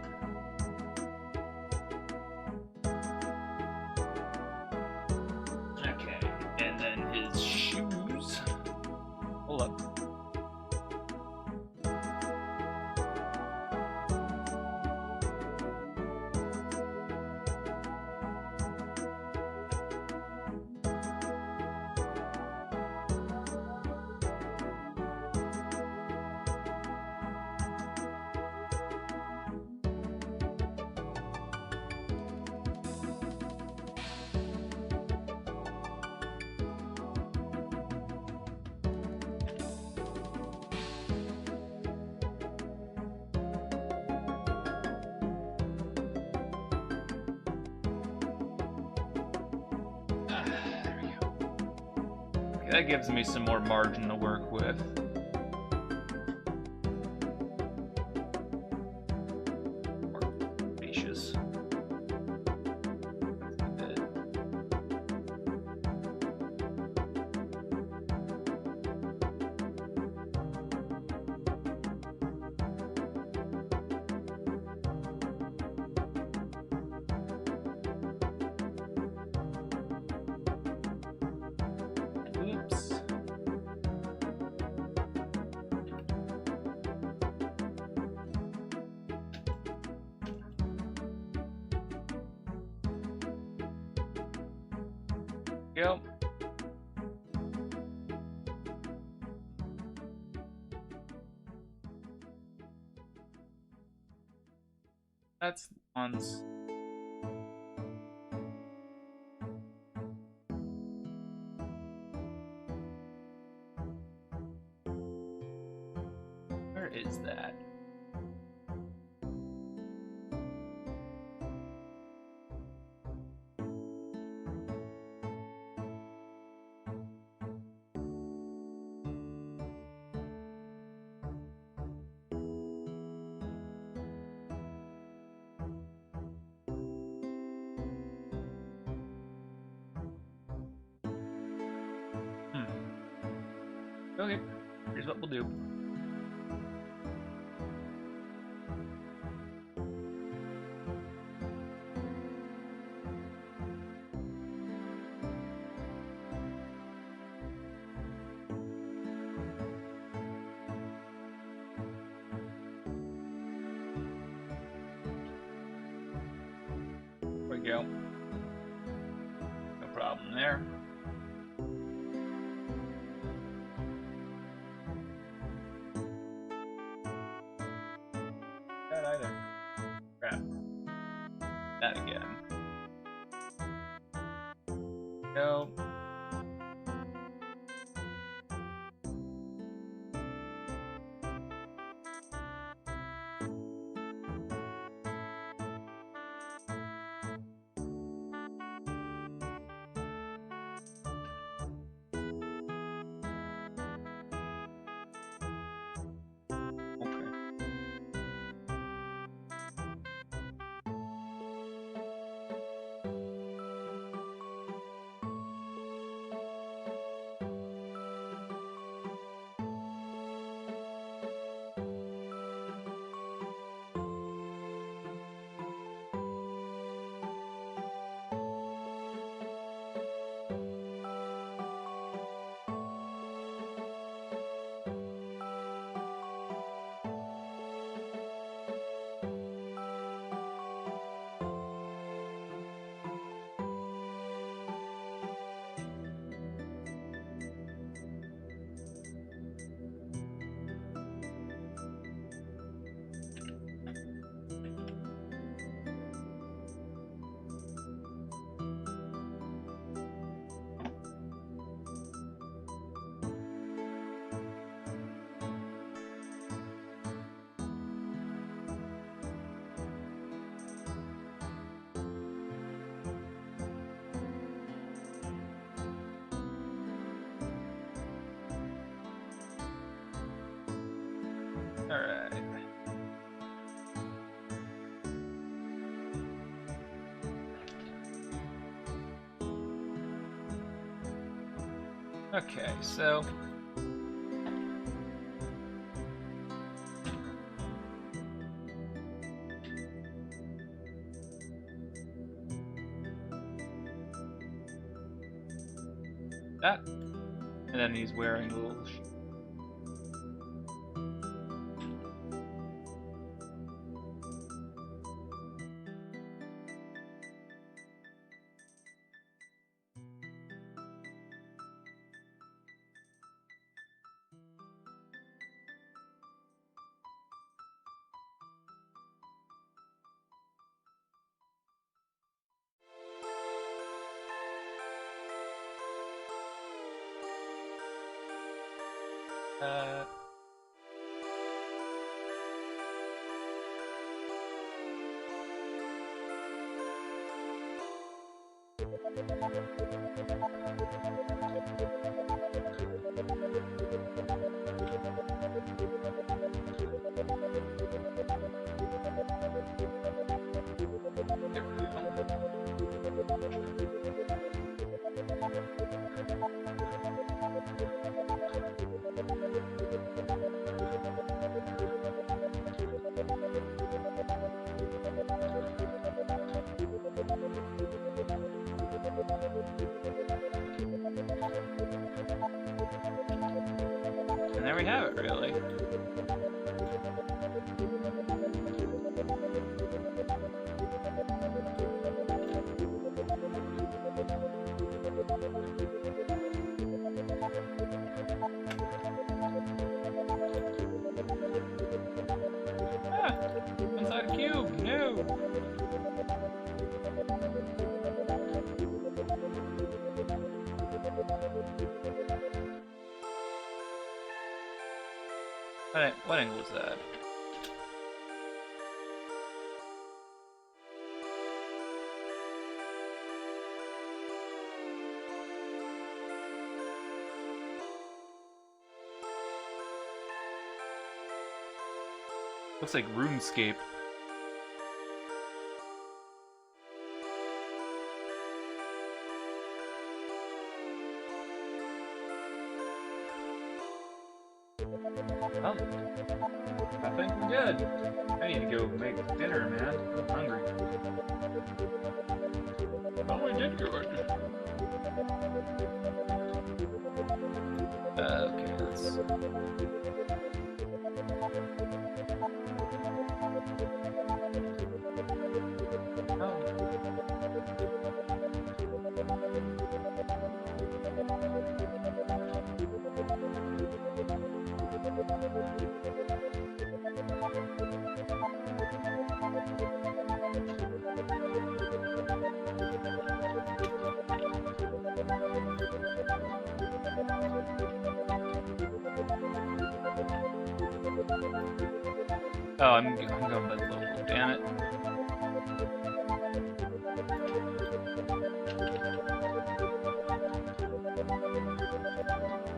Okay, and then his shoes. Hold up. There we go. Okay, that gives me some more margin to work with. More spacious. Oops. Go. That's once. Where is that? Okay, here's what we'll do. There we go. No problem there. That either. Crap. That again. Go. Alright. Okay, so that, and then he's wearing little and there we have it, really. What angle is that? Looks like RuneScape. Oh, I think we're good. I need to go make dinner, man. I'm hungry. Oh, I did good. Okay, let's... Oh, I'm going by the local, damn it.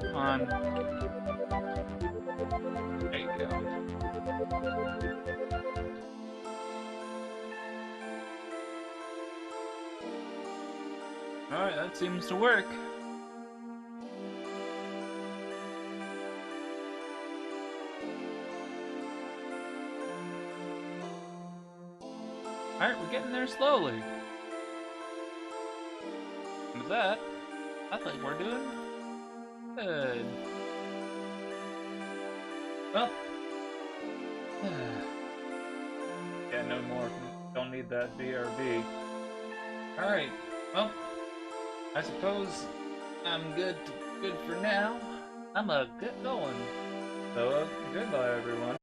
Come on. There you go. Alright, that seems to work. Alright, we're getting there slowly. And with that, I think we're doing good. Well, yeah, no more. Don't need that BRB. Alright, well, I suppose I'm good for now. I'm get going. So, goodbye everyone.